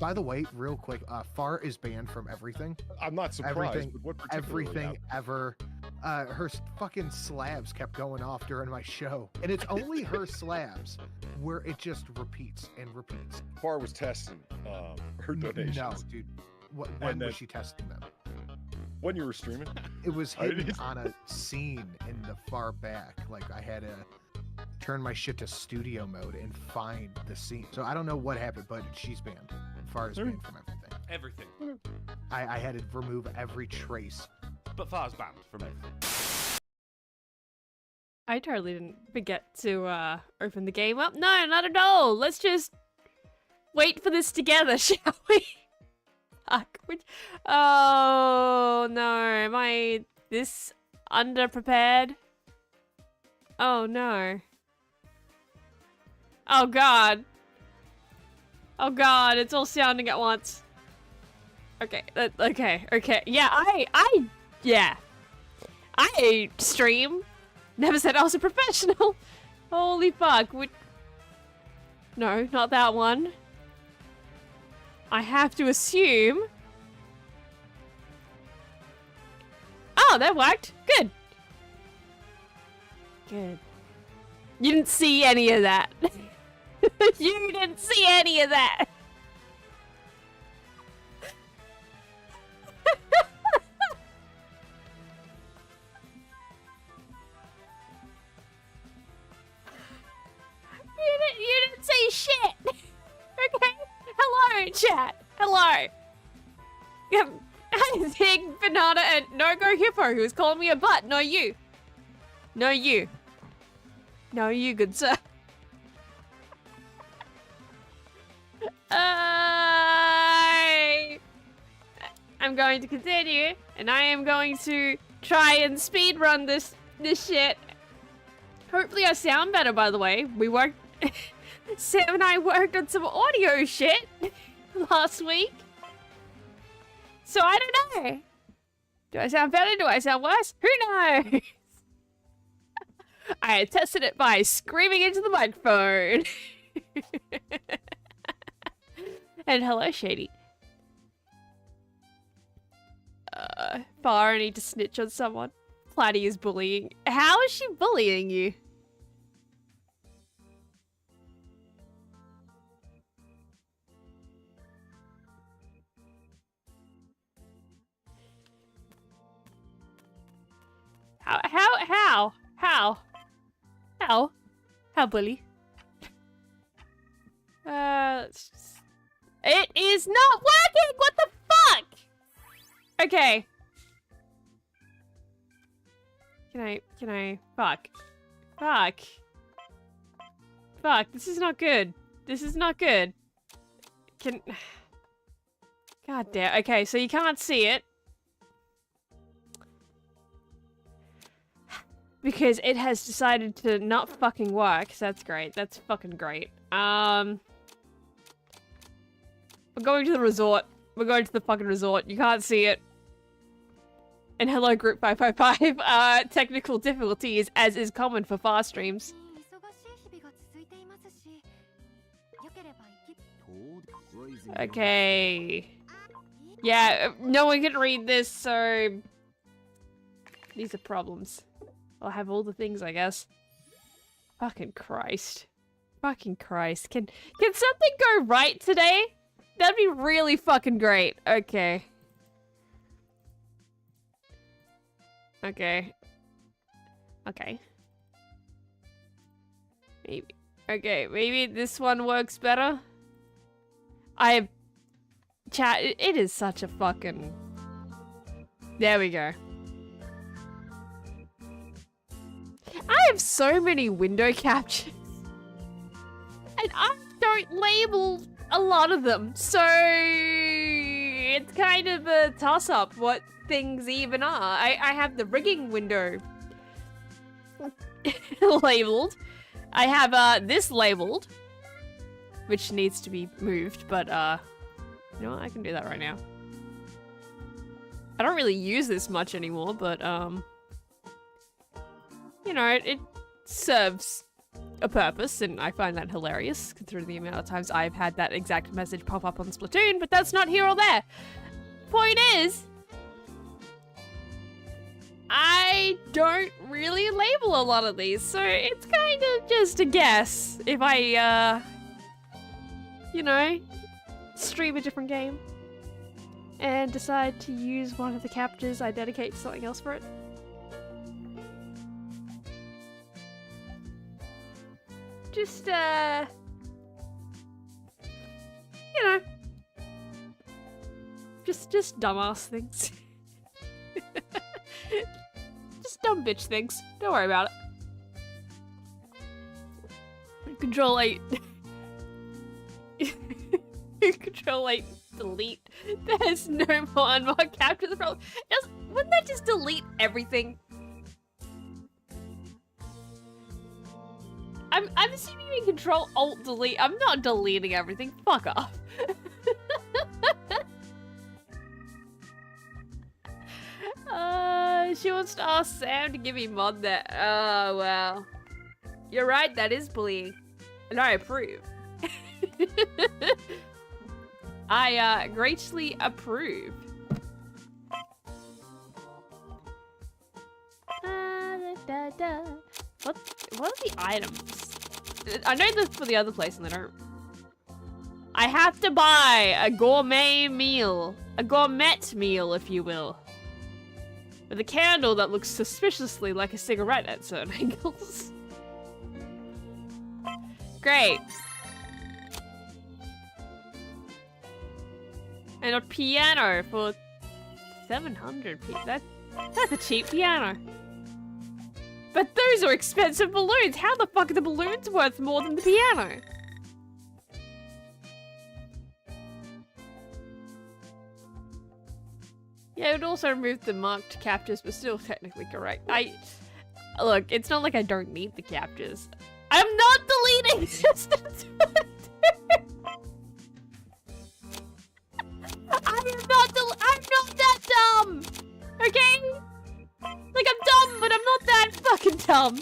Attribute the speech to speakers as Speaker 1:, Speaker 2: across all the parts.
Speaker 1: By the way, real quick, Far is banned from everything.
Speaker 2: I'm not surprised.
Speaker 1: Everything,
Speaker 2: but what particularly
Speaker 1: everything
Speaker 2: happened?
Speaker 1: ever. Her fucking slabs kept going off during my show, and it's only her slabs where it just repeats and repeats.
Speaker 2: Far was testing her donations.
Speaker 1: No, dude. When was she testing them?
Speaker 2: When you were streaming?
Speaker 1: It was hidden on a scene in the far back. Like I had to turn my shit to studio mode and find the scene. So I don't know what happened, but she's banned. Far is banned from everything.
Speaker 3: Everything.
Speaker 1: I had to remove every trace.
Speaker 3: But Far's banned from everything.
Speaker 4: I totally didn't forget to open the game up. No, not at all. Let's just wait for this together, shall we? Fuck. Oh no, am I this underprepared? Oh no. Oh god. Oh god, it's all sounding at once. Okay, okay. Yeah, I stream. Never said I was a professional. Holy fuck. No, not that one. I have to assume. Oh, that worked. Good. Good. You didn't see any of that. You didn't see any of that. You didn't say shit. Okay? Hello, chat. Hello. I think Banana and No Go Hippo, who was calling me a butt. No, you. No, you. No, you, good sir. I'm going to continue, and I am going to try and speedrun this shit. Hopefully I sound better, by the way. We worked... Sam and I worked on some audio shit last week. So I don't know. Do I sound better? Do I sound worse? Who knows? I had tested it by screaming into the microphone. And hello, Shady. Far, I need to snitch on someone. Platy is bullying. How is she bullying you? How bully? It is not working! What the fuck? Okay. Can I, fuck. Fuck, this is not good. This is not good. God damn, okay, so you can't see it. Because it has decided to not fucking work, so that's great. That's fucking great. We're going to the resort. We're going to the fucking resort. You can't see it. And hello, Group 555. Technical difficulties, as is common for fast streams. Okay. Yeah, no one can read this, so... These are problems. I'll have all the things, I guess. Fucking Christ. Fucking Christ. Can something go right today? That'd be really fucking great. Okay. Okay. Okay. Maybe. Okay, maybe this one works better. Chat, it is such a fucking... There we go. I have so many window captures. And I don't label a lot of them. So it's kind of a toss-up what things even are. I have the rigging window labeled. I have this labeled, which needs to be moved, but you know what? I can do that right now. I don't really use this much anymore, but you know, it serves a purpose, and I find that hilarious considering the amount of times I've had that exact message pop up on Splatoon, but that's not here or there. Point is, I don't really label a lot of these, so it's kind of just a guess if I, you know, stream a different game and decide to use one of the captures I dedicate to something else for it. Just, you know, just dumbass things. Just dumb bitch things. Don't worry about it. Control 8. Control 8 delete. There's no more unmarked capture the problem. Wouldn't that just delete everything? I'm assuming you can Control Alt delete. I'm not deleting everything. Fuck off. She wants to ask Sam to give me mod that. Oh, wow. You're right, that is bullying. And I approve. I greatly approve. What are the items? I know this for the other place and they don't. I have to buy a gourmet meal. A gourmet meal, if you will. With a candle that looks suspiciously like a cigarette at certain angles. Great. And a piano for 700 that's a cheap piano. But those are expensive balloons. How the fuck are the balloons worth more than the piano? Yeah, it would also remove the marked captures, but still technically correct. Look, it's not like I don't need the captures. I'm not deleting systems. I'm not that dumb. Okay? Like, I'm dumb, but I'm not that fucking dumb.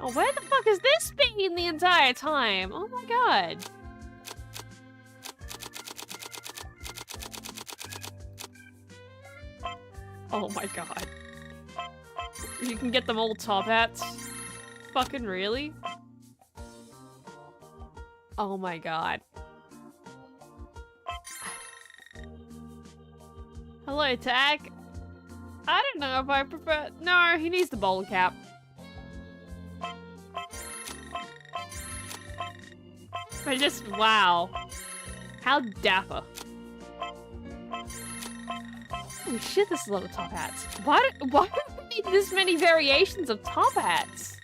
Speaker 4: Oh, where the fuck has this been the entire time? Oh my god. Oh my god. You can get them all top hats? Fucking really? Oh my god. Hello, Tag. I don't know if I prefer... No, he needs the bowler cap. But just, wow. How dapper. Holy shit, this is a lot of top hats. Why do we need this many variations of top hats?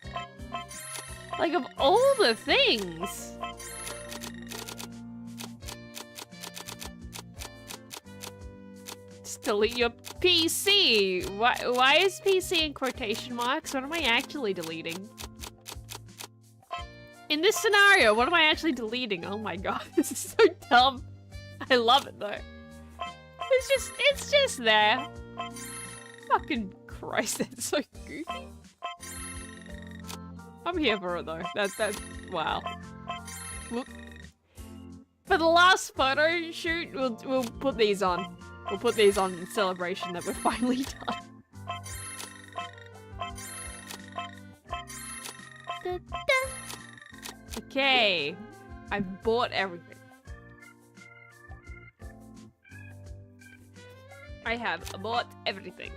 Speaker 4: Like, of all the things. Just delete your PC. Why is PC in quotation marks? What am I actually deleting? In this scenario, what am I actually deleting? Oh my god, this is so dumb. I love it though. It's just there. Fucking Christ, that's so goofy. I'm here for it though. That's wow. For the last photo shoot, we'll put these on. We'll put these on in celebration that we're finally done. Okay, I've bought everything. I have bought everything.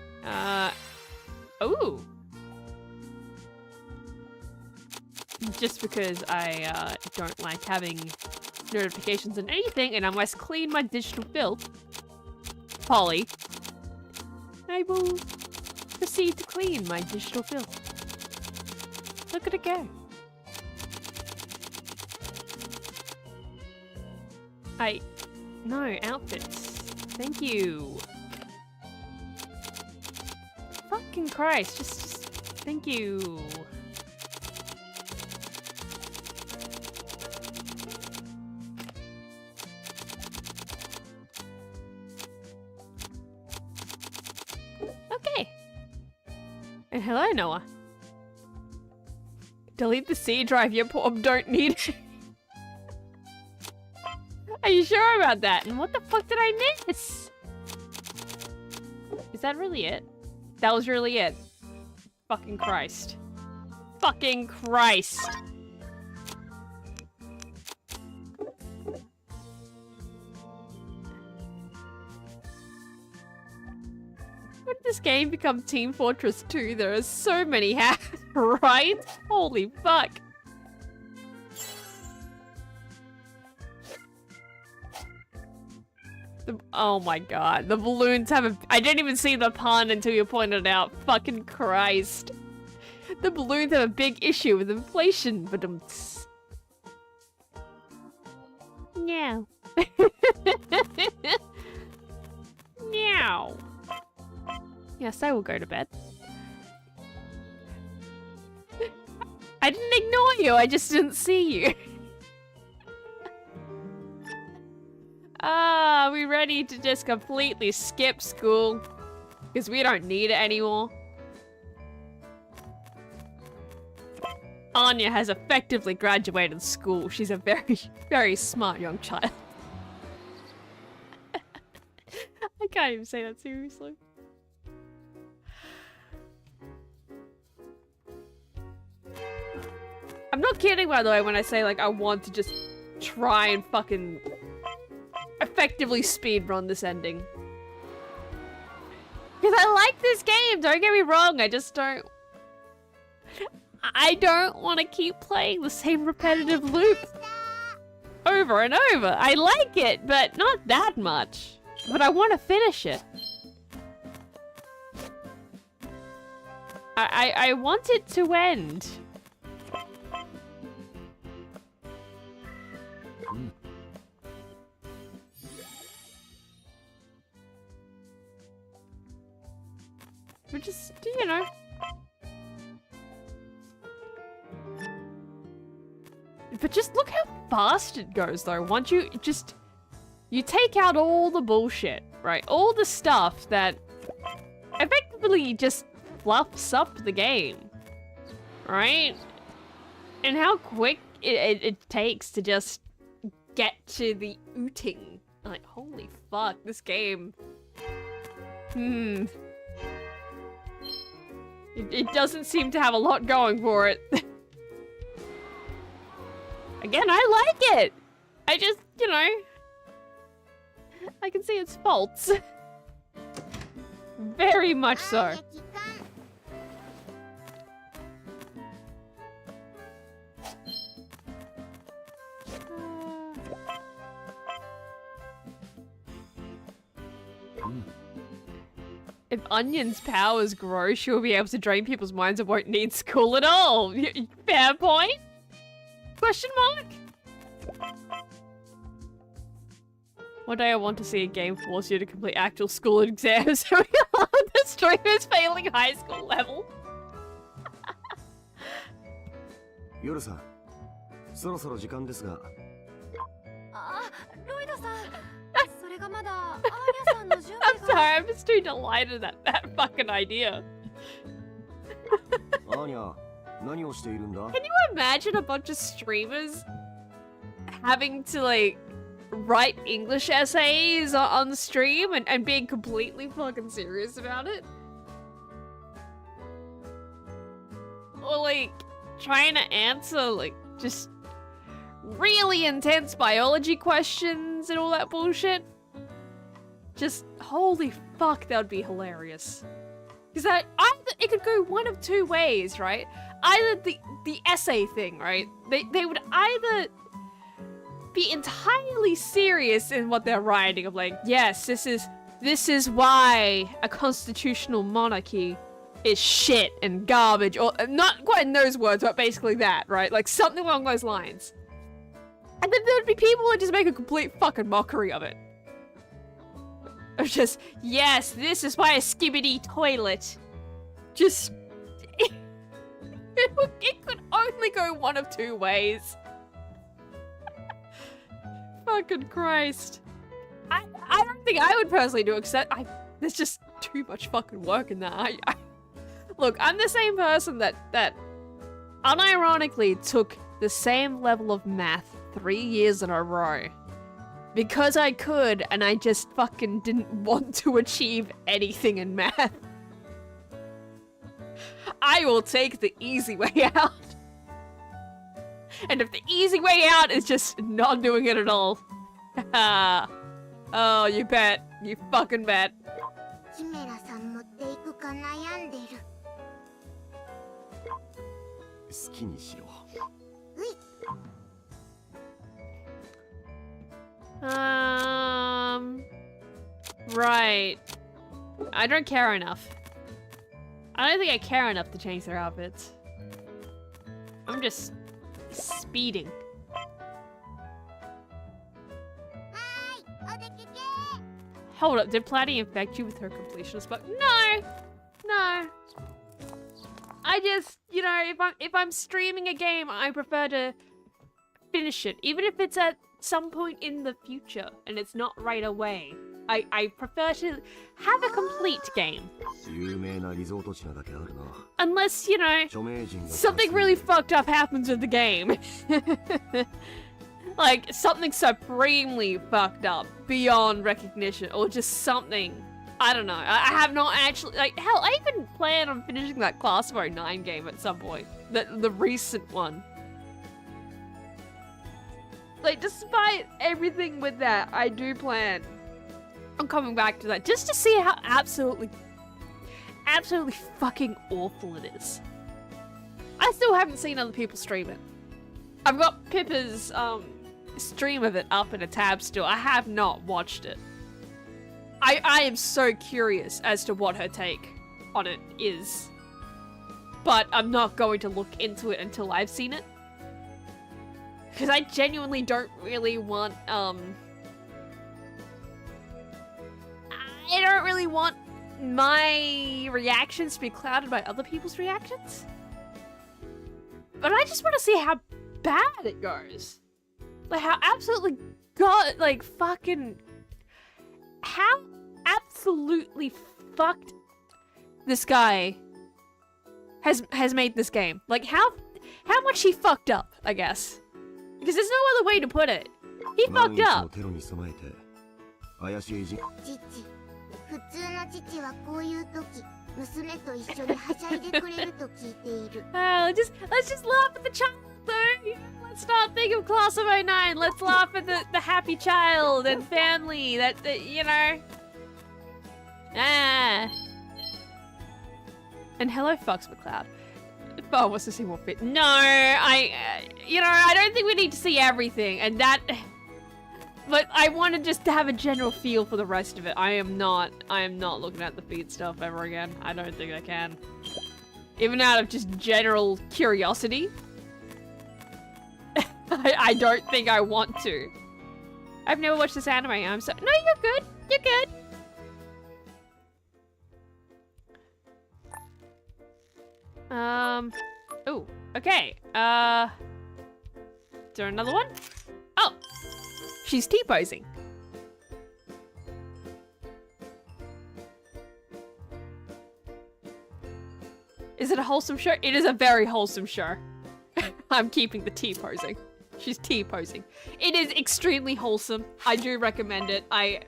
Speaker 4: Ooh. Just because I don't like having notifications on anything, and I must clean my digital filth. Polly. I will proceed to clean my digital filth. Look at it go. No, outfits. Thank you. Fucking Christ, just thank you. Okay. And hello, Noah. Delete the C drive, you poor don't need it. Are you sure about that? And what the fuck did I miss? Is that really it? That was really it. Fucking Christ. Fucking Christ. When did this game become Team Fortress 2? There are so many hacks, right? Holy fuck. Oh my god, the balloons have a- I didn't even see the pun until you pointed it out. Fucking Christ. The balloons have a big issue with inflation, but Meow. Meow. Yes, I will go to bed. I didn't ignore you, I just didn't see you. Are we ready to just completely skip school? Because we don't need it anymore. Anya has effectively graduated school. She's a very, very smart young child. can't even say that seriously. I'm not kidding, by the way, when I say, like, I want to just try and fucking effectively speedrun this ending. Because I like this game, don't get me wrong, I just don't... I don't want to keep playing the same repetitive loop over and over. I like it, but not that much. But I want to finish it. I want it to end. But just, you know. But just look how fast it goes, though. Once you just... You take out all the bullshit, right? All the stuff that effectively just fluffs up the game, right? And how quick it takes to just get to the ooting. Like, holy fuck, this game. It doesn't seem to have a lot going for it. Again, I like it! I just, you know... I can see its faults. Very much so. If Anya's powers grow, she'll be able to drain people's minds and won't need school at all. Fair point? Question mark? One day I want to see a game force you to complete actual school exams so the streamers failing high school level.
Speaker 5: Yoru-san, そろそろ時間ですが。
Speaker 4: I'm sorry, I'm just too delighted at that fucking idea.
Speaker 5: Anya, 何をしているんだ?
Speaker 4: Can you imagine a bunch of streamers having to, like, write English essays on the stream and being completely fucking serious about it? Or, like, trying to answer, like, just really intense biology questions and all that bullshit? Just, holy fuck, that would be hilarious. Because it could go one of two ways, right? Either the essay thing, right? They would either be entirely serious in what they're writing of, like, yes, this is why a constitutional monarchy is shit and garbage, or not quite in those words, but basically that, right? Like something along those lines. And then there would be people who just make a complete fucking mockery of it. Of just, yes, this is why a skibbity toilet. Just... it could only go one of two ways. Fucking Christ. I don't think I would personally do it, except there's just too much fucking work in that. Look, I'm the same person that unironically took the same level of math 3 years in a row. Because I could, and I just fucking didn't want to achieve anything in math. I will take the easy way out. And if the easy way out is just not doing it at all. Oh, you bet. You fucking bet. Right. I don't care enough. I don't think I care enough to change their outfits. I'm just speeding. Hold up, did Platy infect you with her completionist bug? No! No. I just, you know, if I'm streaming a game, I prefer to finish it. Even if it's at some point in the future and it's not right away. I prefer to have a complete game. Unless, you know, something really fucked up happens with the game. Like, something supremely fucked up, beyond recognition, or just something. I don't know. I have not actually, like, hell, I even plan on finishing that Class of 09 game at some point. The recent one. Like, despite everything with that, I do plan on coming back to that, just to see how absolutely fucking awful it is. I still haven't seen other people stream it. I've got Pippa's, stream of it up in a tab still. I have not watched it. I am so curious as to what her take on it is. But I'm not going to look into it until I've seen it. Because I genuinely don't really want, I don't really want my reactions to be clouded by other people's reactions. But I just want to see how bad it goes. Like, how absolutely fucking... How absolutely fucked this guy has made this game. Like, how much he fucked up, I guess. Because there's no other way to put it. He fucked up. Let's just laugh at the child, though. Let's not think of Class of 09. Let's laugh at the happy child and family that you know. Ah. And hello, Fox McCloud. Oh, wants to see more fit. No, I don't think we need to see everything, and that. But I wanted just to have a general feel for the rest of it. I am not looking at the feed stuff ever again. I don't think I can. Even out of just general curiosity. I don't think I want to. I've never watched this anime. I'm so- No, you're good. You're good. Oh, okay. Is there another one? Oh! She's T-posing. Is it a wholesome show? It is a very wholesome show. I'm keeping the T-posing. She's T-posing. It is extremely wholesome. I do recommend it. I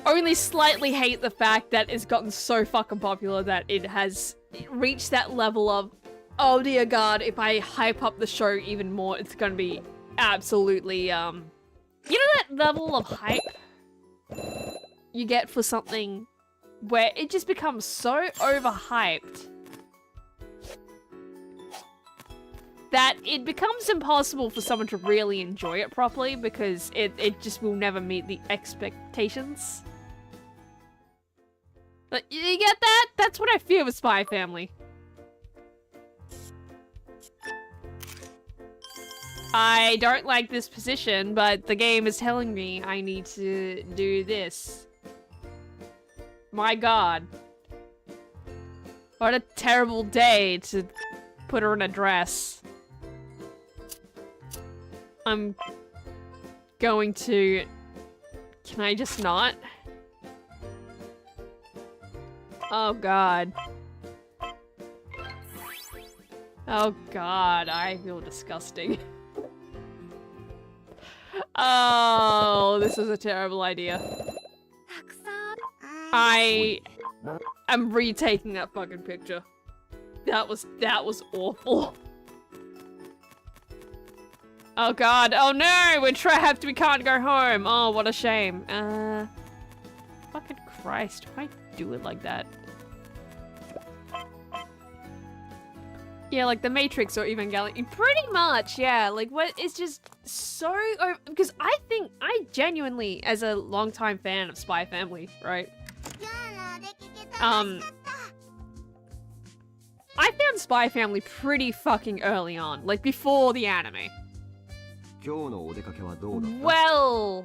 Speaker 4: only slightly hate the fact that it's gotten so fucking popular that it has reached that level of, oh dear god, if I hype up the show even more, it's gonna be absolutely, you know that level of hype you get for something where it just becomes so overhyped that it becomes impossible for someone to really enjoy it properly because it just will never meet the expectations. But you get that? That's what I feel with Spy Family. I don't like this position, but the game is telling me I need to do this. My god. What a terrible day to put her in a dress. I'm going to... Can I just not? Oh god. Oh god, I feel disgusting. Oh, this is a terrible idea. I am retaking that fucking picture. That was awful. Oh god, oh no, we're trapped, we can't go home. Oh, what a shame. Fucking Christ, why do it like that? Yeah, like the Matrix or Evangelion. Pretty much, yeah. Like, what is just so... Because I think, I genuinely, as a longtime fan of Spy Family, right? I found Spy Family pretty fucking early on. Like, before the anime. Well...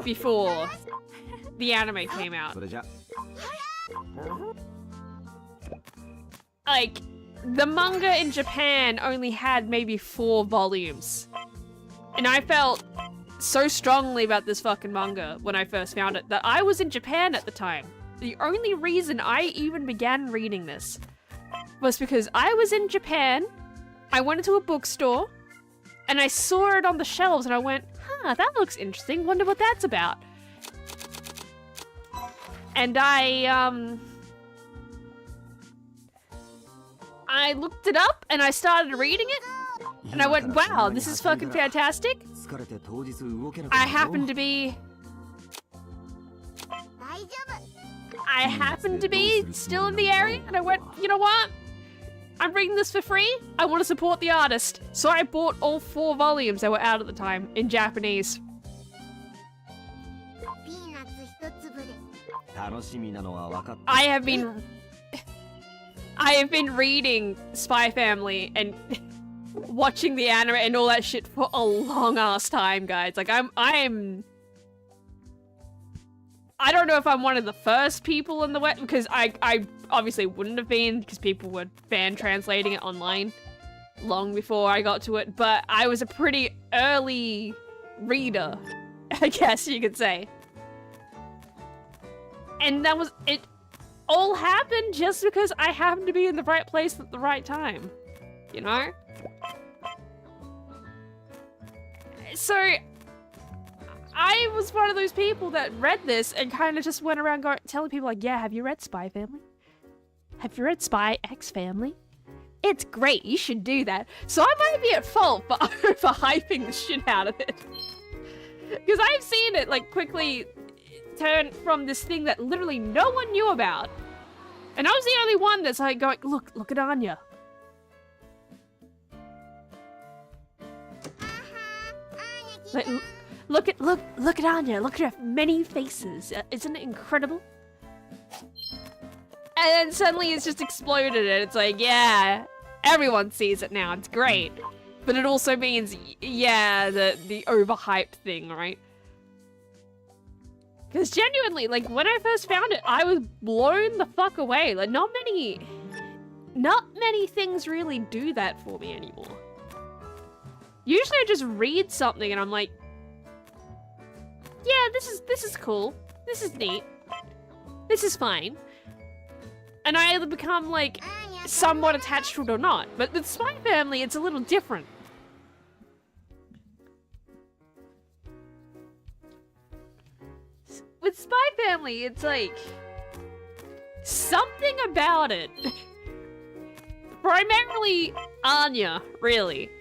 Speaker 4: before the anime came out. Like... The manga in Japan only had maybe 4 volumes. And I felt so strongly about this fucking manga when I first found it that I was in Japan at the time. The only reason I even began reading this was because I was in Japan, I went into a bookstore, and I saw it on the shelves and I went, huh, that looks interesting. Wonder what that's about. And I looked it up and I started reading it and I went, wow, this is fucking fantastic. I happened to be still in the area and I went, you know what? I'm reading this for free. I want to support the artist. So I bought all 4 volumes that were out at the time in Japanese. I have been reading Spy Family and watching the anime and all that shit for a long ass time, guys. Like I don't know if I'm one of the first people in the West, because I obviously wouldn't have been, because people were fan translating it online long before I got to it, but I was a pretty early reader, I guess you could say. And that was, it all happened just because I happened to be in the right place at the right time, you know? So, I was one of those people that read this and kind of just went around telling people like, yeah, have you read Spy Family? Have you read Spy X Family? It's great, you should do that. So I might be at fault for hyping the shit out of it. Because I've seen it like quickly turn from this thing that literally no one knew about. And I was the only one that's like going, look at Anya. Like, look at Anya. Look at her many faces. Isn't it incredible? And then suddenly it's just exploded and it's like, yeah, everyone sees it now. It's great. But it also means, yeah, the overhyped thing, right? Because genuinely, like, when I first found it, I was blown the fuck away. Like, not many things really do that for me anymore. Usually I just read something and I'm like, yeah, this is cool. This is neat. This is fine. And I either become, like, somewhat attached to it or not. But with Spy Family, it's a little different. With Spy Family, it's like something about it. Primarily Anya, really.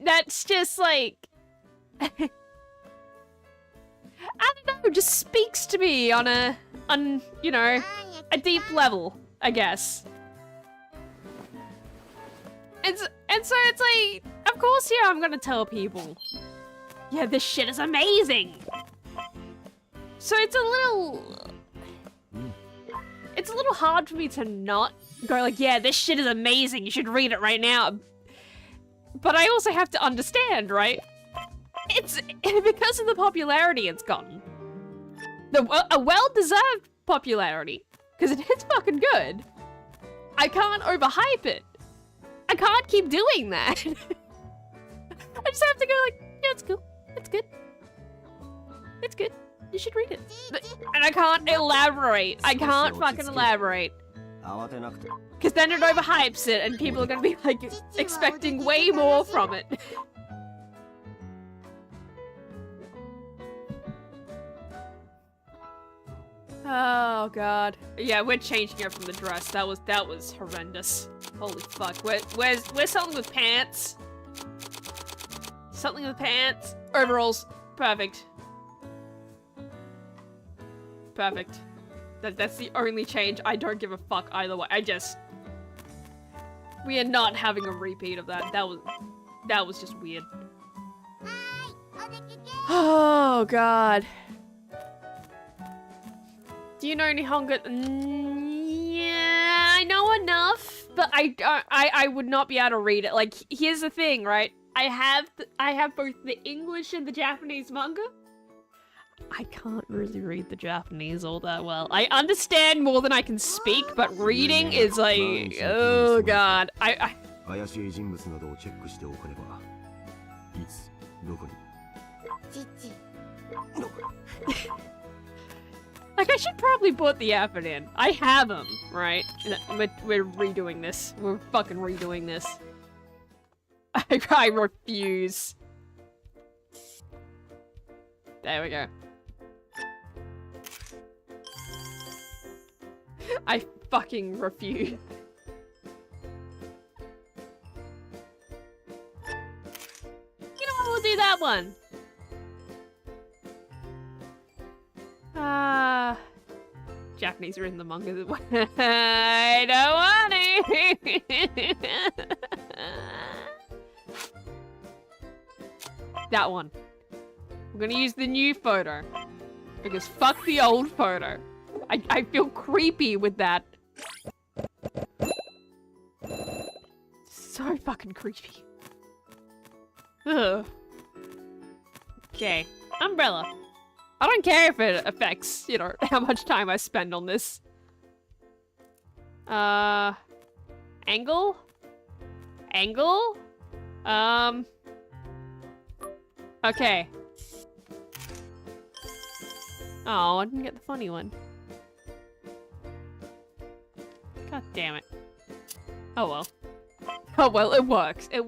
Speaker 4: That's just like I don't know, just speaks to me on you know, a deep level, I guess. And so it's like, of course, yeah, I'm gonna tell people, yeah, this shit is amazing. So it's a little hard for me to not go like, yeah, this shit is amazing, you should read it right now. But I also have to understand, right? It's because of the popularity it's gotten. A well-deserved popularity, because it is fucking good. I can't overhype it. I can't keep doing that. I just have to go like, yeah, it's cool. It's good. It's good. You should read it. And I can't elaborate. I can't fucking elaborate. Because then it overhypes it and people are gonna be like expecting way more from it. Oh god. Yeah, we're changing her from the dress. That was horrendous. Holy fuck. Where's something with pants? Something with pants. Overalls. Perfect. Perfect. That's the only change. I don't give a fuck either way. We are not having a repeat of that. That was just weird. Oh god. Do you know Nihongo? Yeah, I know enough, but I would not be able to read it. Like, here's the thing, right? I have both the English and the Japanese manga. I can't really read the Japanese all that well. I understand more than I can speak, but reading is like, oh god. Like, I should probably put the effort in. I have them, right? We're redoing this. We're fucking redoing this. I refuse. There we go. I fucking refuse. You know what? We'll do that one. Japanese are in the manga. I don't want it. That one. We're gonna use the new photo. Because fuck the old photo. I feel creepy with that. So fucking creepy. Ugh. Okay. Umbrella. I don't care if it affects, you know, how much time I spend on this. Angle? Angle? Okay. Oh, I didn't get the funny one. God damn it. Oh well. Oh well, it works. It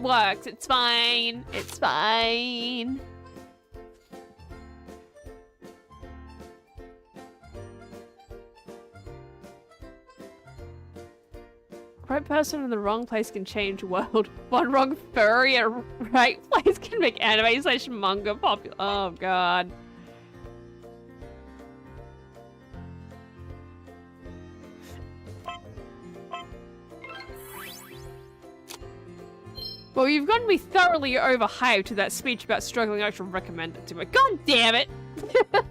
Speaker 4: works. It's fine. It's fine. Right person in the wrong place can change world. One wrong furry at right place can make anime/manga popular. Oh god. Well, you've gotten me thoroughly overhyped to that speech about struggling. I should recommend it to me. God damn it! God damn it!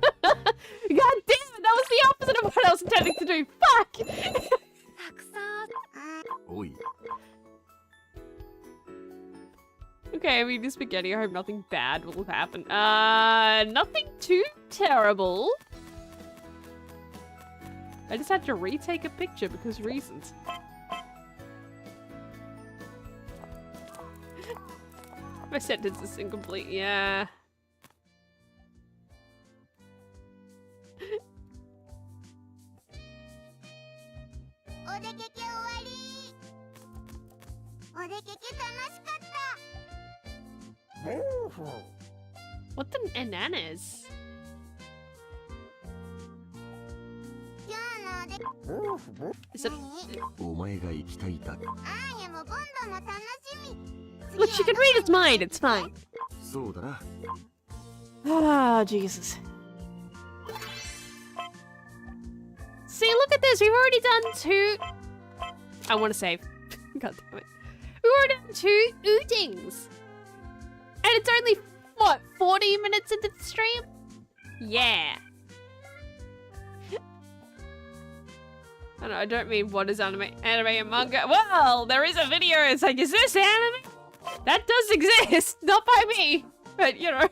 Speaker 4: That was the opposite of what I was intending to do. Fuck! Okay, I'm eating spaghetti. I hope nothing bad will happen. Nothing too terrible. I just had to retake a picture because reasons. My sentence is incomplete, yeah. What the bananas? Is it? Look, she can read his mind. It's fine. Ah, Jesus. See, look at this. We've already done 2. I want to save. God damn it. We've already done 2 ootings. And it's only, what, 40 minutes into the stream? Yeah. I don't mean what is anime and manga. Well, there is a video. It's like, is this anime? That does exist. Not by me. But, you know.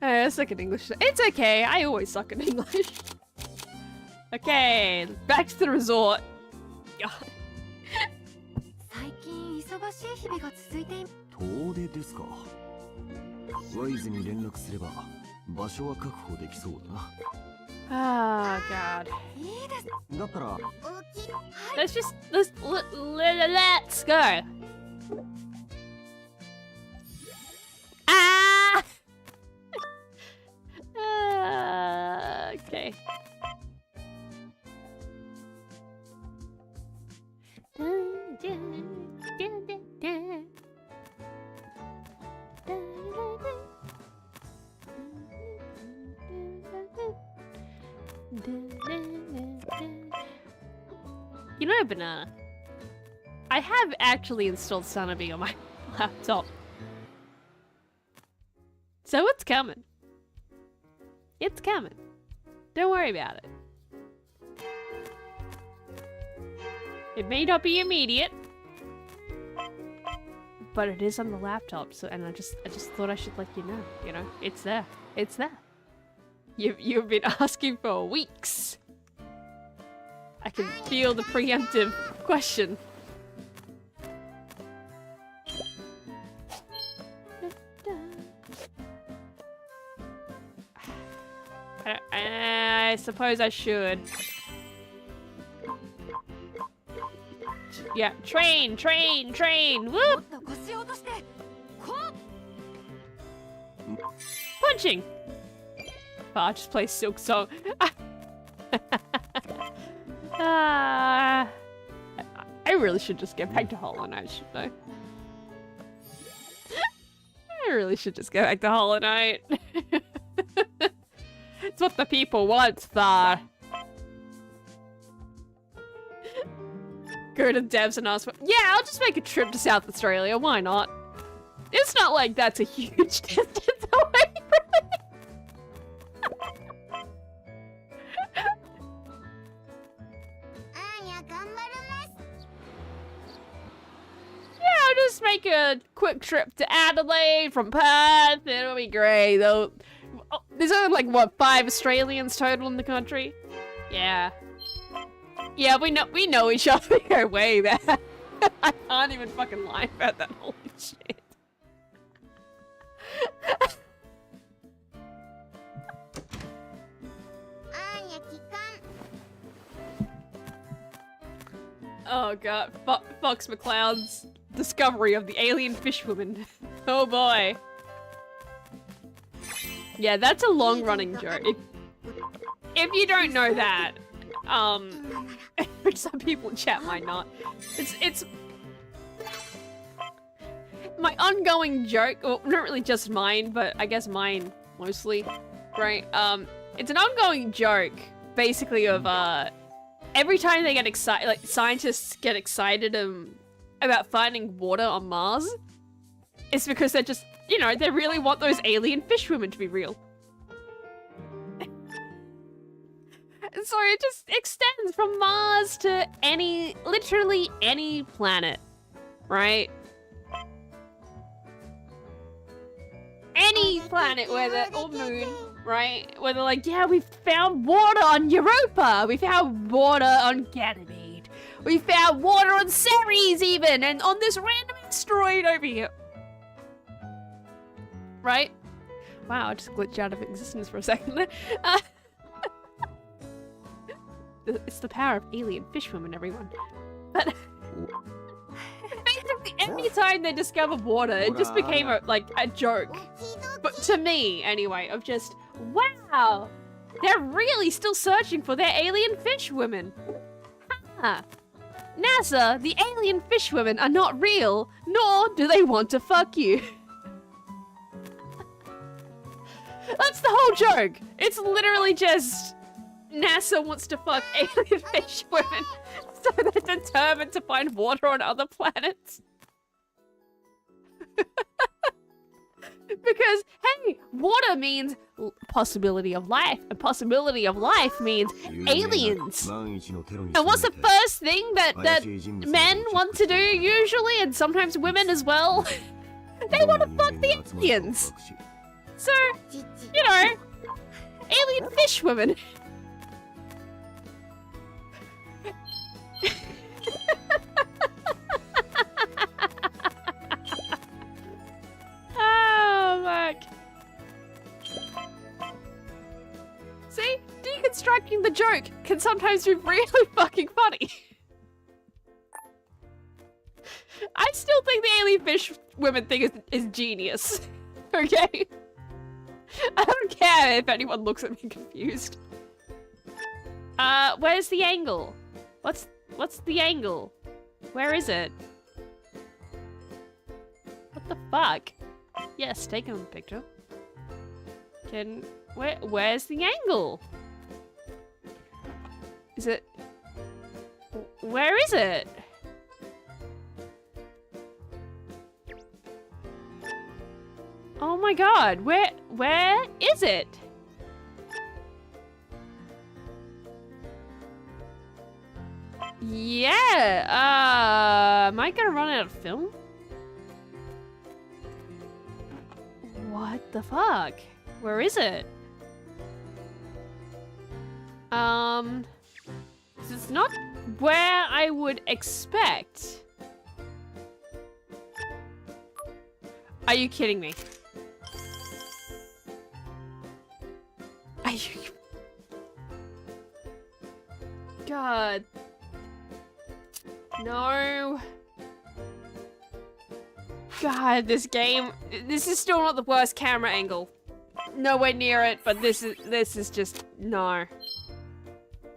Speaker 4: I suck at English. It's okay. I always suck at English. Okay, back to the resort. God.
Speaker 5: 遠出ですか。ワイズに連絡すれば場所は確保できそうだな。
Speaker 4: Oh god.
Speaker 5: だったら
Speaker 4: Let's go. Ah! Okay. You know, Banana, I have actually installed Sunapee on my laptop. So it's coming. It's coming. Don't worry about it. It may not be immediate, but it is on the laptop. So, and I just thought I should let you know. You know, it's there. It's there. You've been asking for weeks. I can feel the preemptive question. I suppose I should. Yeah, train, train, train. Whoop! Punching. Oh, I'll just play Silk Song. I really should just get back to Hollow Knight, shouldn't I? I really should just go back to Hollow Knight. It's what the people want, Thar. Go to devs and ask for— yeah, I'll just make a trip to South Australia, why not? It's not like that's a huge distance away from me. Yeah, I'll just make a quick trip to Adelaide from Perth. It'll be great. Though, there's only like what, 5 Australians total in the country. Yeah. Yeah, we know each other. We go way back. I can't even fucking lie about that. Holy shit. Oh god, Fox McCloud's discovery of the alien fishwoman. Oh boy. Yeah, that's a long-running joke. If you don't know that, which some people in chat might not, it's my ongoing joke, well, not really just mine, but I guess mine mostly, right? It's an ongoing joke, basically, of, every time they get excited, like, scientists get excited, about finding water on Mars, it's because they're just, you know, they really want those alien fishwomen to be real. And so it just extends from Mars to literally any planet, right? Any planet or moon, right? Where they're like, yeah, we found water on Europa, we found water on Ganymede, we found water on Ceres even, and on this random asteroid over here. Right? Wow, I just glitched out of existence for a second there. It's the power of alien fishwomen, everyone. But basically, every time they discover water, it just became a joke. But to me, anyway, of just, wow, they're really still searching for their alien fishwomen. Huh. NASA, the alien fishwomen are not real, nor do they want to fuck you. That's the whole joke. It's literally just NASA wants to fuck alien fish women, so they're determined to find water on other planets. Because, hey, water means possibility of life, and possibility of life means aliens. And what's the first thing that men want to do usually, and sometimes women as well? They want to fuck the aliens. So, you know, alien fish women. Oh, Mark. See? Deconstructing the joke can sometimes be really fucking funny. I still think the alien fish women thing is genius. Okay? I don't care if anyone looks at me confused. Where's the angle? What's the angle? Where is it? What the fuck? Yes, taking a picture. Where's the angle? Is it? Where is it? Oh my god, where is it? Yeah, am I gonna run out of film? What the fuck? Where is it? It's not where I would expect. Are you kidding me? God. No. God, this game. This is still not the worst camera angle. Nowhere near it, but this is just no.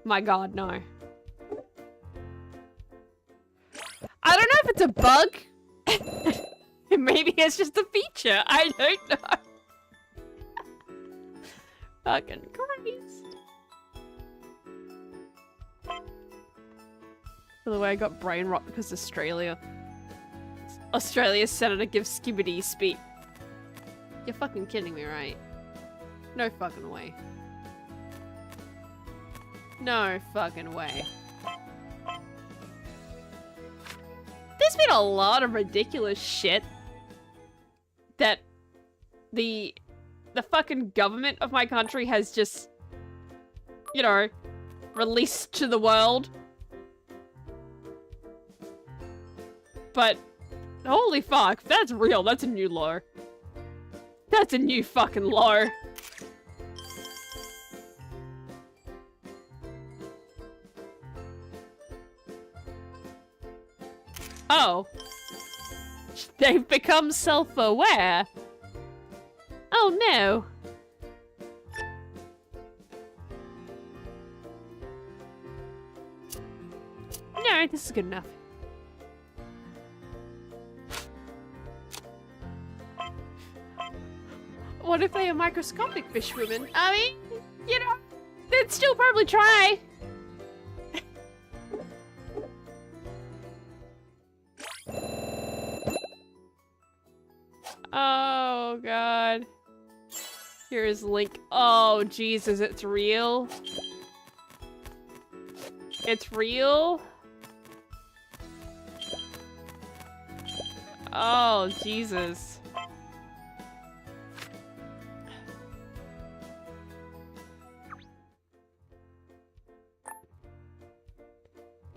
Speaker 4: My God, no. I don't know if it's a bug. Maybe it's just a feature. I don't know. Fucking Christ. By the way, I got brain rot because Australia's senator gives Skibbity speech. You're fucking kidding me, right? No fucking way. No fucking way. There's been a lot of ridiculous shit that the fucking government of my country has just, you know, released to the world. But holy fuck, if that's real, that's a new low. That's a new fucking low. Oh. They've become self-aware. Oh no. No, this is good enough. What if they are microscopic fish women? I mean, you know, they'd still probably try. Oh, God. Here's Link. Oh, Jesus, it's real? It's real? Oh, Jesus.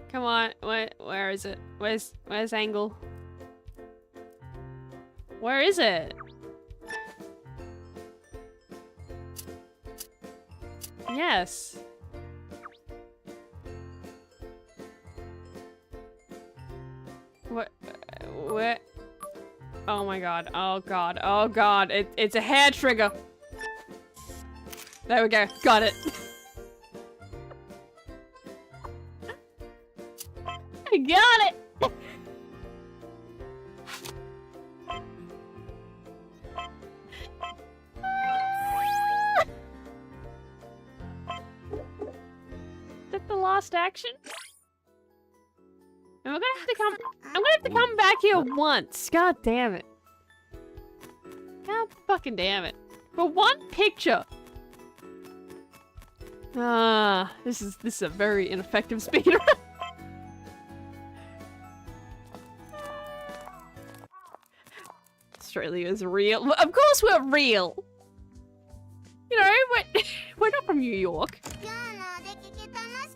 Speaker 4: Come on, where is it? Where's Angle? Where is it? Yes. What? Where? Oh my God! Oh God! Oh God! It's a hair trigger. There we go. Got it. I got it! Is that the last action? Am I gonna have to come? I'm gonna have to come back here once. God damn it. God fucking damn it. For one picture. Ah, this is a very ineffective speedrun. Australia is real. Well, of course we're real. You know, we're not from New York.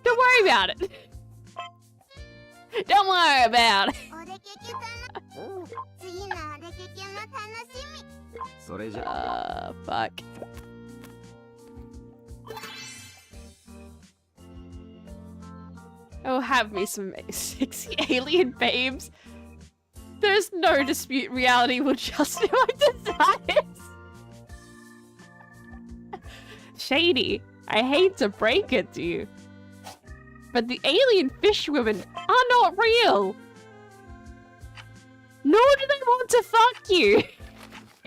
Speaker 4: Don't worry about it. Don't worry about it. Fuck. Oh, have me some sexy alien babes. There's no dispute reality will justify my desires. Shady, I hate to break it to you, but the alien fish women are not real. Nor do they want to fuck you, even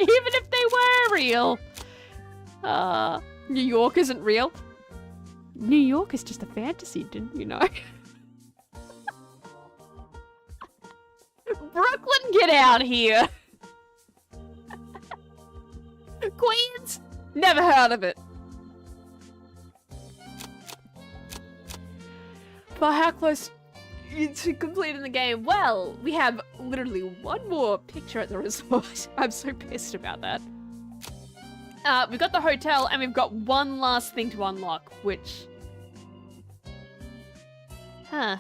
Speaker 4: if they were real. New York isn't real. New York is just a fantasy, didn't you know? Brooklyn, get out here! Queens? Never heard of it. But how close to completing the game? Well, we have literally one more picture at the resort. I'm so pissed about that. We've got the hotel and we've got one last thing to unlock, which... Huh.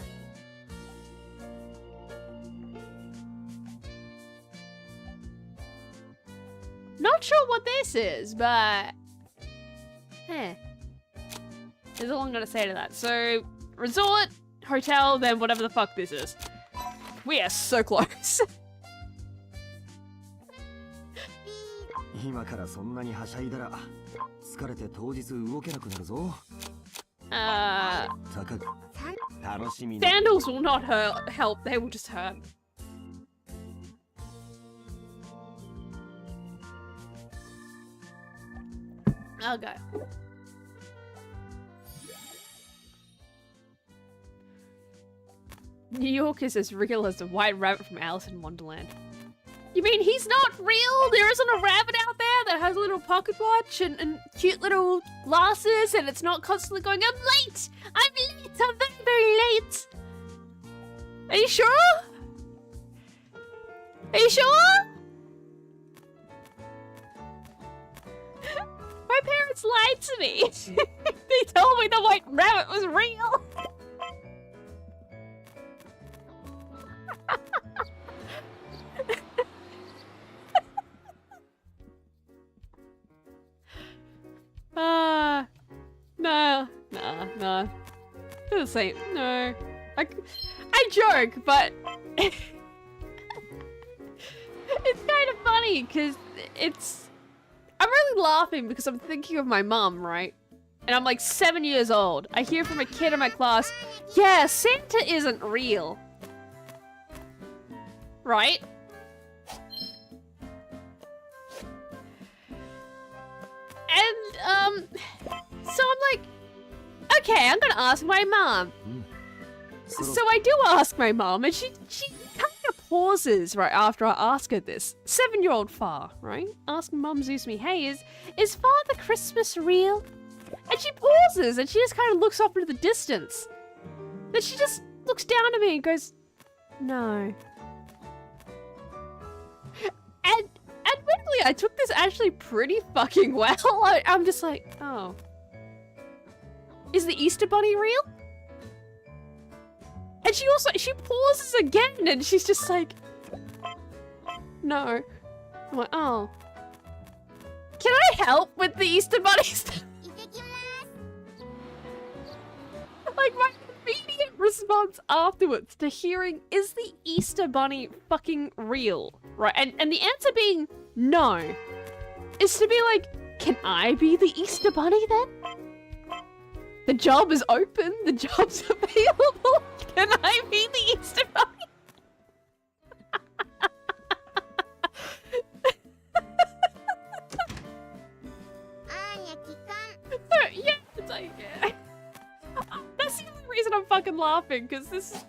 Speaker 4: Not sure what this is, but... There's all I'm gonna say to that. So, resort, hotel, then whatever the fuck this is. We are so close.
Speaker 5: 今からそんなにはしゃいだら疲れて当日動けなくなるぞ。高く楽しみに。
Speaker 4: Sandals will not help, they will just hurt. I'll go. New York is as real as the white rabbit from Alice in Wonderland. You mean he's not real? There isn't a rabbit out there that has a little pocket watch and cute little glasses and it's not constantly going, I'm late! I'm late! I'm very, very late! Are you sure? Are you sure? My parents lied to me. They told me the white rabbit was real. No. It's the same. No. I joke, but it's kind of funny because I'm really laughing because I'm thinking of my mum, right? And I'm like 7 years old. I hear from a kid in my class, yeah, Santa isn't real. Right? And, so I'm like, okay, I'm gonna ask my mom. So I do ask my mom, and she kind of pauses right after I ask her this. 7-year-old Far, right? Asking Mum Zeus me, hey, is Father Christmas real? And she pauses, and she just kind of looks off into the distance. Then she just looks down at me and goes, no. And admittedly, I took this actually pretty fucking well. I'm just like, oh. Is the Easter Bunny real? And she pauses again and she's just like, no. I'm like, oh. Can I help with the Easter Bunny stuff? Like my immediate response afterwards to hearing, is the Easter Bunny fucking real? Right, and the answer being no, is to be like, can I be the Easter Bunny then? The job is open, the job's available. Can I be the Easter Bunny? So, yeah, it's like, that's the only reason I'm fucking laughing, because this is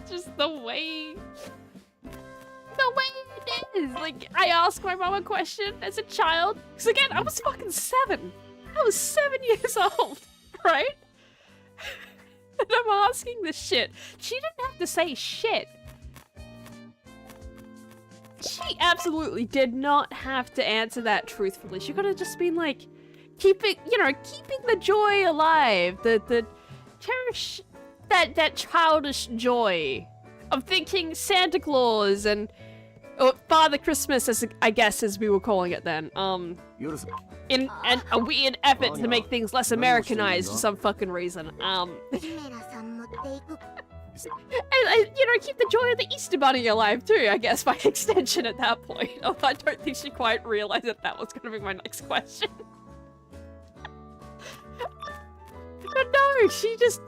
Speaker 4: just the way it is. Like, I asked my mom a question as a child, because again, I was fucking 7. I was 7 years old. Right? And I'm asking this shit. She didn't have to say shit. She absolutely did not have to answer that truthfully. She could have just been like, keeping the joy alive. The cherish that childish joy of thinking Santa Claus and Father Christmas, as I guess as we were calling it then. In a weird effort to make things less Americanized for some fucking reason. And keep the joy of the Easter Bunny alive too, I guess, by extension at that point. Although I don't think she quite realized that was gonna be my next question. But no, she just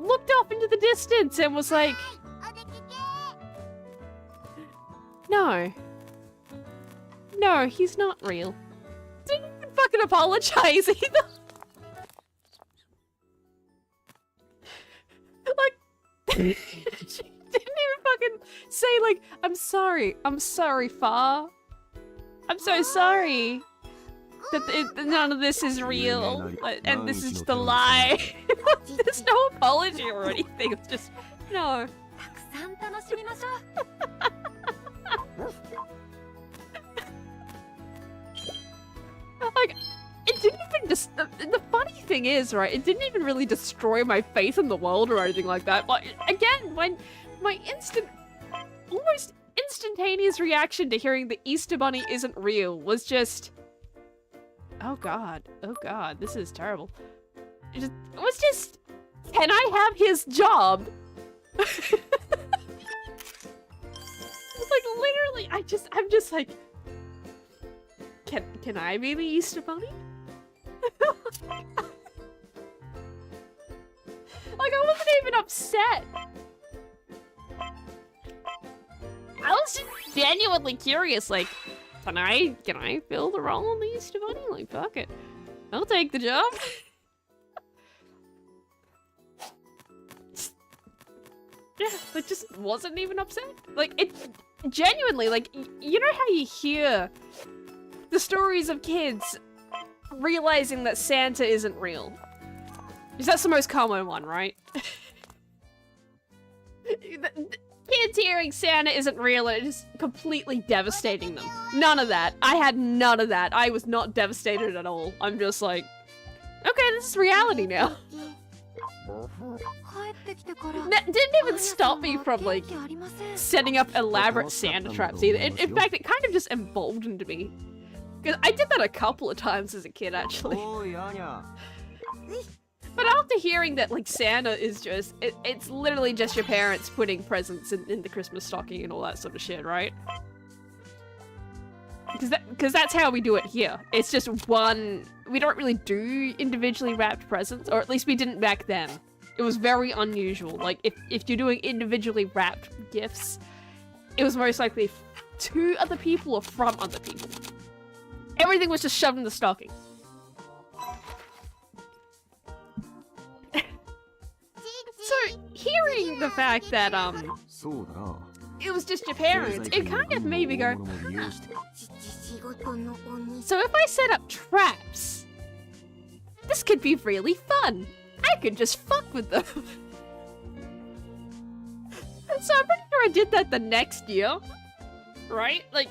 Speaker 4: looked off into the distance and was like, no, he's not real. Didn't even fucking apologize either. Like, she didn't even fucking say like, I'm sorry, Fa. I'm so sorry that none of this is real, and this is just a lie. There's no apology or anything, it's just, no. Like, it didn't even just. The funny thing is, right, it didn't even really destroy my faith in the world or anything like that. But again, my almost instantaneous reaction to hearing the Easter Bunny isn't real was just, oh god, this is terrible. It was just Can I have his job? Like literally, I'm just like, can I be the Easter Bunny? Like I wasn't even upset. I was just genuinely curious, like, can I fill the role on the Easter Bunny? Like, fuck it. I'll take the job. Yeah, I just wasn't even upset. Like, it genuinely, like, you know how you hear the stories of kids realizing that Santa isn't real? Because that's the most common one, right? Kids hearing Santa isn't real and it is completely devastating them. None of that. I had none of that. I was not devastated at all. I'm just like, okay, this is reality now. Didn't even stop me from, like, setting up elaborate Santa traps either. In fact, it kind of just emboldened me. Because I did that a couple of times as a kid, actually. But after hearing that, like, Santa is just, it's literally just your parents putting presents in the Christmas stocking and all that sort of shit, right? Because that's how we do it here. It's just one, we don't really do individually wrapped presents, or at least we didn't back then. It was very unusual. Like, if you're doing individually wrapped gifts, it was most likely to other people or from other people. Everything was just shoved in the stocking. So, hearing the fact that, it was just your parents, it kind of made me go, huh. So if I set up traps, this could be really fun. I could just fuck with them. So I'm pretty sure I did that the next year, right? Like,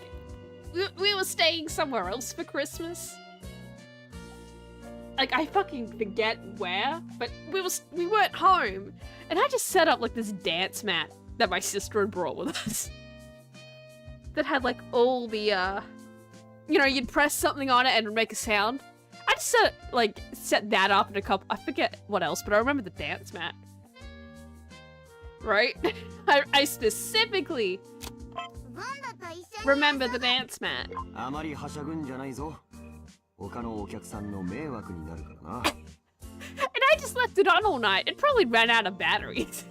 Speaker 4: we were staying somewhere else for Christmas. Like, I fucking forget where, but we weren't home. And I just set up, like, this dance mat that my sister had brought with us. That had, like, all the, you know, you'd press something on it and it'd make a sound. I just set that up in a couple, I forget what else, but I remember the dance mat. Right? I specifically remember the dance mat. And I just left it on all night. It probably ran out of batteries.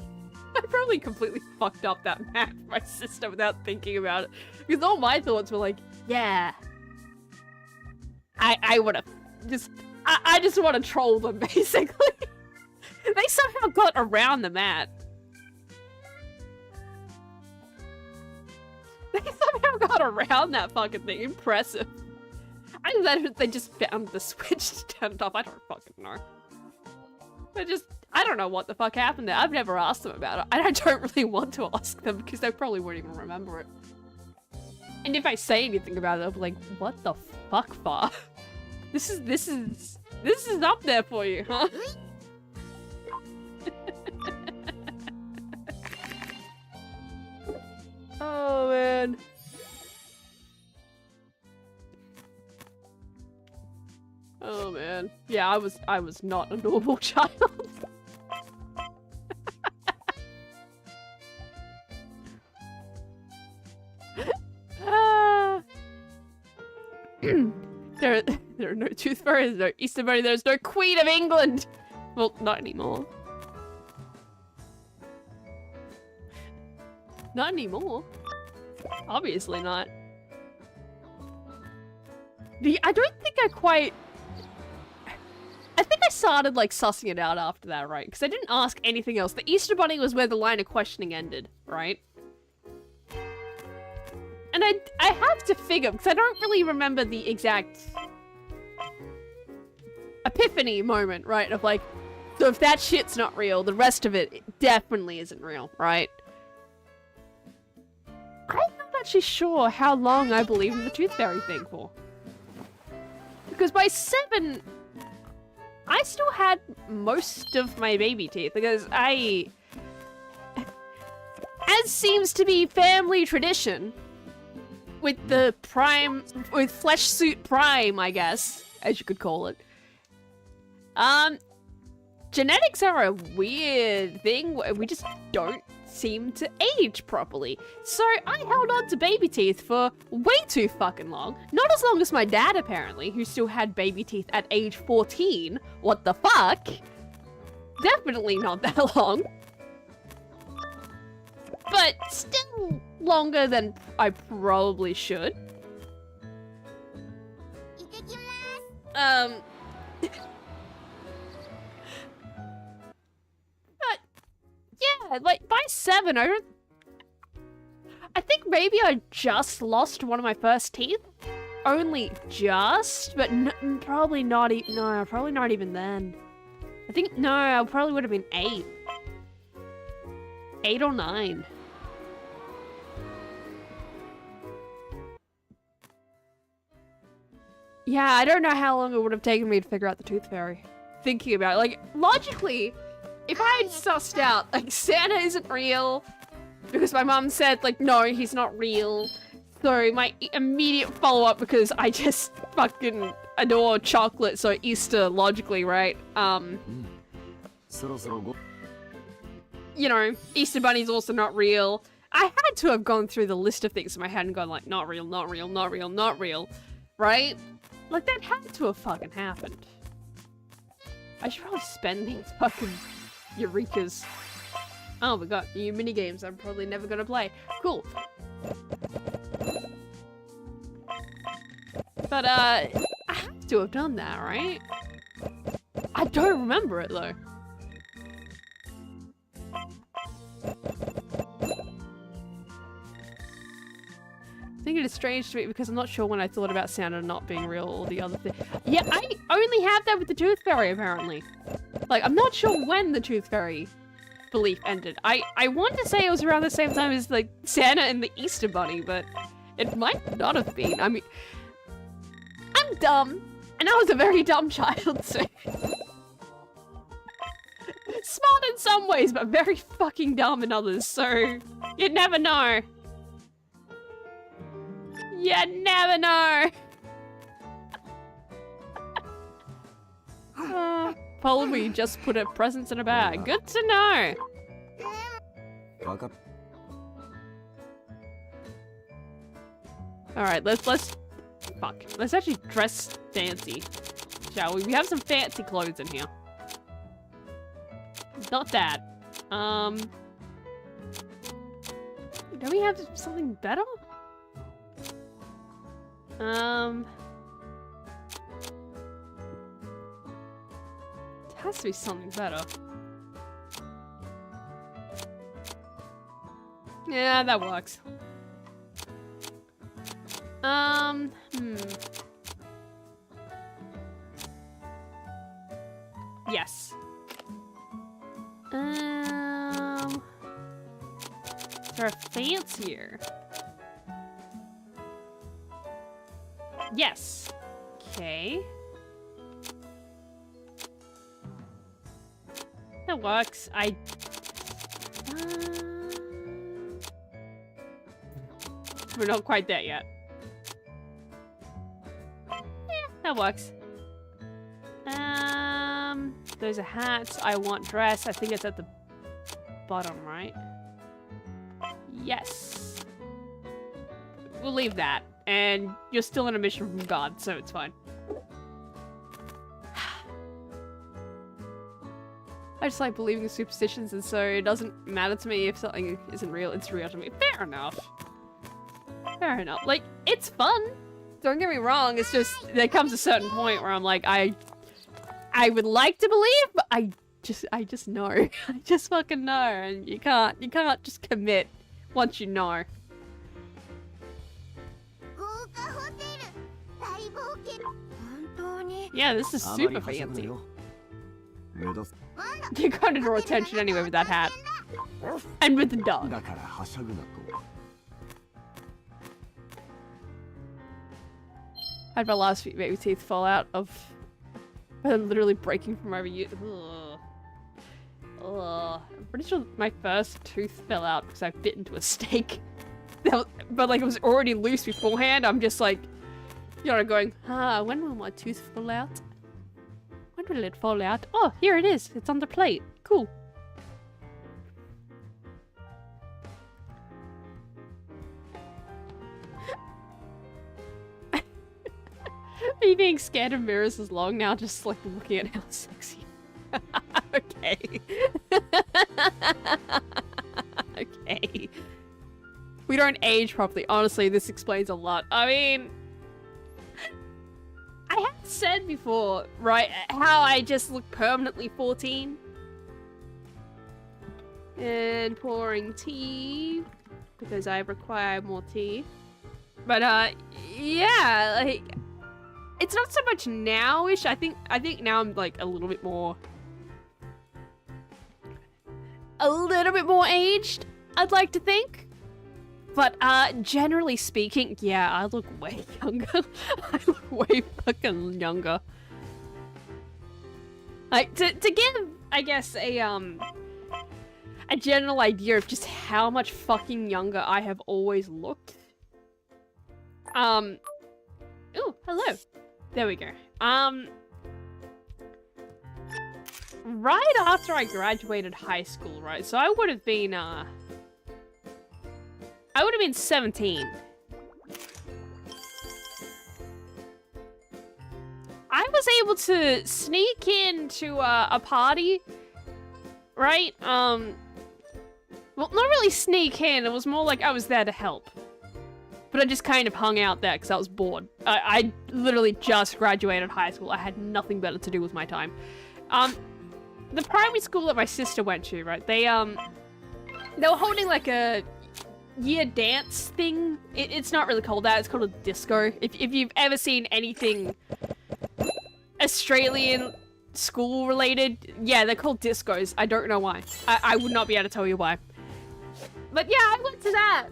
Speaker 4: I probably completely fucked up that mat for my sister without thinking about it. Because all my thoughts were like, yeah. I would have just... I just want to troll them, basically. They somehow got around the mat. They somehow got around that fucking thing. Impressive. They just found the switch to turn it off. I don't fucking know. I don't know what the fuck happened there. I've never asked them about it. And I don't really want to ask them because they probably won't even remember it. And if I say anything about it, they'll be like, what the fuck, Far? This is up there for you, huh? Oh, man. Oh, man. Yeah, I was not a normal child. There are no tooth fairies, no Easter bunny, there's no Queen of England! Well, not anymore. Not anymore. Obviously not. I don't think I think I started, like, sussing it out after that, right? Because I didn't ask anything else. The Easter bunny was where the line of questioning ended, right? And I have to figure, because I don't really remember the exact epiphany moment, right? Of like, so if that shit's not real, the rest of it definitely isn't real, right? I'm not actually sure how long I believe in the tooth fairy thing for. Because by 7, I still had most of my baby teeth, because as seems to be family tradition, with Flesh Suit Prime, I guess, as you could call it. genetics are a weird thing. We just don't seem to age properly. So I held on to baby teeth for way too fucking long. Not as long as my dad, apparently, who still had baby teeth at age 14. What the fuck? Definitely not that long. But still longer than I probably should. But yeah, like by 7, I think maybe I just lost one of my first teeth. Only just, but probably not even. No, probably not even then. I think no, I probably would have been 8. 8 or 9. Yeah, I don't know how long it would have taken me to figure out the Tooth Fairy. Thinking about it, like, logically, if I had sussed out, like, Santa isn't real, because my mum said, like, no, he's not real, so my immediate follow-up, because I just fucking adore chocolate, so Easter, logically, right? You know, Easter Bunny's also not real. I had to have gone through the list of things in my head and gone, like, not real, not real, not real, not real, right? Like, that had to have fucking happened. I should probably spend these fucking Eurekas. Oh, we got new minigames I'm probably never gonna play. Cool. But, I have to have done that, right? I don't remember it, though. I think it is strange to me because I'm not sure when I thought about Santa not being real or the other thing. Yeah, I only have that with the Tooth Fairy, apparently. Like, I'm not sure when the Tooth Fairy belief ended. I want to say it was around the same time as, like, Santa and the Easter Bunny, but it might not have been. I mean, I'm dumb, and I was a very dumb child, so... Smart in some ways, but very fucking dumb in others, so... You never know. You never know. Probably just put a presents in a bag. Good to know. Alright, let's actually dress fancy, shall we? We have some fancy clothes in here. Not that. Don't we have something better? It has to be something better. Yeah, that works. Yes. Is there a fancier? Yes. Okay. That works. We're not quite there yet. Yeah, that works. Those are hats. I want dress. I think it's at the bottom, right? Yes. We'll leave that. And you're still on a mission from God, so it's fine. I just like believing in superstitions, and so it doesn't matter to me if something isn't real. It's real to me. Fair enough. Fair enough. Like, it's fun. Don't get me wrong. It's just there comes a certain point where I'm like, I would like to believe, but I just know. I just fucking know, and you can't just commit once you know. Yeah, this is super fancy. You're going to draw attention anyway with that hat. And with the dog. I had my last few baby teeth fall out of literally breaking from overuse. Ugh. Ugh. I'm pretty sure my first tooth fell out because I bit into a steak. But like it was already loose beforehand. I'm just like, you know, going, when will my tooth fall out? When When will it fall out? Oh, here it is. It's on the plate. Cool. Me being scared of mirrors is long now, just like looking at how sexy. Okay. Okay. We don't age properly. Honestly, this explains a lot. I mean, I have said before, right, how I just look permanently 14. And pouring tea, because I require more tea. But, yeah, like, it's not so much now-ish. I think now I'm, like, a little bit more aged, I'd like to think. But, generally speaking, yeah, I look way younger. I look way fucking younger. Like, to give, I guess, a general idea of just how much fucking younger I have always looked. Oh, hello. There we go. Right after I graduated high school, right? So I would have been, 17. I was able to sneak into a party, right? Well, not really sneak in. It was more like I was there to help. But I just kind of hung out there because I was bored. I literally just graduated high school. I had nothing better to do with my time. The primary school that my sister went to, right? They were holding like a year dance thing. It's not really called that. It's called a disco. If you've ever seen anything Australian school related, yeah, they're called discos. I don't know why. I would not be able to tell you why. But yeah, I went to that,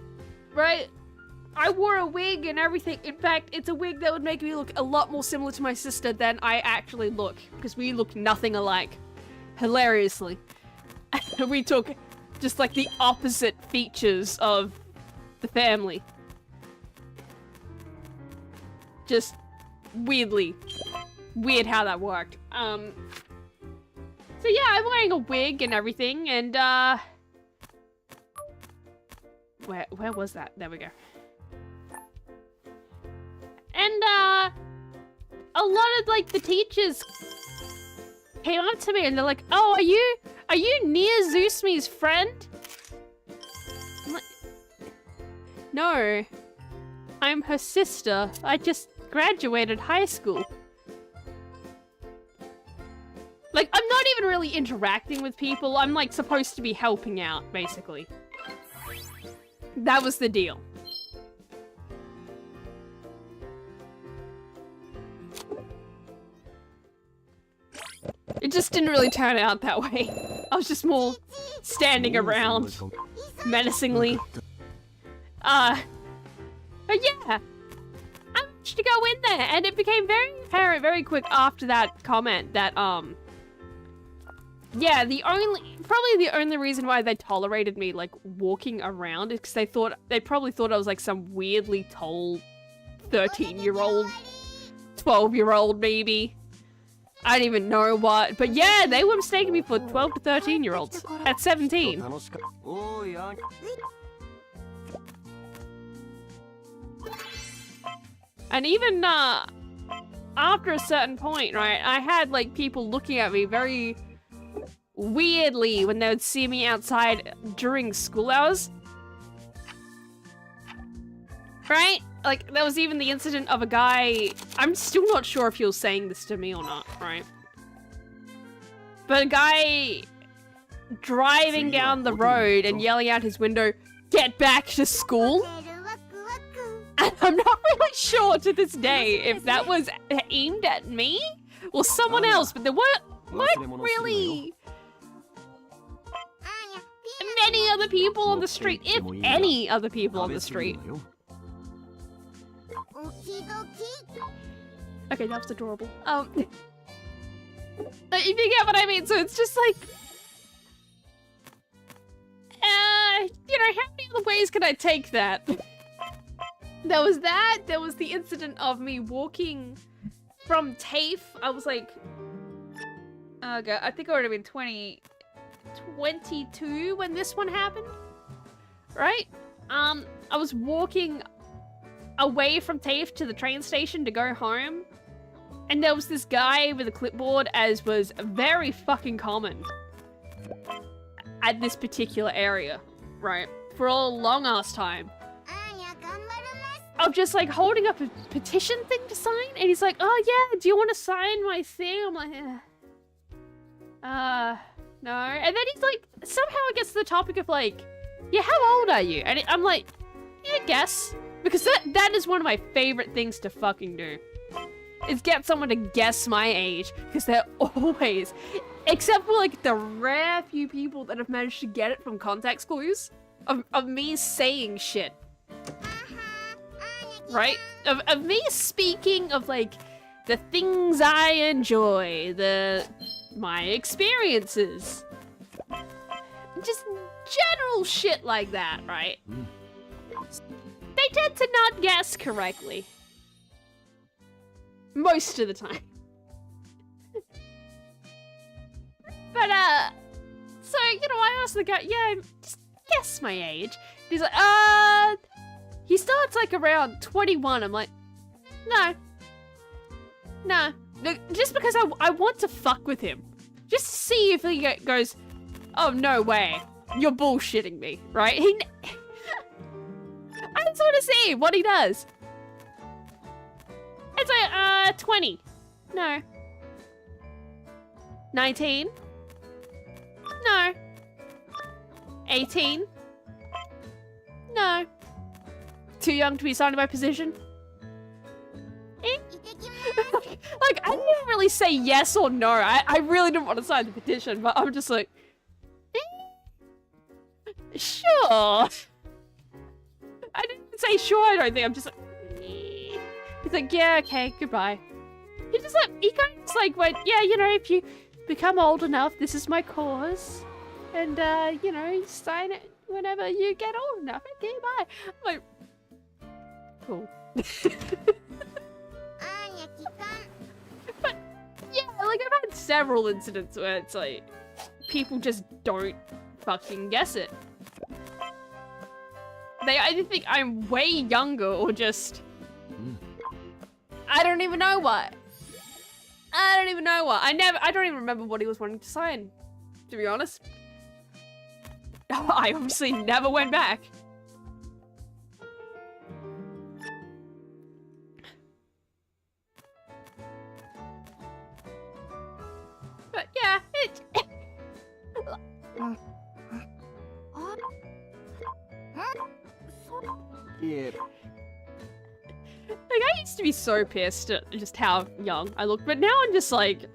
Speaker 4: right? I wore a wig and everything. In fact, it's a wig that would make me look a lot more similar to my sister than I actually look, because we look nothing alike. Hilariously. We took just like the opposite features of the family. Just weirdly. Weird how that worked. So yeah, I'm wearing a wig and everything, and where was that? There we go. And a lot of like the teachers came up to me and they're like, "Oh, are you Nia Zusmi's friend?" I'm like, "No, I'm her sister. I just graduated high school." Like, I'm not even really interacting with people. I'm like supposed to be helping out, basically. That was the deal. It just didn't really turn out that way. I was just more standing around menacingly. But yeah, I managed to go in there, and it became very apparent very quick after that comment that, yeah, probably the only reason why they tolerated me, like, walking around is because they probably thought I was, like, some weirdly tall 13-year-old, 12-year-old maybe. I don't even know what, but yeah, they were mistaking me for 12 to 13-year-olds at 17. And even, after a certain point, right, I had, like, people looking at me very weirdly when they would see me outside during school hours. Right? Like, there was even the incident of a guy, I'm still not sure if he was saying this to me or not, right? But a guy driving down the road and yelling out his window, "Get back to school!" And I'm not really sure to this day if that was aimed at me or someone else, but there weren't really many other people on the street, if any other people on the street. Okay, that was adorable. You get what I mean? So it's just like, you know, how many other ways can I take that? There was that, there was the incident of me walking from TAFE. I was like Okay, I think I would have been 22 when this one happened. Right? I was walking away from TAFE to the train station to go home. And there was this guy with a clipboard, as was very fucking common at this particular area, right? For a long ass time. I'm just like holding up a petition thing to sign, and he's like, "Oh yeah, do you want to sign my thing?" I'm like, no. And then he's like, somehow it gets to the topic of like, "Yeah, how old are you?" And I'm like, "Yeah, guess," because that is one of my favorite things to fucking do. Is get someone to guess my age, because they're always, except for like the rare few people that have managed to get it from context clues of me saying shit. Right? Of me speaking of like the things I enjoy, my experiences. Just general shit like that, right? They tend to not guess correctly. Most of the time. But, so, you know, I asked the guy, yeah, just guess my age. He's like, he starts like around 21. I'm like, no. Just because I want to fuck with him. Just to see if he goes, oh, no way. You're bullshitting me, right? I just want to see what he does. It's like, 20. No. 19. No. 18. No. Too young to be signed in my position? Like, I didn't really say yes or no. I really didn't want to sign the petition, but I'm just like, sure. I didn't say sure, I don't think. I'm just like, he's like, yeah, okay, goodbye. He just like, he kind of like went, yeah, you know, if you become old enough, this is my cause. And, you know, you sign it whenever you get old enough. Okay, bye. I'm like, cool. But, yeah, like, I've had several incidents where it's like, people just don't fucking guess it. They either think I'm way younger or just... I don't even know what. I don't even remember what he was wanting to sign, to be honest. I obviously never went back. But yeah,
Speaker 5: Yeah.
Speaker 4: Like, I used to be so pissed at just how young I looked, but now I'm just like,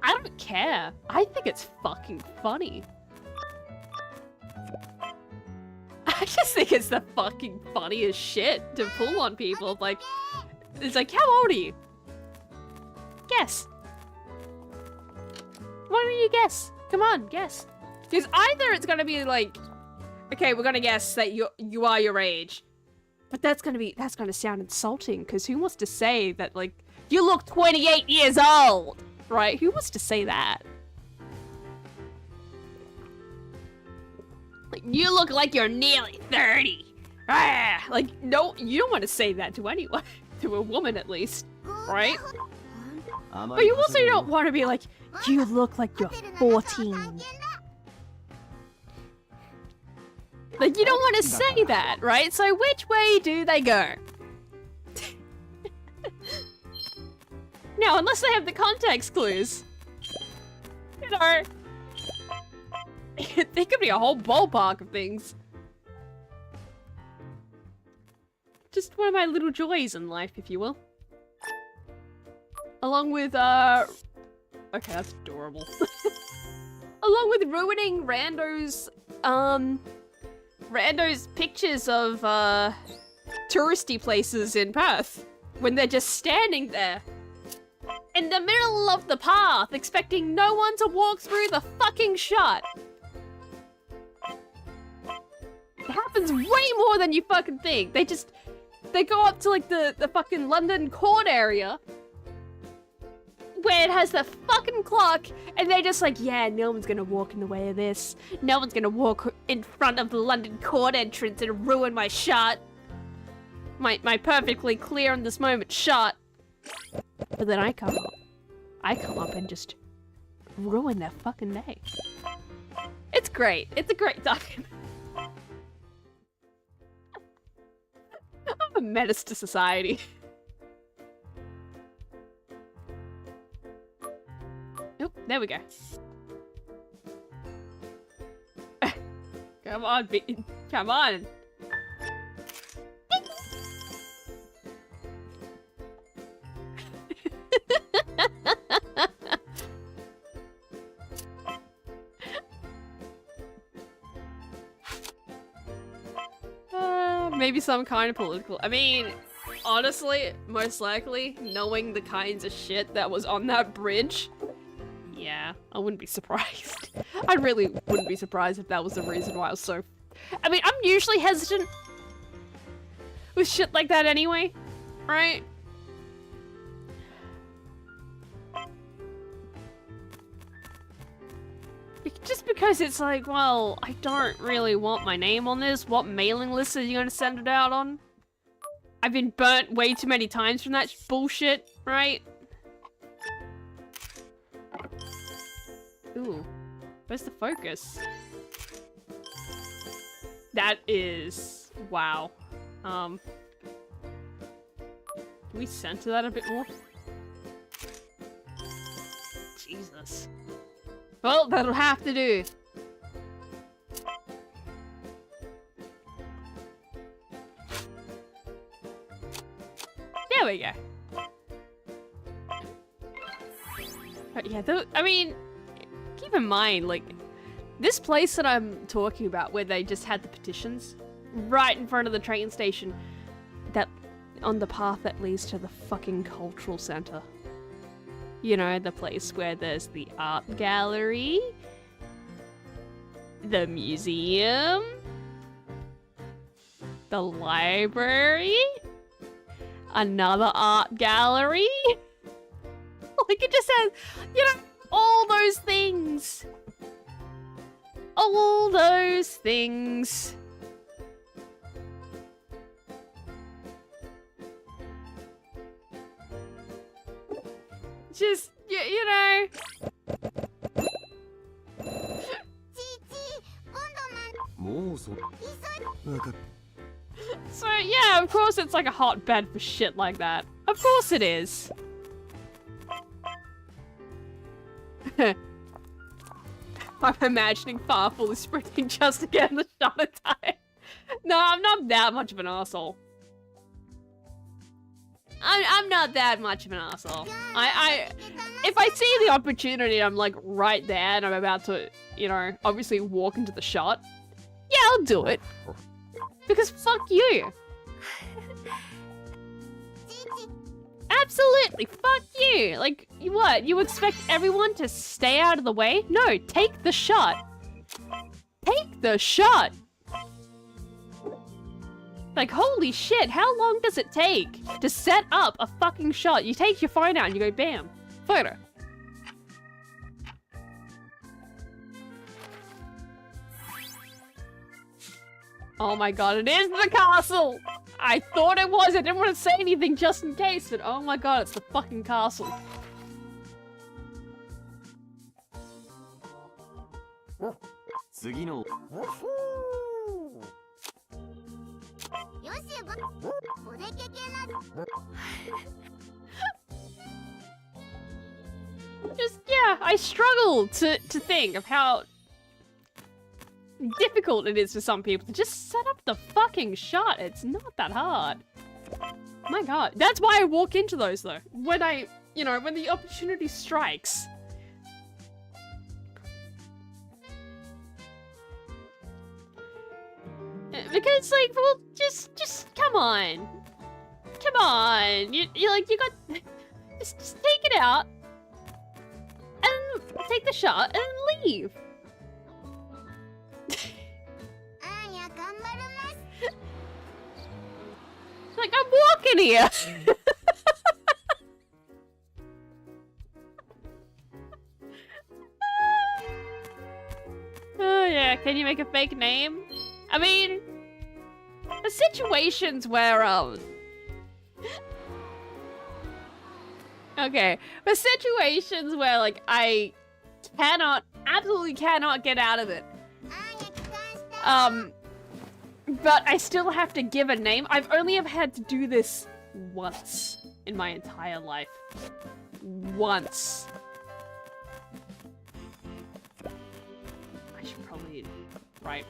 Speaker 4: I don't care. I think it's fucking funny. I just think it's the fucking funniest shit to pull on people. Like, it's like, how old are you? Guess. Why don't you guess? Come on, guess. Because either it's gonna be like, okay, we're gonna guess that you are your age. But that's gonna sound insulting, because who wants to say that, like, you look 28 years old, right? Who wants to say that? Like, you look like you're nearly 30. Ah, like, no, you don't want to say that to anyone, to a woman at least, right? But you also don't want to be like, you look like you're 14. Like, you don't want to say that, right? So which way do they go? Now, unless they have the context clues. You know. There could be a whole ballpark of things. Just one of my little joys in life, if you will. Along with, okay, that's adorable. Along with ruining randos, randos' pictures of, touristy places in Perth when they're just standing there in the middle of the path expecting no one to walk through the fucking shot. It happens way more than you fucking think. They go up to like the fucking London court area. where it has the fucking clock, and they're just like, yeah, no one's gonna walk in the way of this. No one's gonna walk in front of the London court entrance and ruin my shot. My perfectly clear in this moment shot. But then I come up and just ruin their fucking day. It's great. It's a great time. I'm a menace to society. Oop, there we go. Come on, come on. Maybe some kind of political. I mean, honestly, most likely, knowing the kinds of shit that was on that bridge, yeah, I wouldn't be surprised. I really wouldn't be surprised if that was the reason why I was so. I mean, I'm usually hesitant with shit like that anyway, right? Just because it's like, well, I don't really want my name on this. What mailing list are you gonna send it out on? I've been burnt way too many times from that bullshit, right? Ooh, where's the focus? That is... wow. Can we center that a bit more? Jesus. Well, that'll have to do. There we go. But yeah, I mean, keep in mind, like, this place that I'm talking about where they just had the petitions right in front of the train station, that on the path that leads to the fucking cultural center. You know, the place where there's the art gallery, the museum, the library, another art gallery. Like, it just says, you know, all those things. All those things. Just, you know. So, yeah, of course it's like a hotbed for shit like that. Of course it is. I'm imagining Farful is sprinting just to get in the shot in time. No, I'm not that much of an asshole. I'm not that much of an asshole. If I see the opportunity, I'm like right there and I'm about to, you know, obviously walk into the shot. Yeah, I'll do it. Because fuck you. Absolutely, fuck you. Like, what? You expect everyone to stay out of the way? No, take the shot. Take the shot. Like, holy shit, how long does it take to set up a fucking shot? You take your phone out and you go, bam, photo. Oh my god, it is the castle! I thought it was, I didn't want to say anything just in case, but oh my god, it's the fucking castle. Just, yeah, I struggle to think of how difficult it is for some people to just set up the fucking shot. It's not that hard. My god. That's why I walk into those though. When I, you know, when the opportunity strikes. Because like, well, just come on. Come on. You like, you got, just take it out. And take the shot and leave. Like, I'm walking here. can you make a fake name? I mean, the situations where, okay, the situations where, like, I absolutely cannot get out of it. But I still have to give a name. I've only ever had to do this once in my entire life. Once. I should probably write.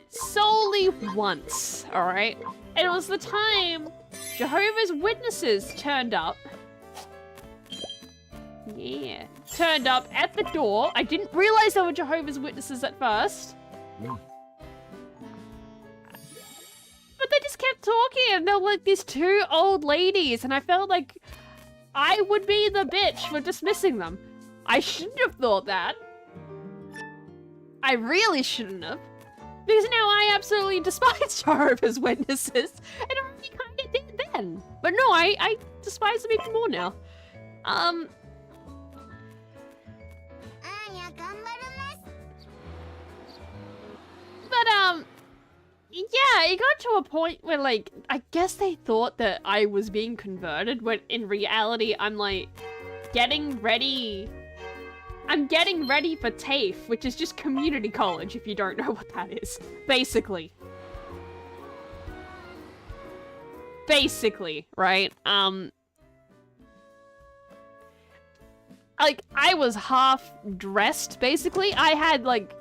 Speaker 4: Solely once, alright? And it was the time Jehovah's Witnesses turned up. Yeah. Turned up at the door. I didn't realize they were Jehovah's Witnesses at first. But they just kept talking and they were like these two old ladies and I felt like I would be the bitch for dismissing them. I shouldn't have thought that. I really shouldn't have. Because now I absolutely despise Jehovah's Witnesses. And I really kind of did then. But no, I despise them even more now. But, yeah, it got to a point where, like, I guess they thought that I was being converted, when in reality, I'm, like, getting ready. I'm getting ready for TAFE, which is just community college, if you don't know what that is. Basically. Basically, right? Like, I was half dressed, basically. I had, like,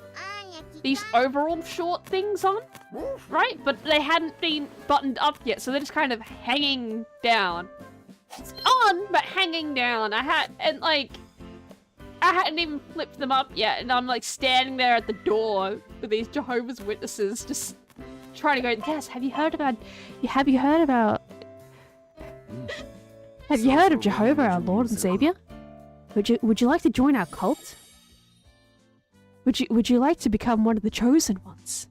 Speaker 4: these overall short things on, right? But they hadn't been buttoned up yet, so they're just kind of hanging down. It's on, but hanging down. I hadn't even flipped them up yet, and I'm like standing there at the door with these Jehovah's Witnesses, just trying to go, yes, have you heard of Jehovah, our Lord and Savior? Would you like to join our cult? Would you like to become one of the chosen ones?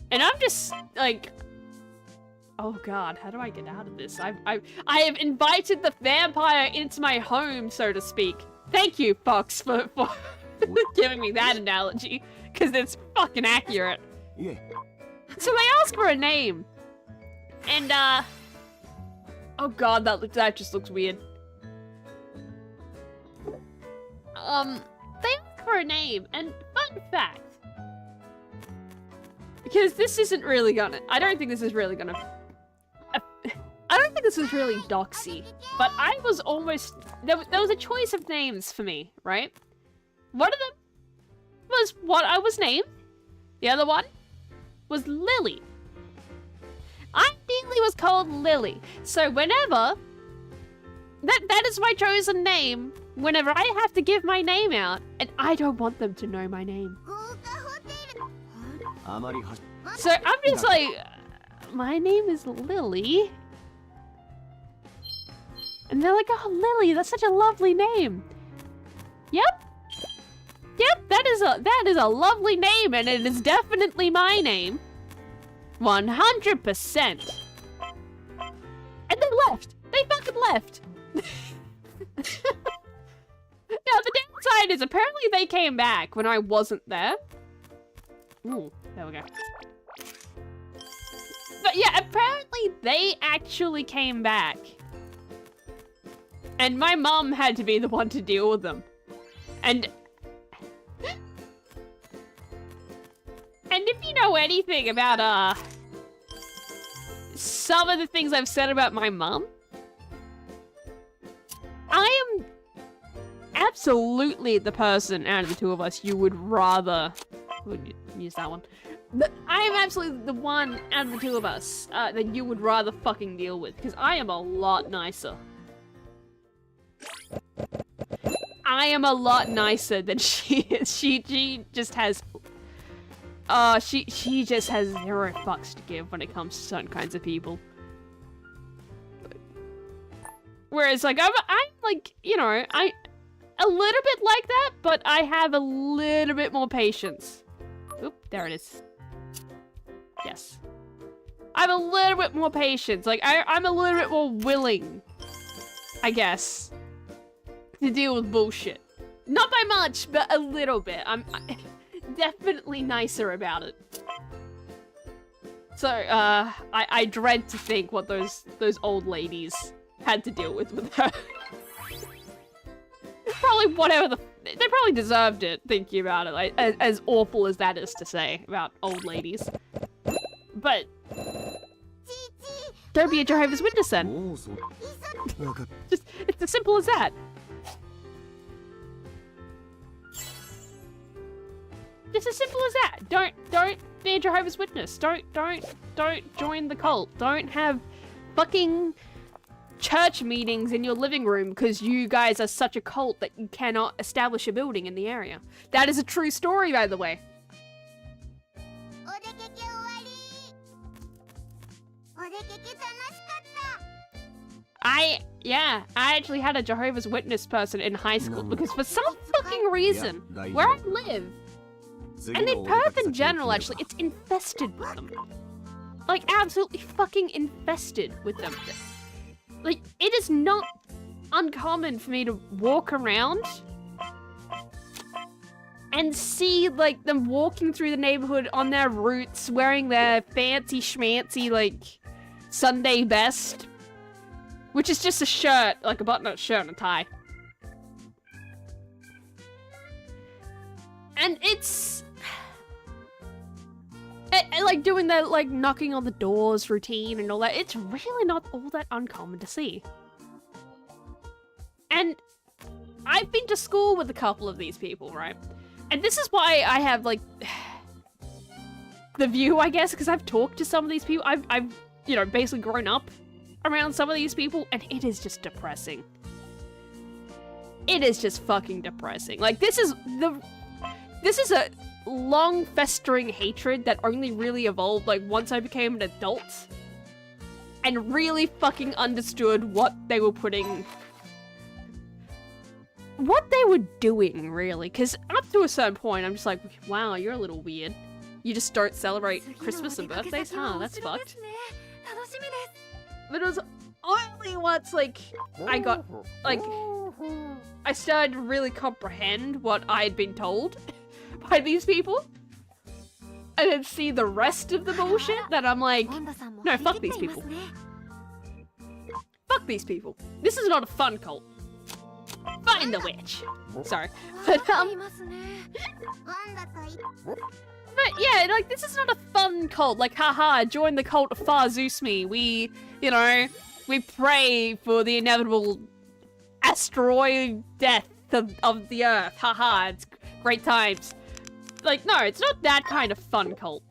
Speaker 4: And I'm just like, oh god, how do I get out of this? I have invited the vampire into my home, so to speak. Thank you, Fox, for giving me that analogy, because it's fucking accurate.
Speaker 5: Yeah.
Speaker 4: So they asked for a name, and oh god, that just looks weird. They asked for a name, and fun fact, because this isn't really gonna, I don't think this is really doxy, but I was almost, there was a choice of names for me, right? One of them was what I was named, the other one was Lily. I ideally was called Lily, so whenever, that is my chosen name, whenever I have to give my name out, and I don't want them to know my name. So I'm just like, my name is Lily. And they're like, oh, Lily, that's such a lovely name. Yep. Yep, that is a lovely name, and it is definitely my name. 100%. And they left. They fucking left. Now, the downside is apparently they came back when I wasn't there. Ooh, there we go. But yeah, apparently they actually came back. And my mum had to be the one to deal with them. And if you know anything about, some of the things I've said about my mum, I am absolutely the person out of the two of us you would rather... use that one. I am absolutely the one out of the two of us that you would rather fucking deal with, because I am a lot nicer. I am a lot nicer than she is. She just has... she just has zero fucks to give when it comes to certain kinds of people. Whereas, like, I'm like, you know, a little bit like that, but I have a little bit more patience. Oop, there it is. Yes. I have a little bit more patience. Like, I'm a little bit more willing, I guess, to deal with bullshit. Not by much, but a little bit. I'm definitely nicer about it. So, I dread to think what those old ladies had to deal with her. Probably whatever they probably deserved it, thinking about it, like, as awful as that is to say about old ladies. But don't be a Jehovah's Witness then. Just, it's as simple as that. Just as simple as that. Don't be a Jehovah's Witness. Don't join the cult. Don't have fucking church meetings in your living room because you guys are such a cult that you cannot establish a building in the area. That is a true story, by the way. I actually had a Jehovah's Witness person in high school because for some fucking reason, where I live, and in Perth in general, actually, it's infested with them. Like, absolutely fucking infested with them. Like, it is not uncommon for me to walk around and see, like, them walking through the neighborhood on their roots, wearing their fancy schmancy, like, Sunday best, which is just a shirt, like a button-up shirt and a tie. And it's... like, doing that, like, knocking on the doors routine and all that, it's really not all that uncommon to see. And I've been to school with a couple of these people, right? And this is why I have, like, the view, I guess, because I've talked to some of these people. I've, you know, basically grown up around some of these people, and it is just depressing. It is just fucking depressing. Like, this is a long festering hatred that only really evolved, like, once I became an adult and really fucking understood what they were doing, really. Because up to a certain point, I'm just like, wow, you're a little weird. You just don't celebrate Christmas and birthdays? Huh, that's fucked. But it was only once, like, I got, like, I started to really comprehend what I had been told by these people, and then see the rest of the bullshit that I'm like, no, fuck these people. Fuck these people. This is not a fun cult. Find the witch. Sorry. But yeah, like, this is not a fun cult. Like, haha, join the cult of Far Zeus me. We, you know, we pray for the inevitable asteroid death of the Earth. Haha, it's great times. Like, no, it's not that kind of fun cult.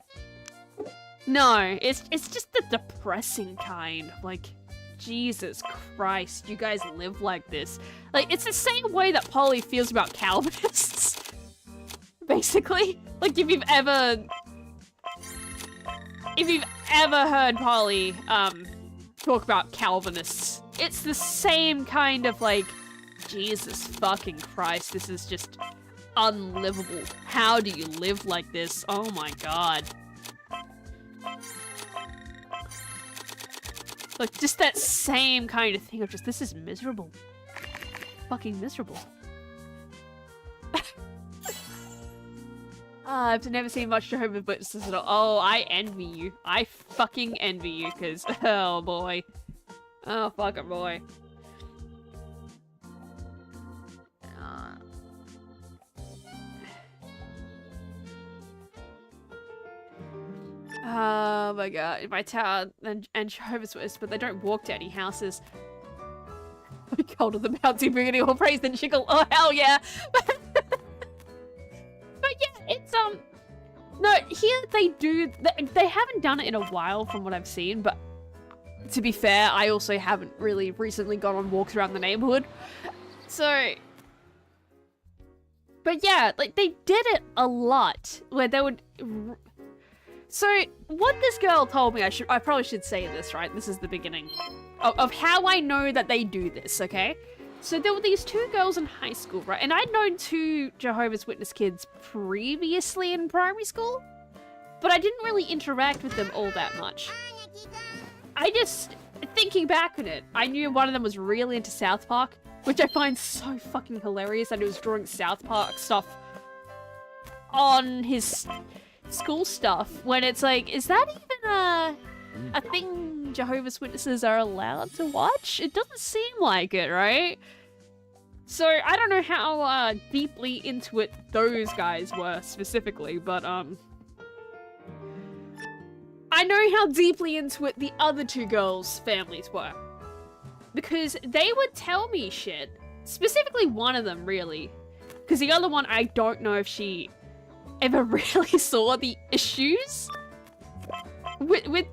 Speaker 4: No, it's just the depressing kind. Like, Jesus Christ, you guys live like this. Like, it's the same way that Polly feels about Calvinists. Basically. Like, if you've ever heard Polly, talk about Calvinists, it's the same kind of, like, Jesus fucking Christ, this is just unlivable. How do you live like this? Oh my god. Like, just that same kind of thing of just, this is miserable. Fucking miserable. I've never seen much Jehovah's Witnesses at all. Oh, I envy you. I fucking envy you, because, oh boy. Oh, fucking boy. Oh my god, in my town and Jehovah's Witnesses, but they don't walk to any houses. Cult of the Bounty Booty or Praise and Chickle. Oh hell yeah! But yeah, it's no, here they haven't done it in a while from what I've seen, but to be fair, I also haven't really recently gone on walks around the neighborhood. So, but yeah, like, they did it a lot where they would. So, what this girl told me, I probably should say this, right? This is the beginning of how I know that they do this, okay? So there were these two girls in high school, right? And I'd known two Jehovah's Witness kids previously in primary school, but I didn't really interact with them all that much. thinking back on it, I knew one of them was really into South Park, which I find so fucking hilarious that he was drawing South Park stuff on his school stuff when it's like, is that even a thing Jehovah's Witnesses are allowed to watch? It doesn't seem like it, right? So I don't know how deeply into it those guys were specifically, but I know how deeply into it the other two girls' families were. Because they would tell me shit. Specifically one of them, really. Because the other one, I don't know if she ever really saw the issues with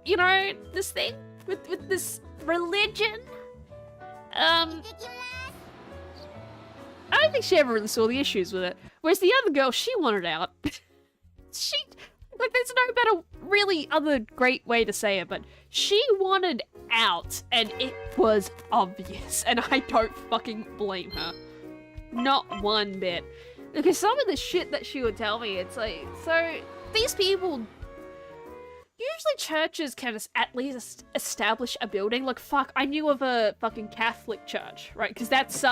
Speaker 4: you know, this thing. With this religion. I don't think she ever really saw the issues with it. Whereas the other girl, she wanted out. Like, there's no better, really, other great way to say it, but she wanted out, and it was obvious, and I don't fucking blame her. Not one bit. Because some of the shit that she would tell me, it's like, so, these people, usually churches can at least establish a building. Like, fuck, I knew of a fucking Catholic church, right? Because that's,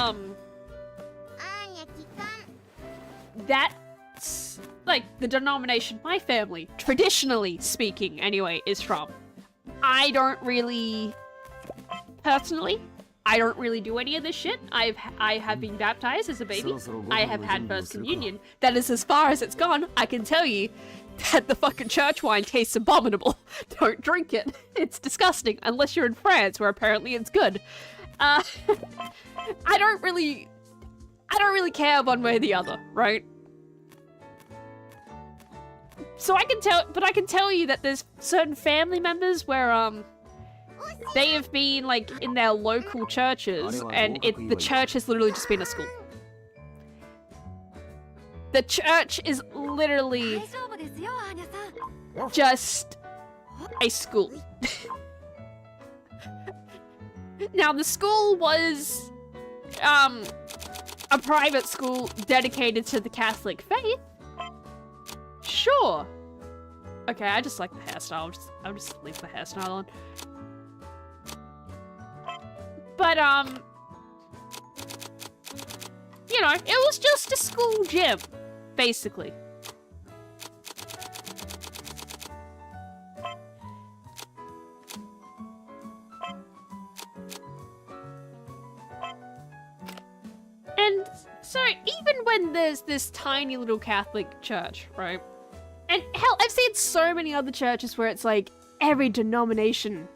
Speaker 4: that's like the denomination my family, traditionally speaking anyway, is from. I don't really, personally, I don't really do any of this shit. I have been baptized as a baby. I have had first communion. That is as far as it's gone. I can tell you that the fucking church wine tastes abominable. Don't drink it. It's disgusting, unless you're in France, where apparently it's good. I don't really care one way or the other, right? So I can tell you that there's certain family members where, they have been, like, in their local churches, and the church has literally just been a school. The church is literally just a school. Now, the school was, a private school dedicated to the Catholic faith. Sure. Okay, I just like the hairstyle. I'll just leave the hairstyle on. But, you know, it was just a school gym, basically. And so, even when there's this tiny little Catholic church, right? And hell, I've seen so many other churches where it's like every denomination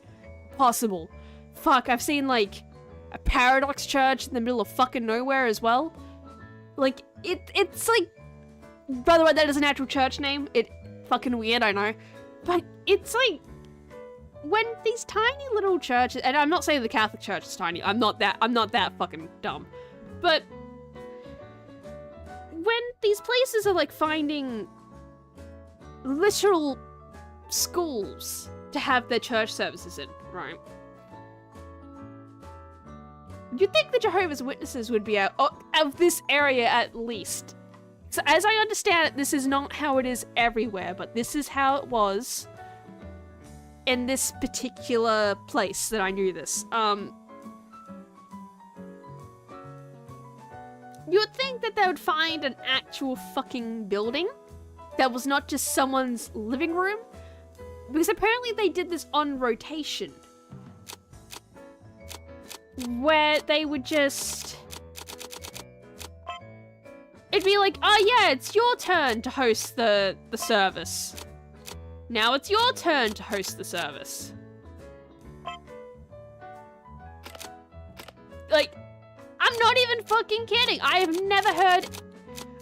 Speaker 4: possible. Fuck, I've seen like a Paradox church in the middle of fucking nowhere as well. Like, it's like, by the way, that is an actual church name. It fucking weird, I know. But it's like, when these tiny little churches, and I'm not saying the Catholic Church is tiny, I'm not that fucking dumb. But when these places are like finding literal schools to have their church services in, right? You'd think the Jehovah's Witnesses would be out of this area at least. So as I understand it, this is not how it is everywhere, but this is how it was in this particular place that I knew this. You would think that they would find an actual fucking building that was not just someone's living room, because apparently they did this on rotation, where they would just, it'd be like, oh yeah, it's your turn to host the service. Now it's your turn to host the service. Like, I'm not even fucking kidding. I have never heard.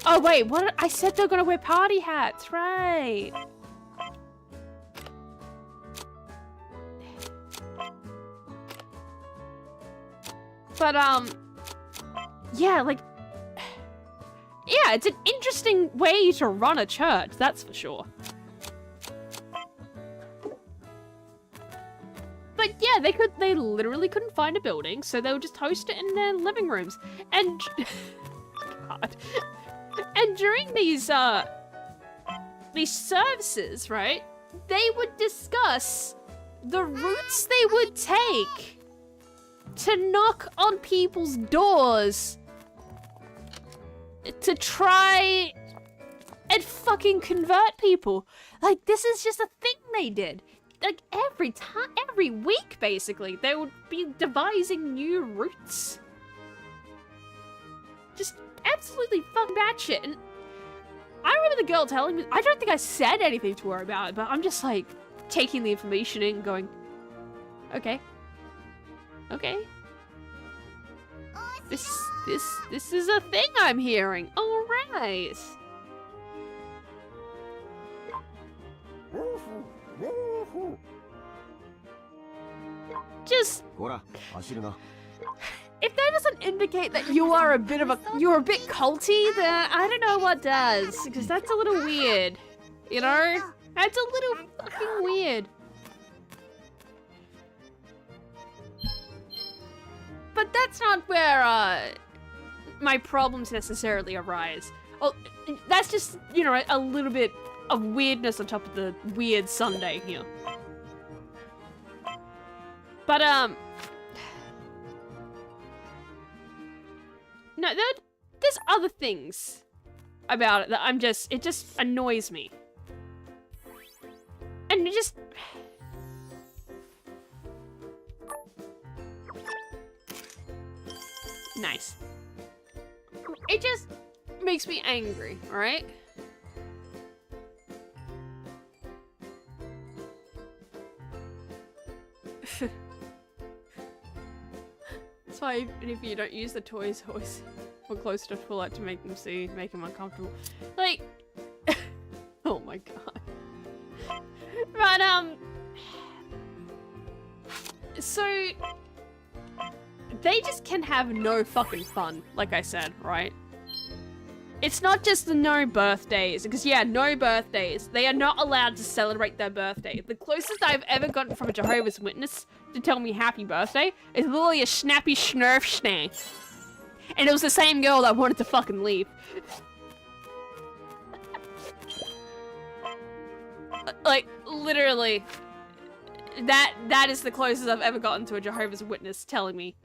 Speaker 4: Oh wait, what? I said they're gonna wear party hats, right? But yeah, like, yeah, it's an interesting way to run a church, that's for sure. But yeah, they literally couldn't find a building, so they would just host it in their living rooms. And God. And during these services, right, they would discuss the routes they would take to knock on people's doors to try and fucking convert people. Like, this is just a thing they did. Like, every week, basically, they would be devising new routes. Just absolutely fucking batshit. And I remember the girl telling me, I don't think I said anything to her about it, but I'm just like taking the information in and going, okay. Okay. This is a thing I'm hearing. All right. Just if that doesn't indicate that you are you're a bit culty, then I don't know what does, because that's a little weird. You know? That's a little fucking weird. But that's not where my problems necessarily arise. Well, that's just, you know, a little bit of weirdness on top of the weird Sunday here. But no, there's other things about it that it just annoys me. And it just... Nice. It just makes me angry, alright? That's why even if you don't use the toys, always put close enough to pull out to make them uncomfortable. Like, oh my god. But so they just can have no fucking fun, like I said, right? It's not just the no birthdays, because yeah, no birthdays. They are not allowed to celebrate their birthday. The closest I've ever gotten from a Jehovah's Witness to tell me happy birthday is literally a snappy schnurf schnay. And it was the same girl that wanted to fucking leave. Like, literally, that is the closest I've ever gotten to a Jehovah's Witness telling me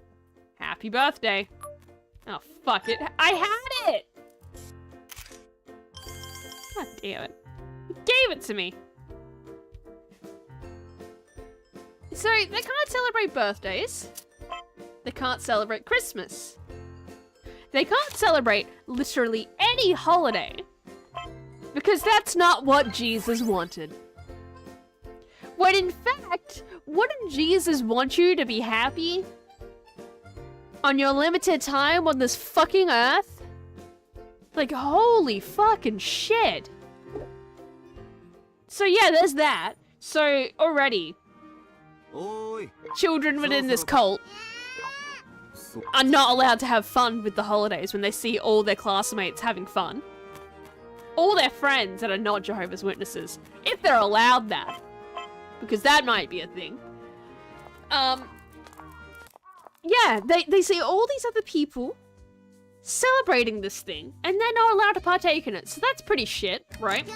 Speaker 4: happy birthday. Oh, fuck it. I had it! God damn it. You gave it to me. So, they can't celebrate birthdays. They can't celebrate Christmas. They can't celebrate literally any holiday. Because that's not what Jesus wanted. When in fact, wouldn't Jesus want you to be happy? On your limited time on this fucking earth? Like, holy fucking shit. So yeah, there's that. So, already, children within this cult are not allowed to have fun with the holidays when they see all their classmates having fun. All their friends that are not Jehovah's Witnesses, if they're allowed that. Because that might be a thing. Yeah, they see all these other people celebrating this thing, and they're not allowed to partake in it, so that's pretty shit, right?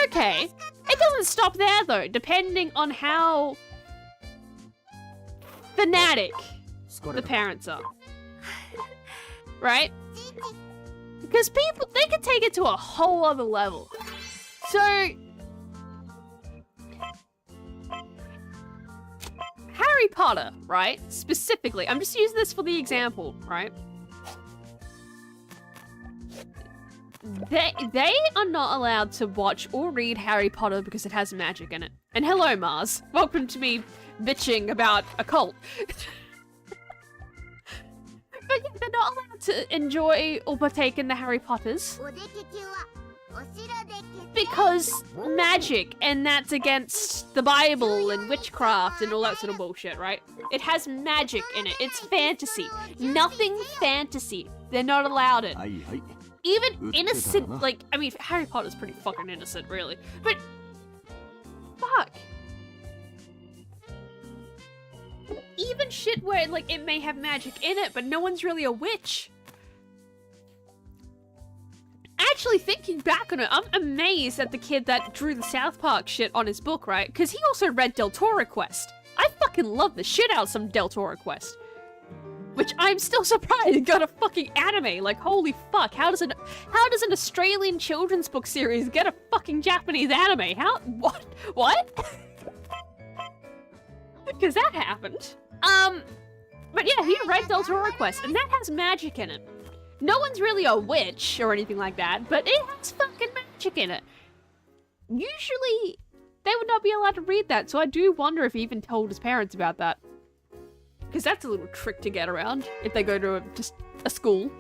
Speaker 4: Okay, it doesn't stop there though, depending on how fanatic the parents are. Right? Because people, they can take it to a whole other level. So, Harry Potter, right? Specifically, I'm just using this for the example, right? They are not allowed to watch or read Harry Potter because it has magic in it. And hello, Mars. Welcome to me bitching about a cult. But yeah, they're not allowed to enjoy or partake in the Harry Potters. Because magic, and that's against the Bible and witchcraft and all that sort of bullshit, right? It has magic in it. It's fantasy. Nothing fantasy. They're not allowed it. Even innocent, like, I mean, Harry Potter's pretty fucking innocent, really. But, fuck. Even shit where, like, it may have magic in it, but no one's really a witch. actually thinking back on it, I'm amazed at the kid that drew the South Park shit on his book, right? Because he also read Del Toro Quest. I fucking love the shit out of some Del Toro Quest. Which I'm still surprised it got a fucking anime. Like, holy fuck, how does an Australian children's book series get a fucking Japanese anime? What? Because that happened. But yeah, he read Del Toro Quest, and that has magic in it. No one's really a witch or anything like that, but it has fucking magic in it. Usually, they would not be allowed to read that, so I do wonder if he even told his parents about that. Because that's a little trick to get around if they go to just a school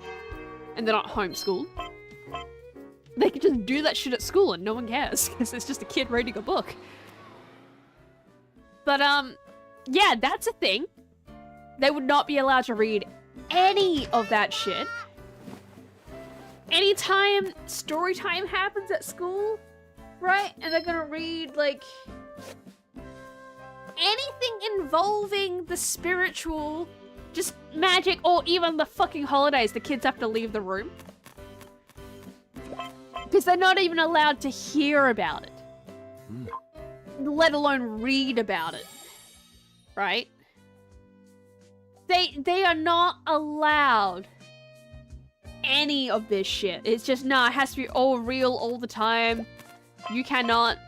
Speaker 4: and they're not homeschooled. They can just do that shit at school and no one cares because it's just a kid reading a book. But, yeah, that's a thing. They would not be allowed to read any of that shit. Anytime story time happens at school, right? And they're gonna read, like, anything involving the spiritual, just magic, or even the fucking holidays, the kids have to leave the room. Because they're not even allowed to hear about it. Let alone read about it. Right? They are not allowed any of this shit. It's just, nah, it has to be all real all the time. You cannot...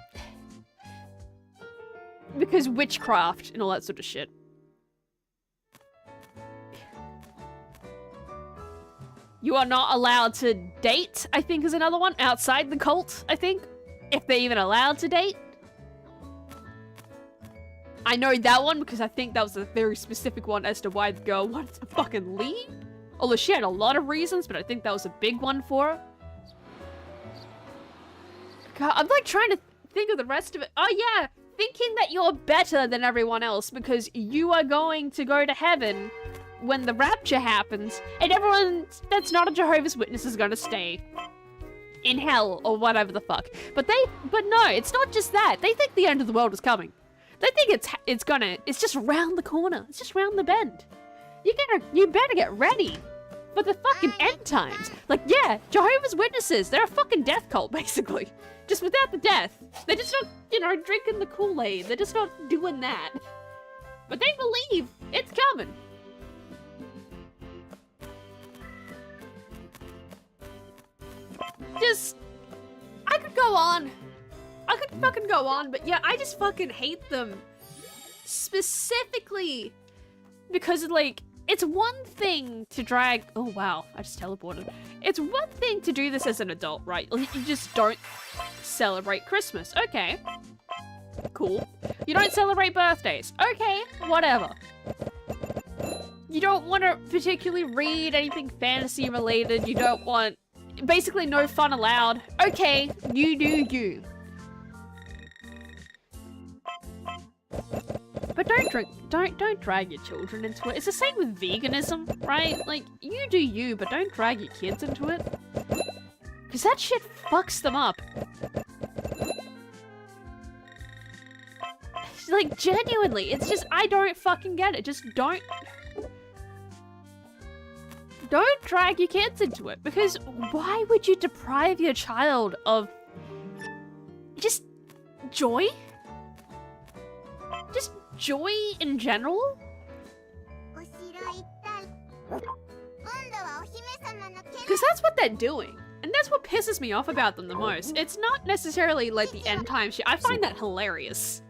Speaker 4: Because witchcraft and all that sort of shit. You are not allowed to date, I think is another one. Outside the cult, I think. If they're even allowed to date. I know that one because I think that was a very specific one as to why the girl wanted to fucking leave. Although she had a lot of reasons, but I think that was a big one for her. God, I'm like trying to think of the rest of it. Oh yeah! Thinking that you're better than everyone else because you are going to go to heaven when the rapture happens, and everyone that's not a Jehovah's Witness is gonna stay in hell or whatever the fuck. But no, it's not just that. They think the end of the world is coming. They think it's just round the corner. It's just round the bend. You better get ready for the fucking end times. Like, yeah, Jehovah's Witnesses, they're a fucking death cult, basically. Just without the death. They're just not, you know, drinking the Kool-Aid. They're just not doing that. But they believe it's coming. I could go on. I could fucking go on, but yeah, I just fucking hate them. Specifically because, like, it's one thing to drag... Oh, wow. I just teleported. It's one thing to do this as an adult, right? You just don't celebrate Christmas. Okay. Cool. You don't celebrate birthdays. Okay, whatever. You don't want to particularly read anything fantasy related. You don't want... Basically, no fun allowed. Okay, you do you. But don't drag your children into it. It's the same with veganism, right? Like, you do you, but don't drag your kids into it. Because that shit fucks them up. Like, genuinely, it's just, I don't fucking get it. Just don't drag your kids into it. Because why would you deprive your child of just joy? Just joy in general? Because that's what they're doing. And that's what pisses me off about them the most. It's not necessarily like the end time shit. I find that hilarious.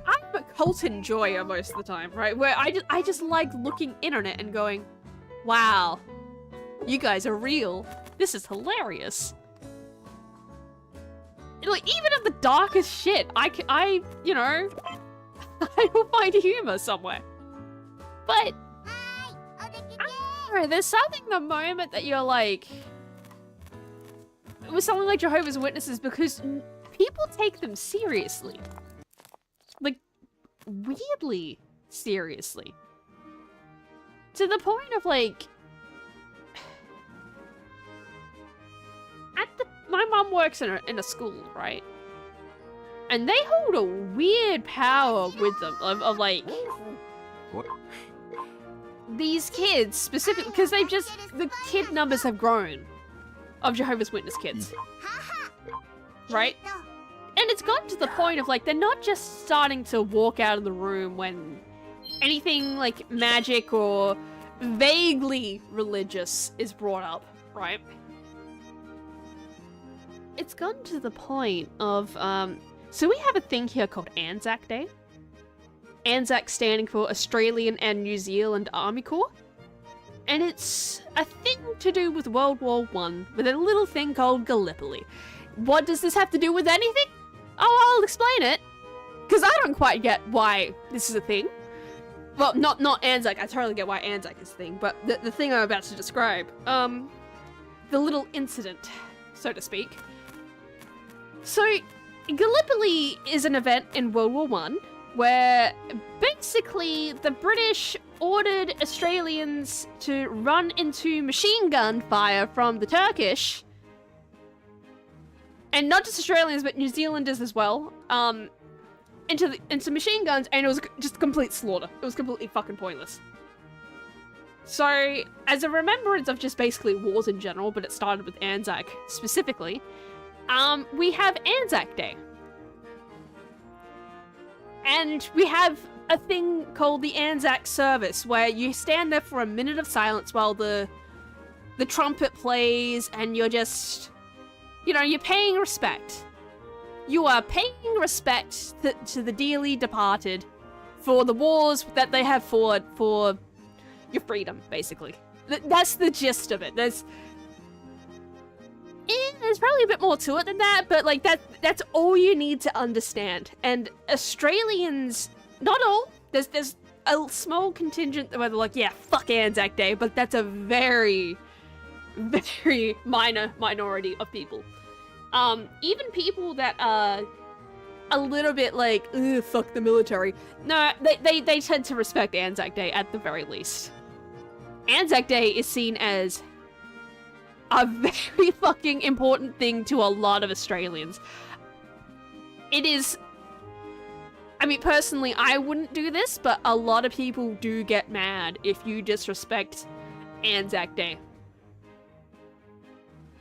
Speaker 4: I'm a cult enjoyer most of the time, right? Where I just like looking internet and going, wow, you guys are real. This is hilarious. Like, even in the darkest shit, I you know, I will find humor somewhere. But, I don't know, there's something the moment that you're like, with something like Jehovah's Witnesses, because people take them seriously. Like, weirdly seriously. To the point of, like, my mum works in a school, right? And they hold a weird power with them of like...
Speaker 5: What?
Speaker 4: These kids, specifically, because the kid numbers have grown of Jehovah's Witness kids. Right? And it's gotten to the point of, like, they're not just starting to walk out of the room when anything, like, magic or vaguely religious is brought up, right? It's gotten to the point of, so we have a thing here called Anzac Day. Anzac standing for Australian and New Zealand Army Corps. And it's a thing to do with World War I, with a little thing called Gallipoli. What does this have to do with anything? Oh, I'll explain it. Because I don't quite get why this is a thing. Well, not Anzac, I totally get why Anzac is a thing, but the thing I'm about to describe, the little incident, so to speak. So, Gallipoli is an event in World War I, where basically the British ordered Australians to run into machine gun fire from the Turkish, and not just Australians, but New Zealanders as well, into machine guns, and it was just complete slaughter. It was completely fucking pointless. So, as a remembrance of just basically wars in general, but it started with Anzac specifically, we have Anzac Day. And we have a thing called the Anzac service, where you stand there for a minute of silence while the trumpet plays, and you're just, you know, you're paying respect. You are paying respect to the dearly departed for the wars that they have fought for your freedom, basically. That's the gist of it. There's probably a bit more to it than that, but like that's all you need to understand. And Australians, not all, there's a small contingent where they're like, yeah, fuck Anzac Day, but that's a very, very minor minority of people. Even people that are a little bit like, ugh, fuck the military. No, they tend to respect Anzac Day at the very least. Anzac Day is seen as a very fucking important thing to a lot of Australians. It is, I mean, personally, I wouldn't do this, but a lot of people do get mad if you disrespect Anzac Day.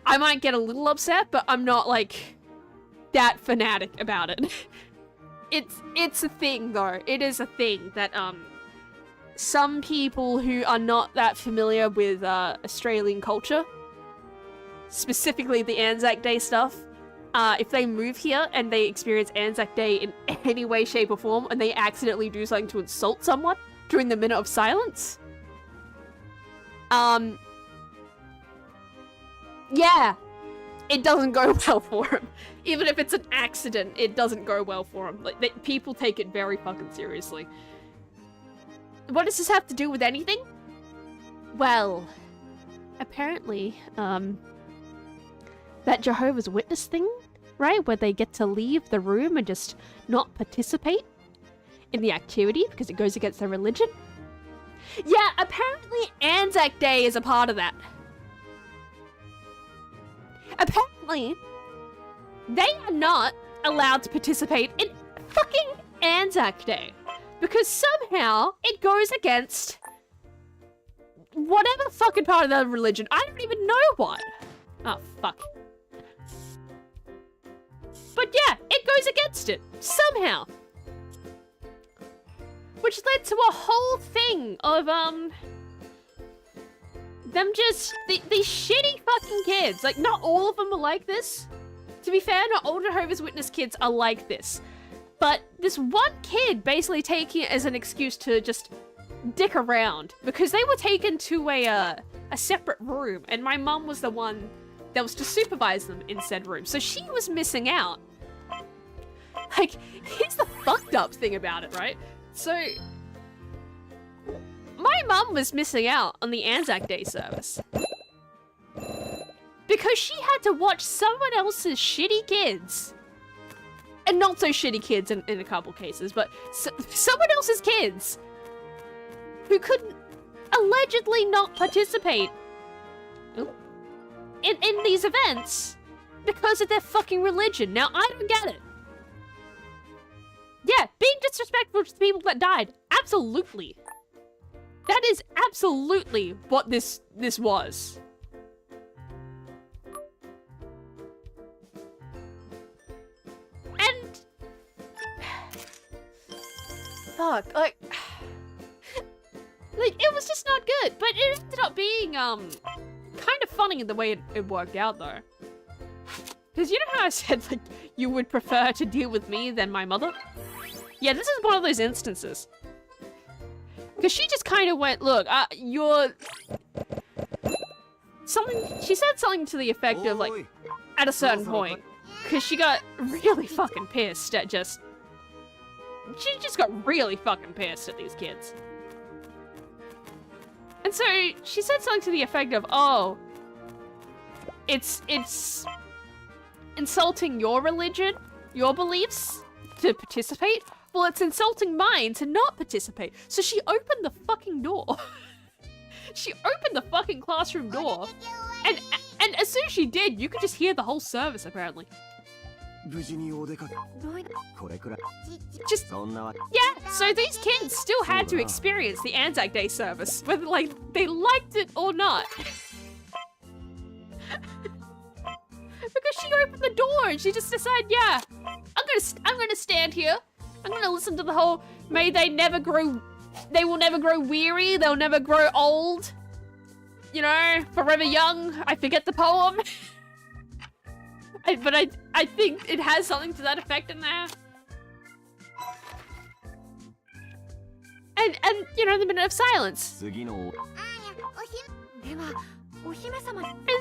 Speaker 4: I might get a little upset, but I'm not, like, that fanatic about it. It's a thing, though. It is a thing that, some people who are not that familiar with, Australian culture, specifically the Anzac Day stuff, if they move here and they experience Anzac Day in any way, shape, or form, and they accidentally do something to insult someone during the minute of silence, yeah, it doesn't go well for him. Even if it's an accident, it doesn't go well for him. Like, people take it very fucking seriously. What does this have to do with anything? Well, apparently, that Jehovah's Witness thing, right? Where they get to leave the room and just not participate in the activity because it goes against their religion. Yeah, apparently Anzac Day is a part of that. Apparently, they are not allowed to participate in fucking Anzac Day because somehow it goes against whatever fucking part of the religion. I don't even know what. Oh, fuck. But yeah, it goes against it. Somehow. Which led to a whole thing of, them just, these shitty fucking kids. Like, not all of them are like this. To be fair, not all Jehovah's Witness kids are like this. But this one kid basically taking it as an excuse to just dick around. Because they were taken to a separate room. And my mum was the one that was to supervise them in said room. So she was missing out. Like, here's the fucked up thing about it, right? So, my mum was missing out on the Anzac Day service. Because she had to watch someone else's shitty kids. And not so shitty kids in a couple cases, but someone else's kids. Who could allegedly not participate in these events because of their fucking religion. Now, I don't get it. Yeah, being disrespectful to the people that died. Absolutely. That is absolutely what this was. that's not good. But it ended up being kind of funny in the way it worked out though. Because you know how I said like you would prefer to deal with me than my mother? Yeah, this is one of those instances. Because she just kind of went, look, you're... She said something to the effect of like, at a certain point. Because she got really fucking pissed at just... She just got really fucking pissed at these kids. And so she said something to the effect of, oh, it's insulting your religion, your beliefs to participate. Well, it's insulting mine to not participate. So she opened the fucking door. She opened the fucking classroom door. And as soon as she did, you could just hear the whole service apparently. Just, yeah, so these kids still had to experience the Anzac Day service, whether like they liked it or not. Because she opened the door and she just decided, yeah, I'm gonna stand here. I'm gonna listen to the whole, they will never grow weary, they'll never grow old. You know, forever young. I forget the poem. But I think it has something to that effect in there. And you know, the minute of silence. And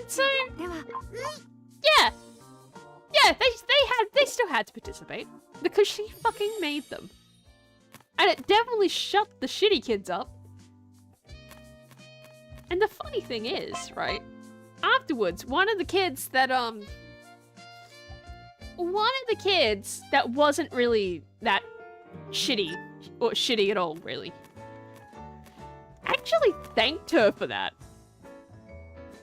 Speaker 4: so, yeah. Yeah, they still had to participate. Because she fucking made them. And it definitely shut the shitty kids up. And the funny thing is, right? Afterwards, one of the kids that wasn't really that shitty, or shitty at all, really, actually thanked her for that.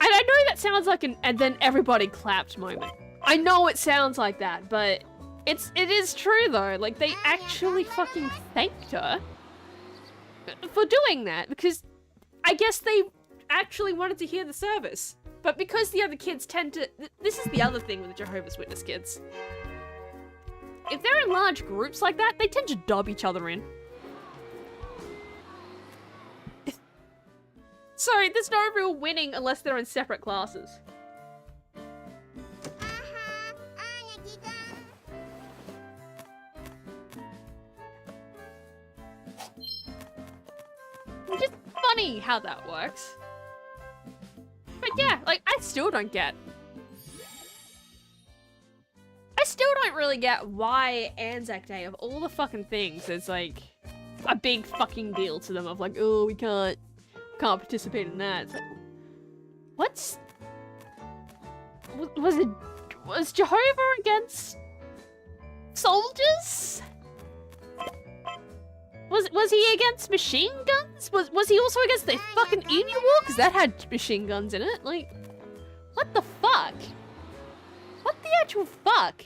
Speaker 4: And I know that sounds like an and then everybody clapped moment. I know it sounds like that, but it is true though. Like, they actually fucking thanked her for doing that, because I guess they actually wanted to hear the service. But because the other kids tend to... This is the other thing with the Jehovah's Witness kids. If they're in large groups like that, they tend to dub each other in. So there's no real winning unless they're in separate classes. Which is funny how that works. But yeah, like, I still don't really get why Anzac Day, of all the fucking things, is like a big fucking deal to them of like, oh, we can't participate in that. It's like, was Jehovah against soldiers? Was he against machine guns? Was he also against the fucking Emu War? Because that had machine guns in it. Like, what the fuck? What the actual fuck?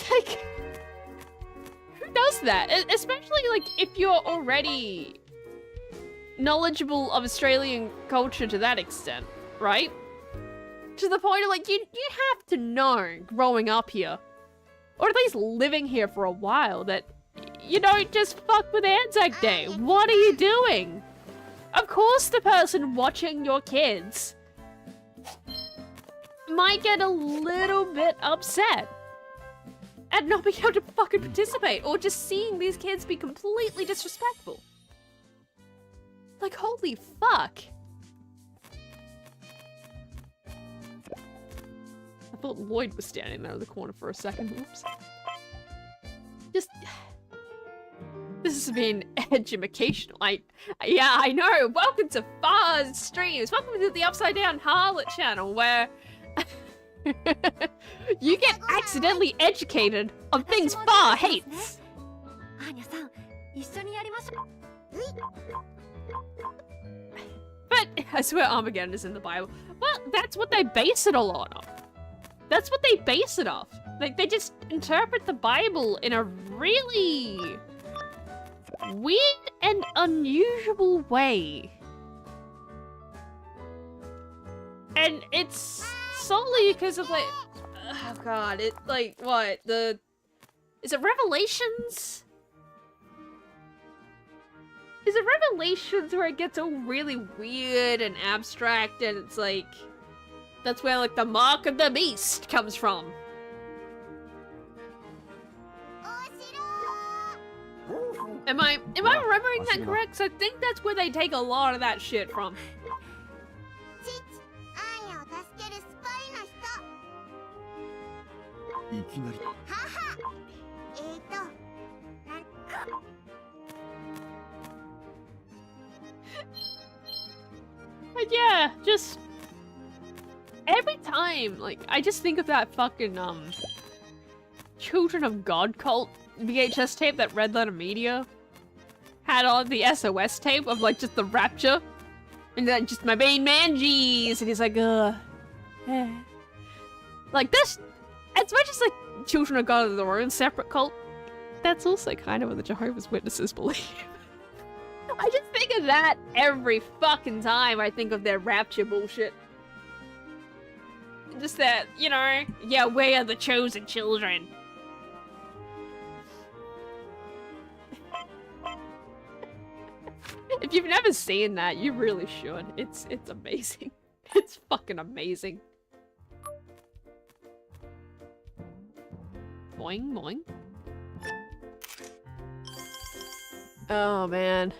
Speaker 4: Like, who does that? Especially, like, if you're already knowledgeable of Australian culture to that extent, right? To the point of, like, you have to know, growing up here, or at least living here for a while, that you don't just fuck with Anzac Day. What are you doing? Of course the person watching your kids might get a little bit upset at not being able to fucking participate, or just seeing these kids be completely disrespectful. Like, holy fuck. I thought Lloyd was standing there in the corner for a second. Oops. Just... This has been educational. Yeah, I know. Welcome to Far's streams. Welcome to the Upside Down Harlot channel, where you get accidentally educated on things Far hates. But I swear Armageddon is in the Bible. Well, that's what they base it a lot on. That's what they base it off. Like, they just interpret the Bible in a really weird and unusual way. And it's solely because of, like, oh god, it, like, what, the Is it Revelations? Is it Revelations where it gets all really weird and abstract and it's like... That's where like the mark of the beast comes from. Am I remembering that correct? 'Cause I think that's where they take a lot of that shit from. But yeah, just every time, like, I just think of that fucking Children of God cult VHS tape that Red Letter Media had on the SOS tape of like just the rapture. And then just my main man, jeez, and he's like, like this, as much as like Children of God are their own separate cult, that's also kind of what the Jehovah's Witnesses believe. I just think of that every fucking time I think of their rapture bullshit. Just that, you know, yeah, we are the chosen children. If you've never seen that, you really should. It's amazing. It's fucking amazing. Boing, boing. Oh, man.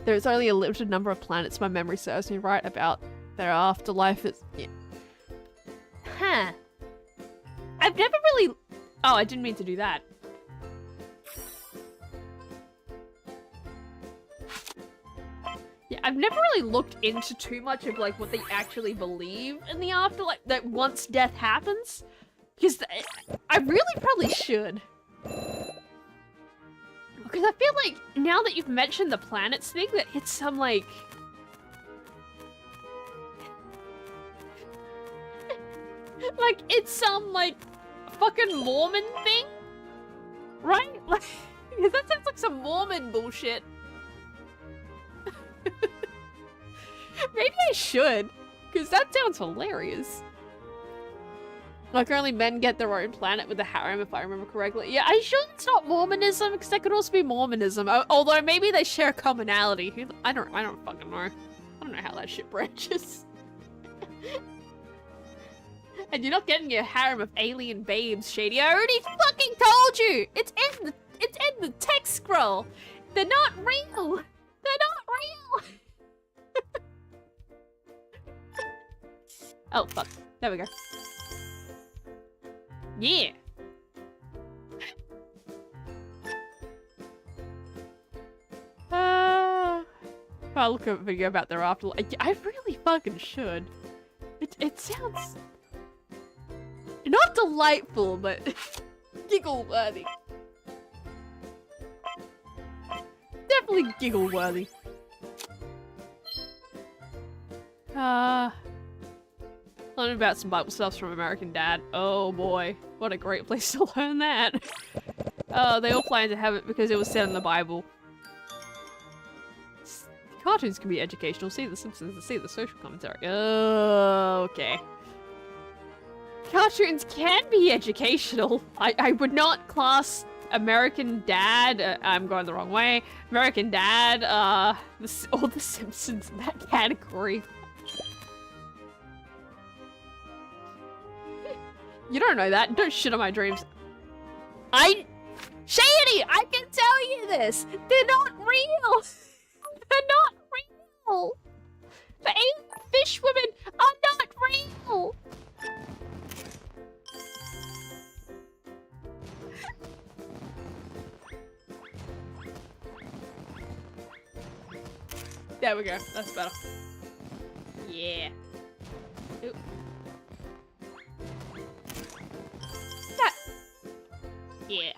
Speaker 4: There's only a limited number of planets my memory serves me right about. Their afterlife is... Yeah. Huh. I've never really... Oh, I didn't mean to do that. Yeah, I've never really looked into too much of like what they actually believe in the afterlife, that once death happens. Because I really probably should. Because I feel like now that you've mentioned the planets thing, that it's some like... like, it's some like fucking Mormon thing? Right? Like, because that sounds like some Mormon bullshit. Maybe I should, because that sounds hilarious. Like, only men get their own planet with the harem, if I remember correctly. Yeah, I sure it's not Mormonism, because that could also be Mormonism. Although maybe they share a commonality. I don't fucking know. I don't know how that shit branches. And you're not getting your harem of alien babes, Shady. I already fucking told you! It's in the text scroll! They're not real! They're not real! Oh, fuck. There we go. Yeah! I'll look at a video about their afterlife. I really fucking should. It sounds... not delightful, but giggle-worthy. Definitely giggle-worthy. Learn about some Bible stuff from American Dad. Oh boy, what a great place to learn that. They all fly into heaven because it was said in the Bible. Cartoons can be educational. See The Simpsons to see the social commentary. Oh, okay. Cartoons can be educational. I would not class American Dad, I'm going the wrong way, American Dad, or The Simpsons in that category. You don't know that. Don't shit on my dreams. Shady! I can tell you this! They're not real! They're not real! The alien fish women are not real! There we go. That's better. Yeah. Ooh. That. Yeah.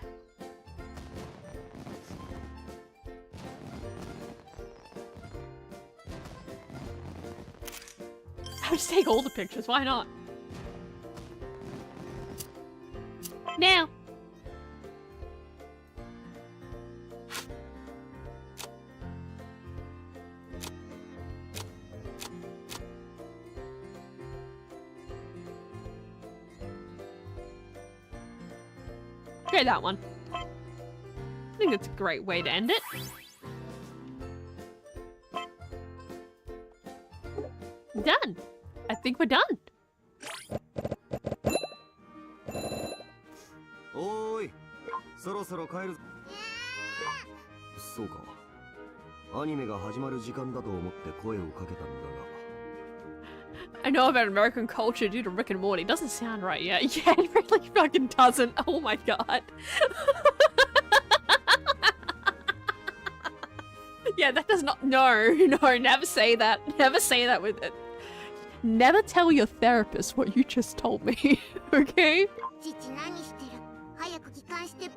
Speaker 4: I'll just take all the pictures. Why not? Now. Go that one. I think that's a great way to end it. Done. I think we're done.
Speaker 5: おーい、そろそろ帰る。そうか。アニメが始まる時間だと思って声をかけたんだが。
Speaker 4: I know about American culture due to Rick and Morty. Doesn't sound right yet. Yeah, it really fucking doesn't. Oh my god. Yeah, that does not. No, no, never say that. Never say that with it. Never tell your therapist what you just told me. Okay?
Speaker 6: 父何してる？早く帰還して。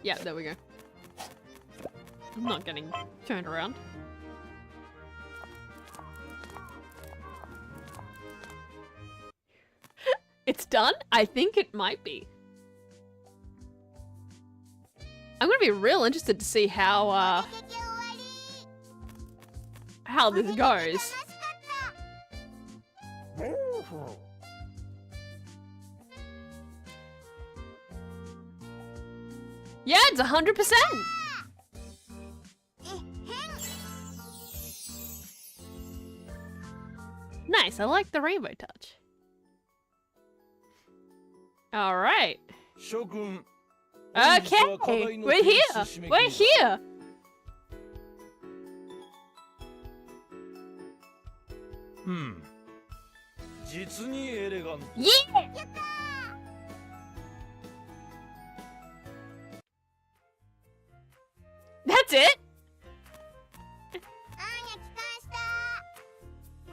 Speaker 4: Yeah, there we go. I'm not getting turned around. It's done? I think it might be. I'm gonna be real interested to see how this goes. Yeah, it's 100%. Nice, I like the rainbow touch. All right. Okay, we're here. We're here. Yeah. That's it.
Speaker 6: アーニャ帰還した。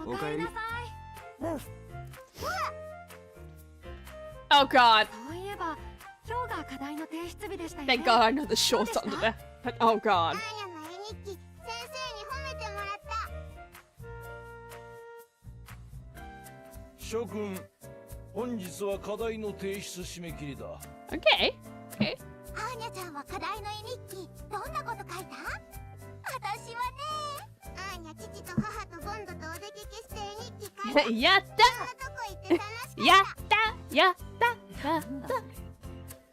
Speaker 5: おかえり。
Speaker 4: Oh god.
Speaker 6: そういえば、今日が課題の提出日でしたよね。
Speaker 4: Thank god I know the shorts under there. But oh
Speaker 6: ア
Speaker 4: god.
Speaker 6: ーニャの絵日記、先生に褒めてもらった。
Speaker 7: 諸君、本日は課題の提出締め切りだ。
Speaker 4: Okay. Okay.
Speaker 6: アーニャちゃんは課題の絵日記、どんなこと書いた？私はね、アーニャ父と母とボンドとお出かけして絵日記書いた。いろんな
Speaker 4: Yatta.
Speaker 6: とこ行って楽しかった。
Speaker 4: Yatta. Yatta.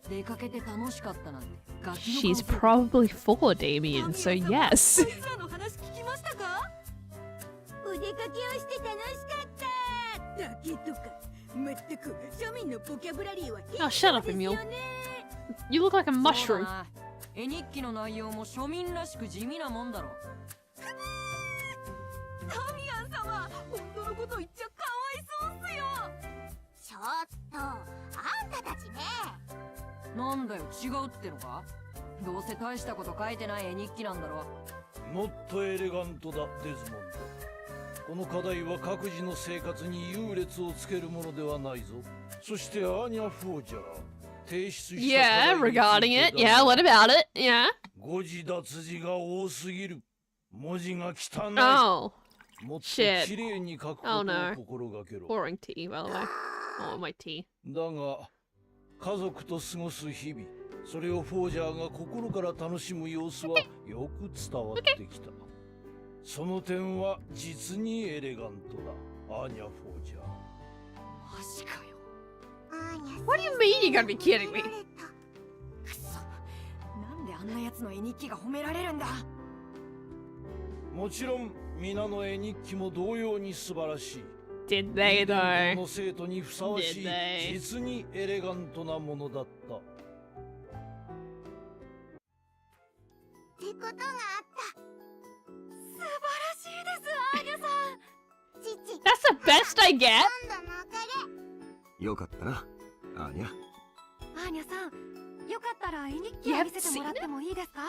Speaker 8: 出かけて楽しかったなんて。
Speaker 4: She's probably for Damien, so yes.
Speaker 8: の話聞きましたか？
Speaker 6: お出かけをして楽しかった。だけとか、まったく庶民のボキャブラリーは
Speaker 4: Oh, shut up, Emil. You look like a mushroom.
Speaker 8: 絵日記の内容も庶民らしく地味なもんだろ。タミヤン様、本当のこと言っちゃかわいそうっすよ。
Speaker 6: ちょっと、あんたたちね。
Speaker 8: なんだよ、違うってのか？どうせ大したこと書いてない絵日記なんだろ。
Speaker 7: もっとエレガントだ、デズモンド。この課題は各自の生活に優劣をつけるものではないぞ。そしてアーニャ・フォージャー、提出した
Speaker 4: Yeah, regarding it. Yeah, what about it? Yeah.
Speaker 7: 誤字脱字が多すぎる。文字が汚い。
Speaker 4: Oh,
Speaker 7: もっと
Speaker 4: shit.
Speaker 7: 綺麗に書くこと
Speaker 4: Oh
Speaker 7: を
Speaker 4: no.
Speaker 7: 心がけろ。
Speaker 4: Pouring tea, by the way. Oh, my tea.
Speaker 7: だが、家族と過ごす日々、それをフォージャーが心から楽しむ様子はよく伝わってきた。その点は実にエレガントだ、アーニャ・フォージャー。
Speaker 8: マジかよ。
Speaker 6: アーニャ
Speaker 4: What do you mean you're gonna be kidding me?
Speaker 8: くそ。なんであんな奴の絵日記が褒められるんだ。
Speaker 7: もちろん、皆の絵日記も同様に素晴らしい。
Speaker 4: Did they
Speaker 7: こ
Speaker 4: though?
Speaker 7: の生徒にふさわし
Speaker 4: Did they?
Speaker 7: い、実にエレガントなものだった。
Speaker 6: ってことがあった。素晴らしいです、アーニャさん。父、
Speaker 4: That's the best I get.
Speaker 6: ボンドのおかげ。
Speaker 5: よかったな、アーニャ。
Speaker 6: アーニャさん、よかったら絵日記
Speaker 4: You
Speaker 6: を
Speaker 4: have
Speaker 6: 見せてもらってもいいですか？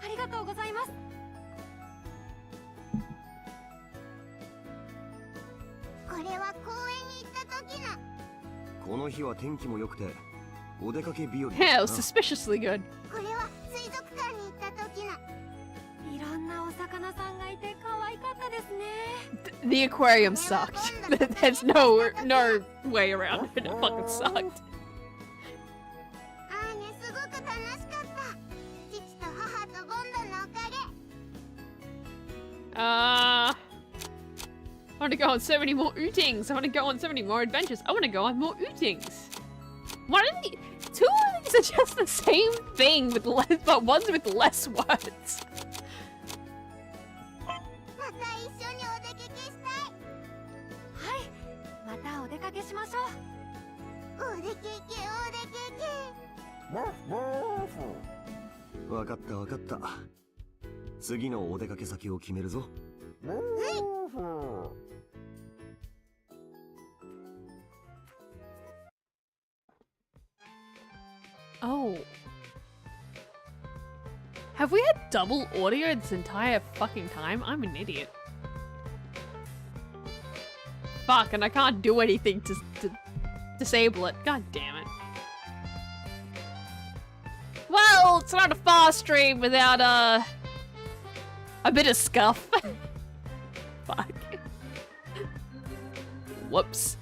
Speaker 6: ありがとうございます。これは公園に行った時の。
Speaker 5: この日は天気も良くて、お出かけ日和だ
Speaker 4: Yeah, it
Speaker 5: な。
Speaker 4: was suspiciously good.
Speaker 6: これは水族館に行った時の。いろんなお魚さんがいて可愛かったですね。
Speaker 4: The aquarium sucked. There's no way around it. It fucking sucked.
Speaker 6: アーニャすごく楽しかった。父と母とボンド
Speaker 4: I want to go on so many more ootings. I want to go on so many more adventures. I want to go on more ootings. One of the two of these are just the same thing with less, but one's with less words.
Speaker 6: また一緒にお出かけしたい。はい、またお出かけしましょう。お出かけお出かけ。
Speaker 5: わかったわかった。次のお出かけ先を決めるぞ。
Speaker 4: Oh. Have we had double audio this entire fucking time? I'm an idiot. Fuck, and I can't do anything to disable it. God damn it. Well, it's not a fast stream without a bit of scuff. Fuck. Whoops.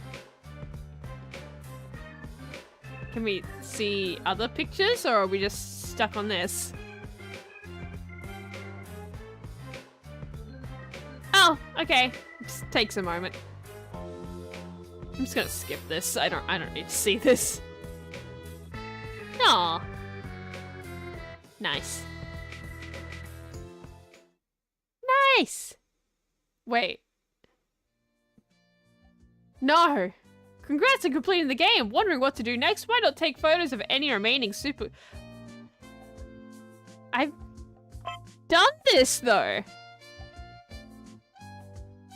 Speaker 4: Can we see other pictures, or are we just stuck on this? Oh, okay. Just takes a moment. I'm just gonna skip this. I don't need to see this. Aw. Nice. Nice! Wait. No! Congrats on completing the game! Wondering what to do next? Why not take photos of any remaining super... I've done this, though!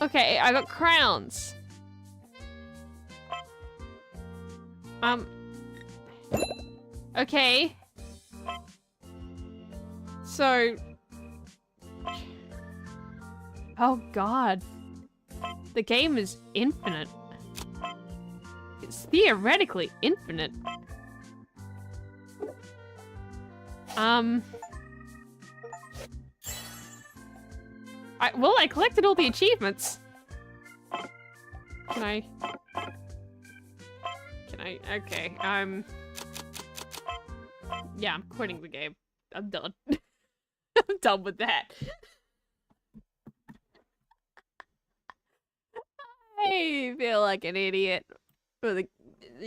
Speaker 4: Okay, I got crowns. Okay. So... Oh god. The game is infinite. It's theoretically infinite. Well, I collected all the achievements. Can I? Okay, yeah, I'm quitting the game. I'm done. I'm done with that. I feel like an idiot for the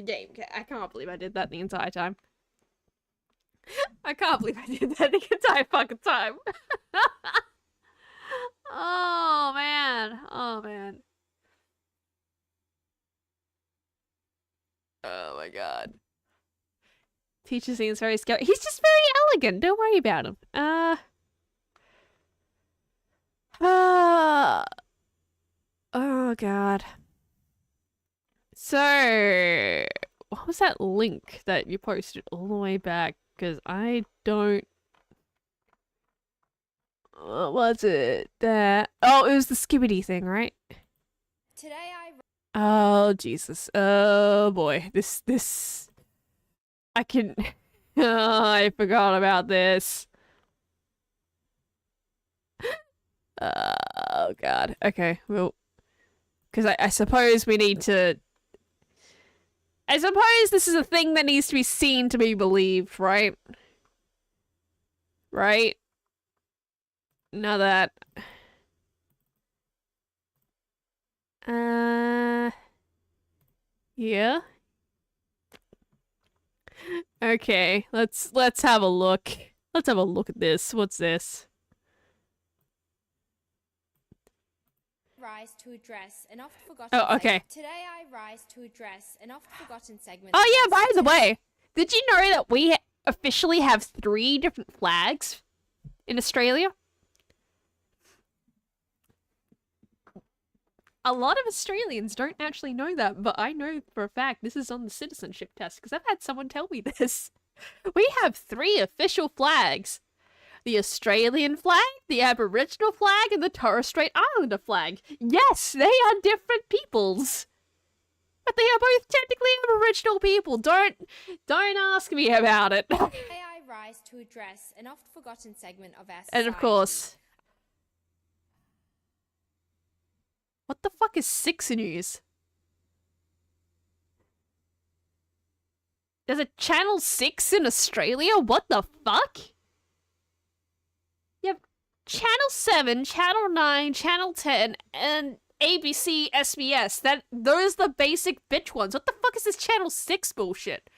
Speaker 4: game. I can't believe I did that the entire time. I can't believe I did that the entire fucking time. Oh man. Oh man. Oh my god. Teacher seems very scary. He's just very elegant. Don't worry about him. Oh god. So, what was that link that you posted all the way back? Because I don't... What was it? That... Oh, it was the skibbity thing, right?
Speaker 9: Today I...
Speaker 4: Oh, Jesus. Oh, boy. This... I can... Oh, I forgot about this. Oh, God. Okay, well... Because I suppose we need to... I suppose this is a thing that needs to be seen to be believed, right? Right? Now that... Yeah? Okay, let's have a look. Let's have a look at this. What's this?
Speaker 9: Rise to address an oft forgotten
Speaker 4: Oh, okay.
Speaker 9: Today I rise to address an oft forgotten segment.
Speaker 4: Oh yeah, by the way, did you know that we officially have 3 different flags in Australia? A lot of Australians don't actually know that, but I know for a fact this is on the citizenship test because I've had someone tell me this. We have 3 official flags. The Australian flag, the Aboriginal flag, and the Torres Strait Islander flag. Yes, they are different peoples. But they are both technically Aboriginal people. Don't ask me about it.
Speaker 9: Today I rise to address an oft forgotten segment of our society.
Speaker 4: And of course... What the fuck is 6 News? There's a Channel 6 in Australia? What the fuck? You have Channel 7, Channel 9, Channel 10, and ABC, SBS. Those are the basic bitch ones. What the fuck is this Channel 6 bullshit?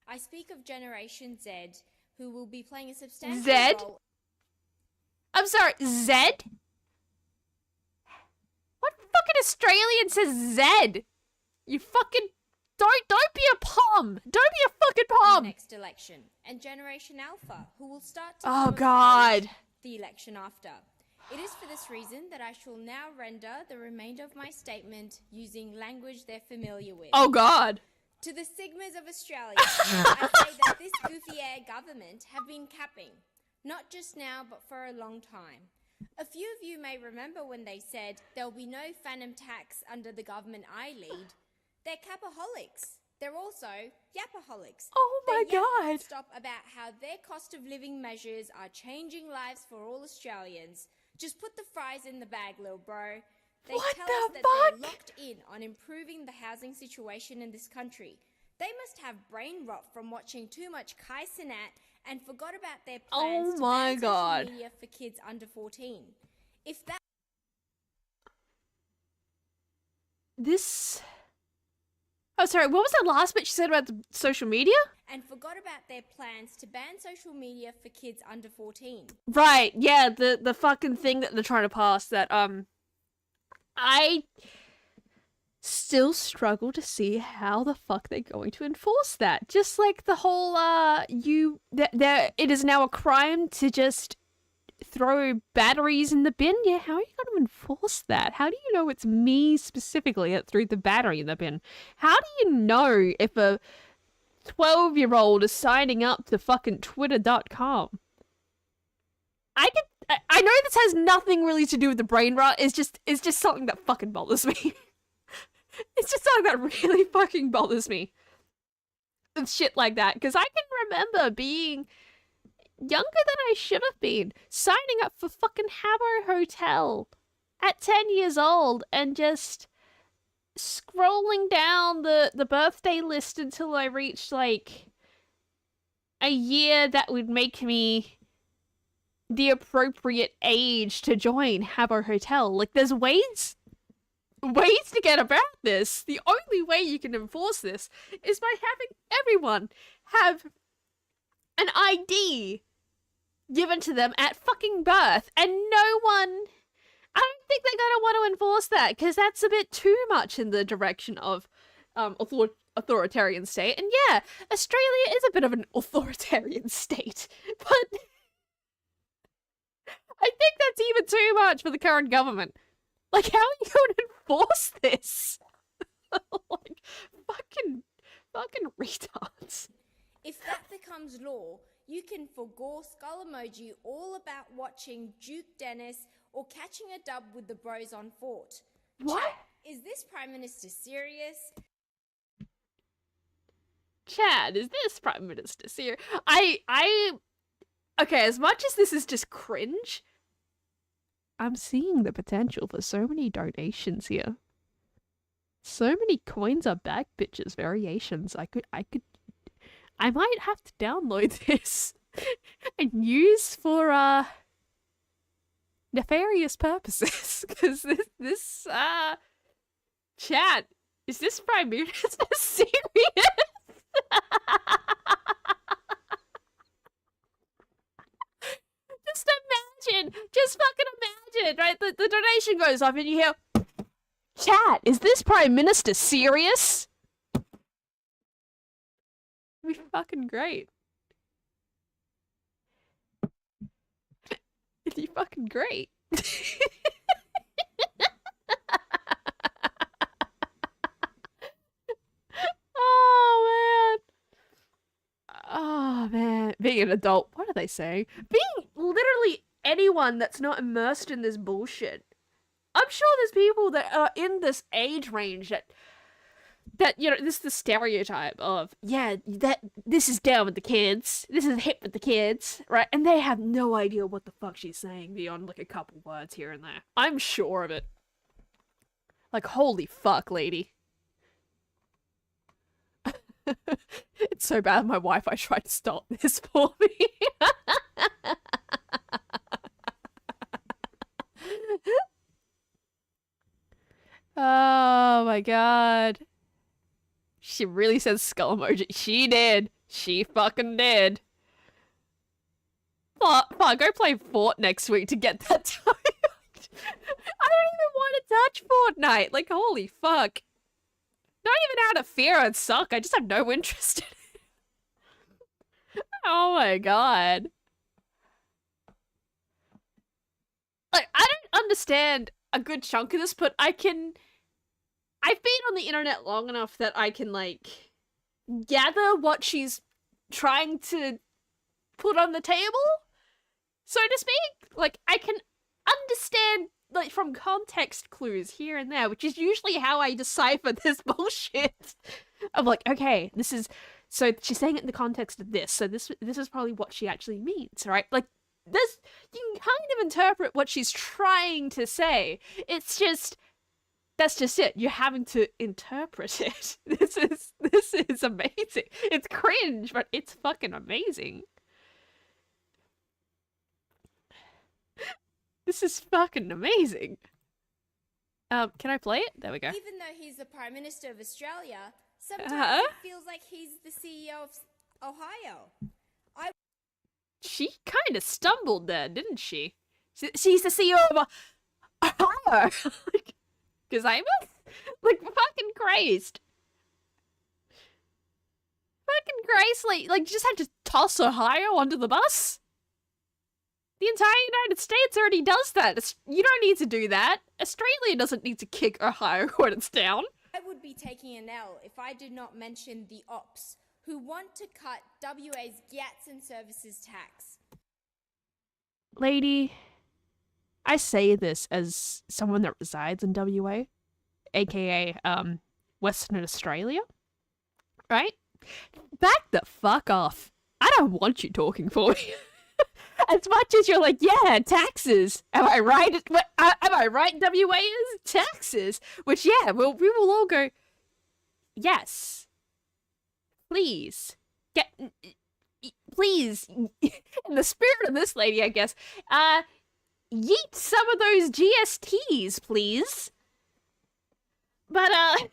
Speaker 9: I speak of Generation Z, who will be playing a substantial
Speaker 4: Zed?
Speaker 9: role.
Speaker 4: I'm sorry, Zed? What fucking Australian says Zed? You fucking... Don't be a pom! Don't be a fucking
Speaker 9: in
Speaker 4: pom!
Speaker 9: the next election, and Generation Alpha, who will start to
Speaker 4: Oh
Speaker 9: come of
Speaker 4: god.
Speaker 9: age the election after. It is for this reason that I shall now render the remainder of my statement using language they're familiar with.
Speaker 4: Oh god.
Speaker 9: To the Sigmas of Australia, I say that this goofy air government have been capping, not just now but for a long time. A few of you may remember when they said there'll be no phantom tax under the government I lead. They're capaholics. They're also yapaholics.
Speaker 4: Oh my
Speaker 9: They yap
Speaker 4: god.
Speaker 9: Stop about how their cost of living measures are changing lives for all Australians. Just put the fries in the bag, little bro. They
Speaker 4: What
Speaker 9: tell
Speaker 4: the
Speaker 9: us that
Speaker 4: fuck?
Speaker 9: they're locked in on improving the housing situation in this country. They must have brain rot from watching too much Kai Cenat and forgot about their plans
Speaker 4: Oh
Speaker 9: to
Speaker 4: my
Speaker 9: ban social
Speaker 4: god.
Speaker 9: media for kids under 14. If that
Speaker 4: This... Oh, sorry, what was that last bit she said about the social media?
Speaker 9: and forgot about their plans to ban social media for kids under 14.
Speaker 4: Right, yeah, the fucking thing that they're trying to pass that, I still struggle to see how the fuck they're going to enforce that. Just like the whole, it is now a crime to just throw batteries in the bin. Yeah, how are you going to enforce that? How do you know it's me specifically that threw the battery in the bin? How do you know if a 12-year-old is signing up to fucking twitter.com? I know this has nothing really to do with the brain rot. It's just something that fucking bothers me. It's just something that really fucking bothers me. And shit like that. Because I can remember being younger than I should have been, signing up for fucking Habbo Hotel at 10 years old and just scrolling down the birthday list until I reached like a year that would make me the appropriate age to join Habbo Hotel. Like, there's ways to get about this. The only way you can enforce this is by having everyone have an ID given to them at fucking birth, and no one... I don't think they're gonna want to enforce that, because that's a bit too much in the direction of authoritarian state. And yeah, Australia is a bit of an authoritarian state, but I think that's even too much for the current government. Like, how are you going to enforce this? Like, fucking retards.
Speaker 9: If that becomes law, you can forgo skull emoji all about watching Duke Dennis or catching a dub with the bros on Fort.
Speaker 4: What?
Speaker 9: Chat, is this Prime Minister serious?
Speaker 4: Chad, is this Prime Minister serious? Okay, as much as this is just cringe, I'm seeing the potential for so many donations here. So many coins are back, bitches, variations. I might have to download this and use for, nefarious purposes. Because this, Chad, is this Prime Minister serious? Just fucking imagine, right? The donation goes up and you hear, Chat, is this Prime Minister serious? It'd be fucking great. It'd be fucking great. Oh man, being an adult, what are they saying? Being literally anyone that's not immersed in this bullshit. I'm sure there's people that are in this age range that you know, this is the stereotype of, yeah, that this is down with the kids, this is hip with the kids, right? And they have no idea what the fuck she's saying beyond like a couple words here and there. I'm sure of it. Like, holy fuck, lady. It's so bad my Wi-Fi tried to stop this for me. god. She really says skull emoji. She did. She fucking did. Fuck, go play Fort next week to get that time. I don't even want to touch Fortnite. Like, holy fuck. Not even out of fear I'd suck. I just have no interest in it. Oh my god. Like, I don't understand a good chunk of this, but I've been on the internet long enough that I can, like, gather what she's trying to put on the table, so to speak. Like, I can understand, like, from context clues here and there, which is usually how I decipher this bullshit. I'm like, okay, this is, so she's saying it in the context of this, so this is probably what she actually means, right? Like, this, you can kind of interpret what she's trying to say. It's just, that's just it. You're having to interpret it. This is amazing. It's cringe, but it's fucking amazing. This is fucking amazing. Can I play it? There we go.
Speaker 9: Even though he's the Prime Minister of Australia, sometimes it feels like he's the CEO of Ohio.
Speaker 4: She kind of stumbled there, didn't she? She's the CEO of Ohio. Because I'm like fucking crazed. Fucking crazed. Like just had to toss Ohio under the bus. The entire United States already does that. You don't need to do that. Australia doesn't need to kick Ohio when it's down.
Speaker 9: I would be taking an L if I did not mention the ops who want to cut WA's GATS and services tax.
Speaker 4: Lady, I say this as someone that resides in WA, aka Western Australia, right? Back the fuck off. I don't want you talking for me. As much as you're like, yeah, taxes. Am I right? Am I right? WA is taxes. Which, yeah, we will all go, yes. Please. Please. In the spirit of this lady, I guess. Yeet some of those GSTs, please. But, I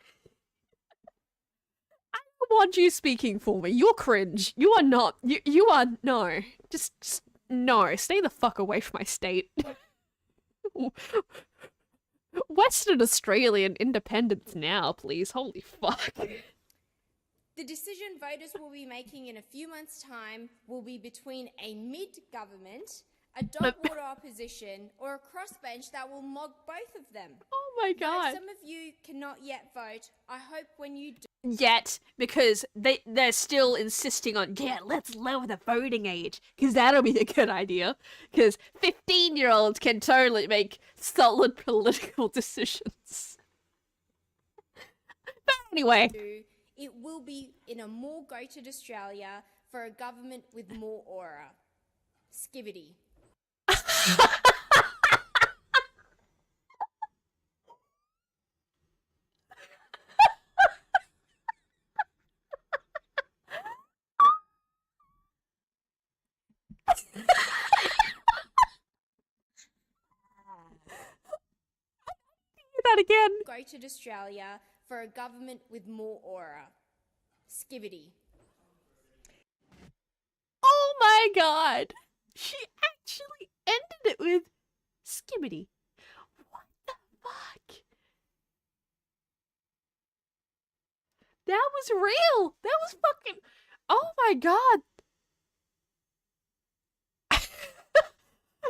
Speaker 4: don't want you speaking for me. You're cringe. You are not. You are, no. Just no, stay the fuck away from my state. Western Australian independence now, please. Holy fuck.
Speaker 9: The decision voters will be making in a few months' time will be between a mid-government, a dog-water opposition, or a crossbench that will mog both of them.
Speaker 4: Oh my god.
Speaker 9: Though some of you cannot yet vote, I hope when you do.
Speaker 4: Yet, because they're still insisting on, yeah, let's lower the voting age, because that'll be a good idea, because 15-year-olds can totally make solid political decisions. But anyway.
Speaker 9: It will be in a more goated Australia for a government with more aura. Skibbity.
Speaker 4: That again.
Speaker 9: Goated Australia for a government with more aura. Skibbity.
Speaker 4: Oh my god. She actually ended it with skibbity. What the fuck? That was real. That was fucking... Oh my god.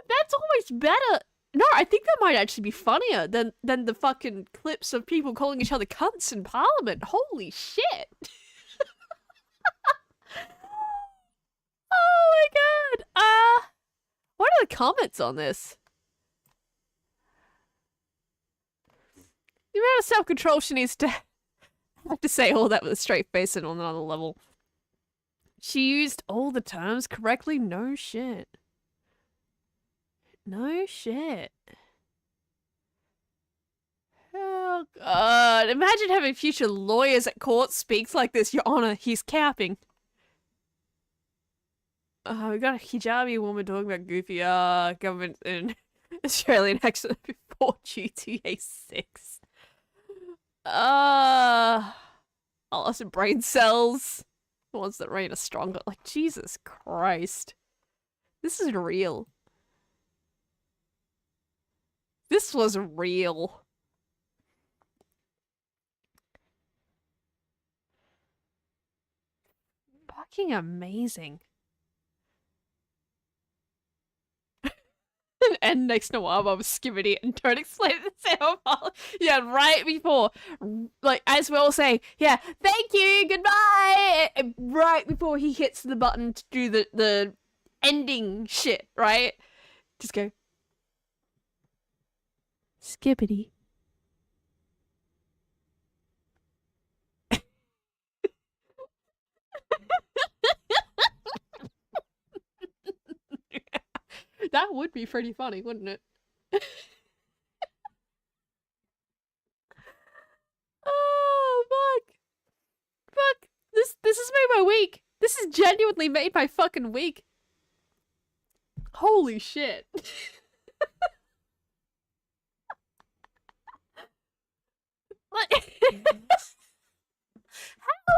Speaker 4: That's almost better. No, I think that might actually be funnier than the fucking clips of people calling each other cunts in Parliament. Holy shit. Oh my god. What are the comments on this? The amount of self-control she needs to have to say all that with a straight face and on another level. She used all the terms correctly? No shit. No shit. Oh god. Imagine having future lawyers at court speaks like this. Your Honor, he's capping. We got a hijabi woman talking about goofy government in Australian accent before GTA 6. loss of brain cells. The ones that remain are stronger. Like, Jesus Christ. This is real. This was real. Fucking amazing. And next to while I was skimming it and don't explain it to sound. Yeah, right before, like, as we all say, yeah, thank you, goodbye, right before he hits the button to do the ending shit, right? Just go, skippity. That would be pretty funny, wouldn't it? Oh, fuck. Fuck. This has made my week. This has genuinely made my fucking week. Holy shit. Like, how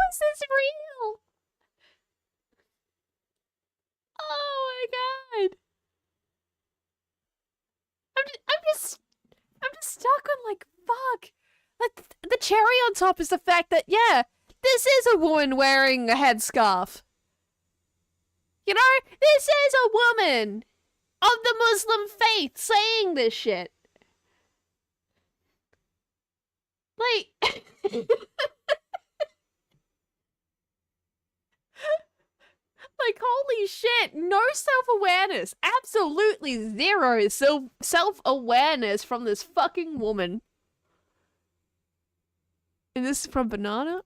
Speaker 4: is this real? Oh my god. I'm just stuck on, like, fuck. Like, the cherry on top is the fact that, yeah, this is a woman wearing a headscarf. You know, this is a woman of the Muslim faith saying this shit. Like, like, holy shit, no self-awareness. Absolutely zero self-awareness from this fucking woman. And this is from Banana?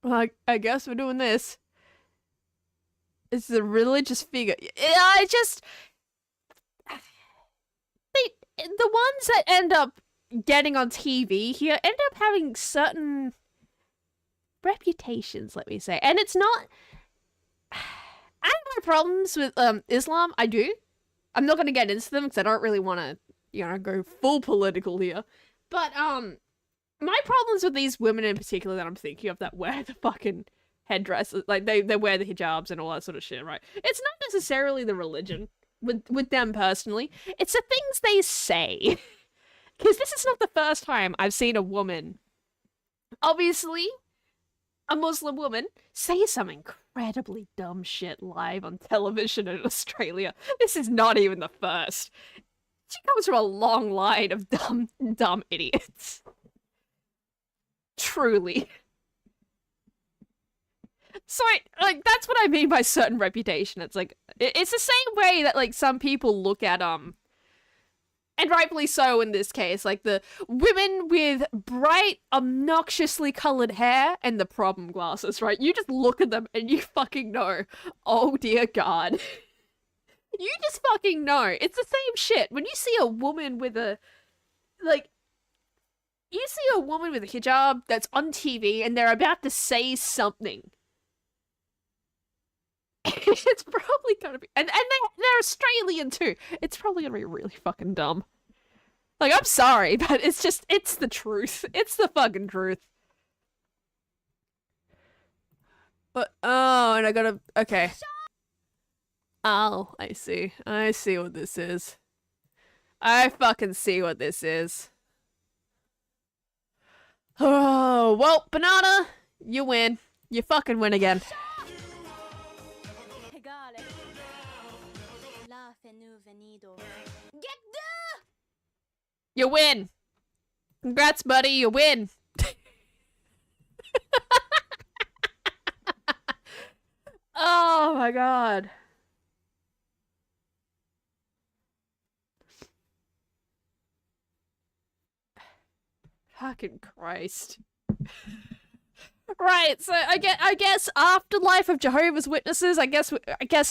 Speaker 4: I guess we're doing this. It's a religious figure. I just... the ones that end up getting on TV here end up having certain reputations, let me say. And it's not... I have my problems with Islam. I do. I'm not going to get into them because I don't really want to, you know, go full political here. But, my problems with these women in particular that I'm thinking of that wear the fucking headdresses, like, they wear the hijabs and all that sort of shit, right? It's not necessarily the religion with them personally. It's the things they say. Because this is not the first time I've seen a woman, obviously a Muslim woman, say some incredibly dumb shit live on television in Australia. This is not even the first. She comes from a long line of dumb idiots. Truly. So, like, that's what I mean by certain reputation. It's like, it's the same way that, like, some people look at, and rightfully so in this case, like, the women with bright, obnoxiously colored hair and the problem glasses, right? You just look at them and you fucking know, oh dear God. You just fucking know. It's the same shit. When you see a woman with a, like, you see a woman with a hijab that's on TV and they're about to say something. It's probably gonna be, and they're Australian too. It's probably gonna be really fucking dumb. Like, I'm sorry, but it's just, it's the truth. It's the fucking truth. But, oh, and I gotta, okay. Oh, I see. I see what this is. I fucking see what this is. Oh, well, Banana, you win. You fucking win again. You win. Congrats, buddy, you win. Oh my god. Fucking Christ. Right, so I guess Afterlife of Jehovah's Witnesses, I guess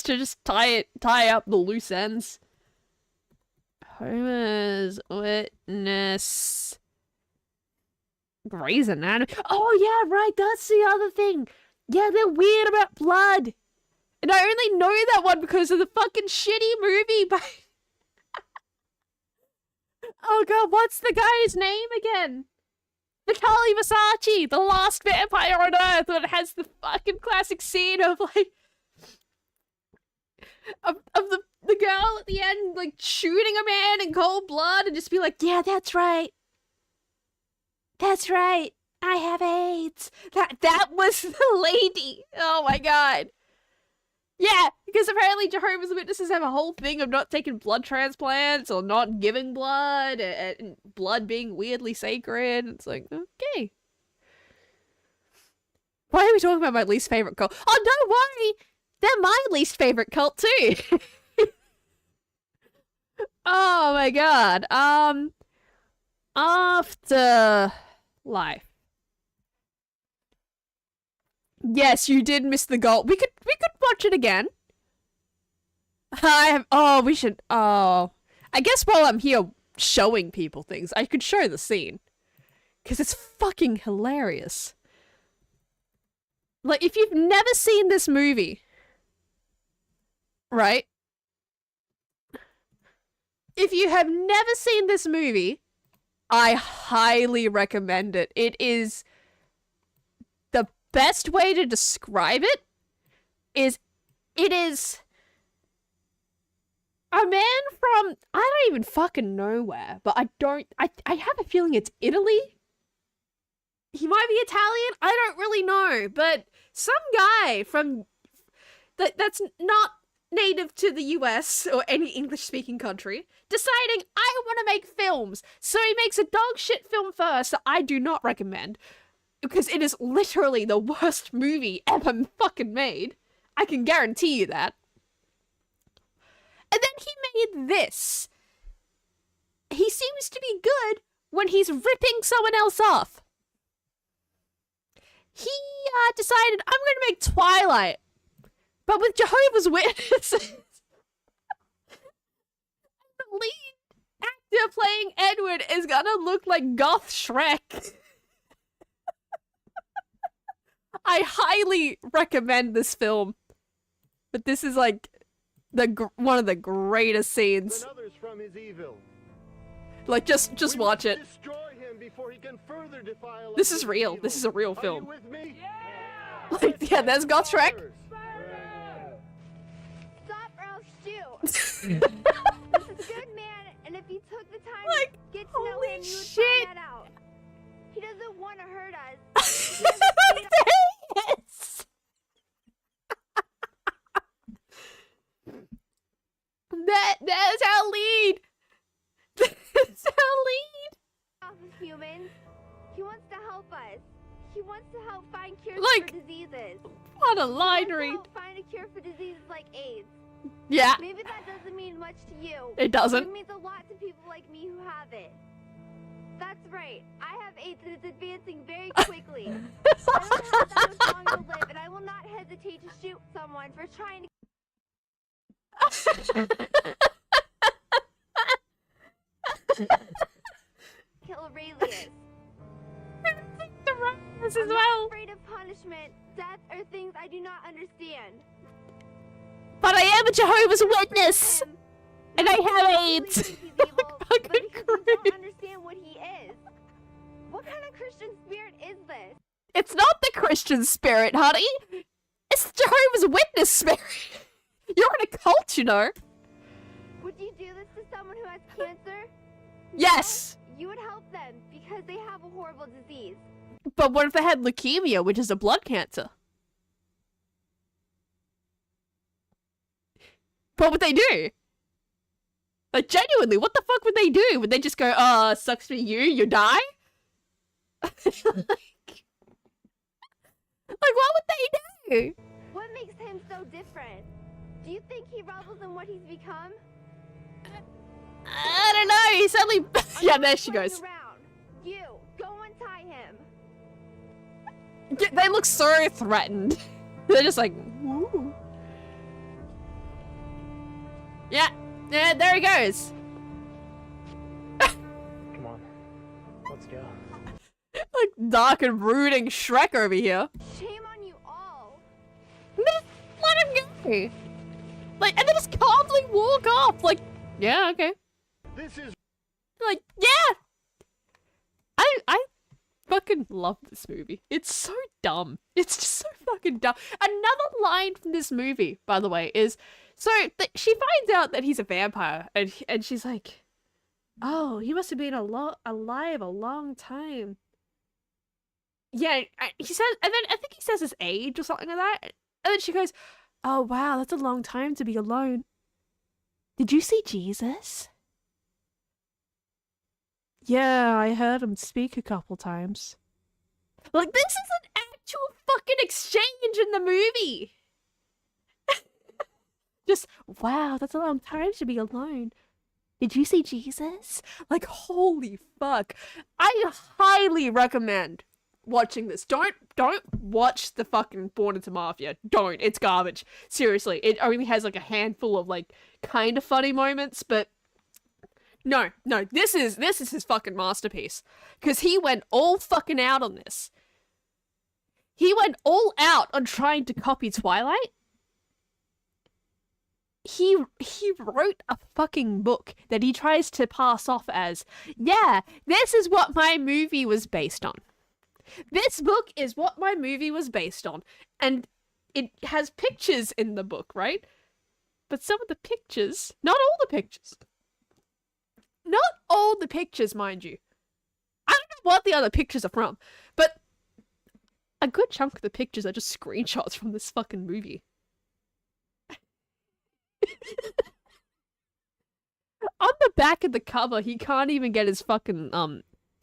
Speaker 4: to just tie up the loose ends. Jehovah's Witness. Grey's Anatomy. Oh yeah, right, that's the other thing. Yeah, they're weird about blood. And I only know that one because of the fucking shitty movie by... Oh god, what's the guy's name again? Natalie Versace, the last vampire on Earth, when it has the fucking classic scene of like of the girl at the end like shooting a man in cold blood and just be like, yeah, that's right. That's right. I have AIDS. That was the lady. Oh my god. Yeah, because apparently Jehovah's Witnesses have a whole thing of not taking blood transplants or not giving blood and blood being weirdly sacred. It's like, okay. Why are we talking about my least favorite cult? Oh, don't worry. They're my least favorite cult too. Oh my god. Afterlife. Yes, you did miss the goal. We could watch it again. We should. Oh, I guess while I'm here showing people things, I could show the scene. Because it's fucking hilarious. Like, if you've never seen this movie, right? If you have never seen this movie, I highly recommend it. It is the best way to describe it is a man from, I don't even fucking know where, but I have a feeling it's Italy. He might be Italian, I don't really know, but some guy from that's not native to the US or any English-speaking country deciding, I want to make films. So he makes a dog shit film first that I do not recommend because it is literally the worst movie ever fucking made. I can guarantee you that. And then he made this. He seems to be good when he's ripping someone else off. He decided, I'm going to make Twilight, but with Jehovah's Witnesses. The lead actor playing Edward is gonna look like Goth Shrek. I highly recommend this film. But this is like one of the greatest scenes. Like just watch it. This is real. This is a real film. Like, yeah, there's Goth Shrek.
Speaker 6: Stop or I'll shoot. This is a good man, and if you took the time to get to know him, you would find that out. He doesn't want to hurt us.
Speaker 4: That's our lead. That's our lead.
Speaker 6: Humans. He wants to help us. He wants to help find cures for diseases.
Speaker 4: What a line read.
Speaker 6: Find a cure for diseases like AIDS.
Speaker 4: Yeah.
Speaker 6: Maybe that doesn't mean much to you.
Speaker 4: It doesn't.
Speaker 6: It means a lot to people like me who have it. That's right. I have AIDS and it's advancing very quickly. I don't have that much longer to live, and I will not hesitate to shoot someone for trying to kill Aurelius.
Speaker 4: This
Speaker 6: I'm
Speaker 4: as
Speaker 6: not
Speaker 4: well.
Speaker 6: afraid of punishment, death, or things I do not understand.
Speaker 4: But I am a Jehovah's Witness, and I have AIDS.
Speaker 6: He's evil, but because you don't understand what he is. What kind of Christian spirit is this?
Speaker 4: It's not the Christian spirit, honey. It's the Jehovah's Witness spirit. You're in a cult, you know.
Speaker 6: Would you do this to someone who has cancer?
Speaker 4: Yes.
Speaker 6: You would help them because they have a horrible disease.
Speaker 4: But what if they had leukemia, which is a blood cancer? What would they do? Like, genuinely, what the fuck would they do? Would they just go, oh, sucks for you, you die? like, what would they do?
Speaker 6: What makes him so different? Do you think he revels in what he's become?
Speaker 4: I don't know, he's only... yeah, there she goes.
Speaker 6: Around. You, go untie him.
Speaker 4: They look so threatened. They're just like, ooh. Yeah, there he goes.
Speaker 10: Come on, let's go.
Speaker 4: Like dark and brooding Shrek over here.
Speaker 6: Shame on you all.
Speaker 4: Let him go. Like, and they just calmly walk off. Like, yeah, okay.
Speaker 10: This is
Speaker 4: like, yeah. I fucking love this movie. It's so dumb. It's just so fucking dumb. Another line from this movie, by the way, is so she finds out that he's a vampire, and she's like, "Oh, he must have been alive a long time." Yeah, he says, and then I think he says his age or something like that, and then she goes, "Oh wow, that's a long time to be alone. Did you see Jesus?" Yeah, I heard him speak a couple times. Like, this is an actual fucking exchange in the movie! Just, wow, that's a long time to be alone. Did you see Jesus? Like, holy fuck. I highly recommend watching this. Don't watch the fucking Born into Mafia. Don't. It's garbage. Seriously. It only has like a handful of like kind of funny moments, but no, this is his fucking masterpiece. Because he went all fucking out on this. He went all out on trying to copy Twilight. He wrote a fucking book that he tries to pass off as, yeah, this is what my movie was based on. This book is what my movie was based on. And it has pictures in the book, right? But some of the pictures, not all the pictures, mind you. I don't know what the other pictures are from, but a good chunk of the pictures are just screenshots from this fucking movie. On the back of the cover, he can't even get his fucking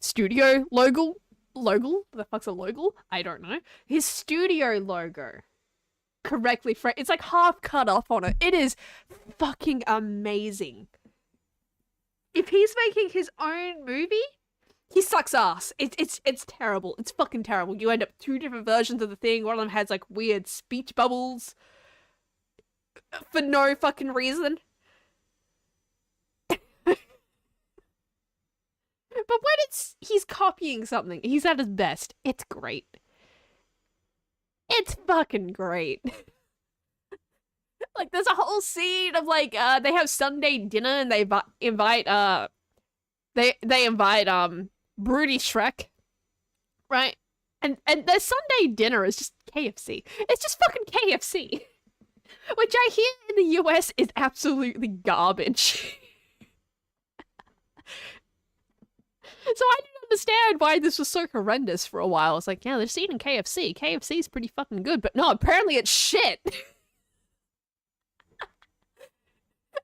Speaker 4: studio logo. The fuck's a logo? I don't know. His studio logo correctly framed. It's like half cut off on it. It is fucking amazing. If he's making his own movie, he sucks ass. It's terrible. It's fucking terrible. You end up 2 different versions of the thing. One of them has like weird speech bubbles for no fucking reason. But when he's copying something, he's at his best. It's great. It's fucking great. Like, there's a whole scene of like, they have Sunday dinner and they invite Broody Shrek, right? And their Sunday dinner is just KFC. It's just fucking KFC. Which I hear in the US is absolutely garbage. So I didn't understand why this was so horrendous for a while. It's like, yeah, they're just eating KFC. KFC's pretty fucking good, but no, apparently it's shit. And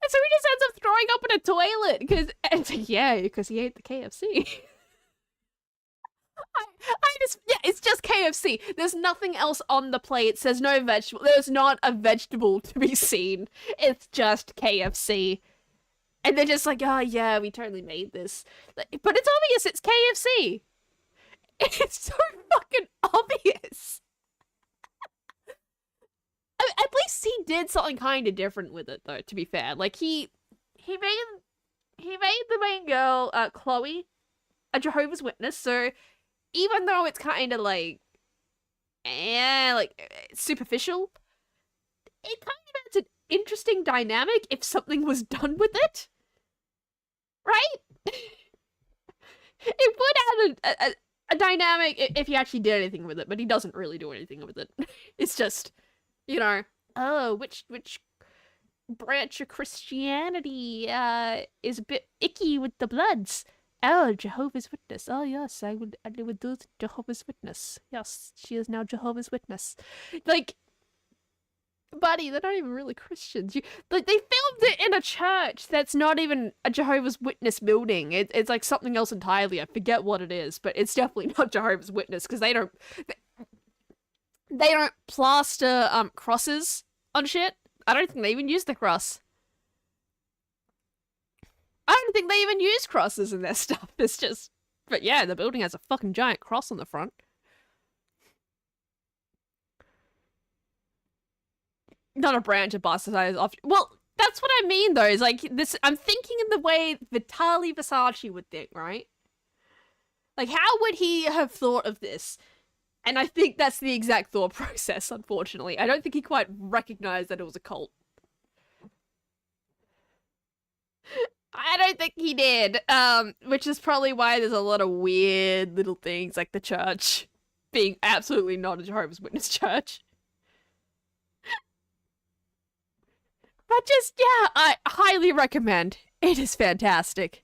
Speaker 4: so he just ends up throwing up in a toilet because he ate the KFC. It's just KFC. There's nothing else on the plate. There's no vegetable. There's not a vegetable to be seen. It's just KFC. And they're just like, oh yeah, we totally made this. But it's obvious it's KFC. It's so fucking obvious. At least he did something kind of different with it, though, to be fair. Like, he made the main girl, Chloe, a Jehovah's Witness, so even though it's kind of like, superficial, it kind of adds an interesting dynamic if something was done with it. Right? It would add a dynamic if he actually did anything with it, but he doesn't really do anything with it. It's just, you know, oh, which branch of Christianity is a bit icky with the Bloods? Oh, Jehovah's Witness. Oh yes, I would do Jehovah's Witness. Yes, she is now Jehovah's Witness. Like, buddy, they're not even really Christians. They filmed it in a church that's not even a Jehovah's Witness building. It's like something else entirely. I forget what it is, but it's definitely not Jehovah's Witness because they don't plaster crosses on shit. I don't think they even use the cross. I don't think they even use crosses in their stuff. It's just, but yeah, the building has a fucking giant cross on the front. Not a branch of bastardized off. Well, that's what I mean though, is like this, I'm thinking in the way Vitali Versace would think, right? Like, how would he have thought of this? And I think that's the exact thought process, unfortunately. I don't think he quite recognized that it was a cult. I don't don't think he did. Which is probably why there's a lot of weird little things like the church being absolutely not a Jehovah's Witness church. But just, yeah, I highly recommend. It is fantastic.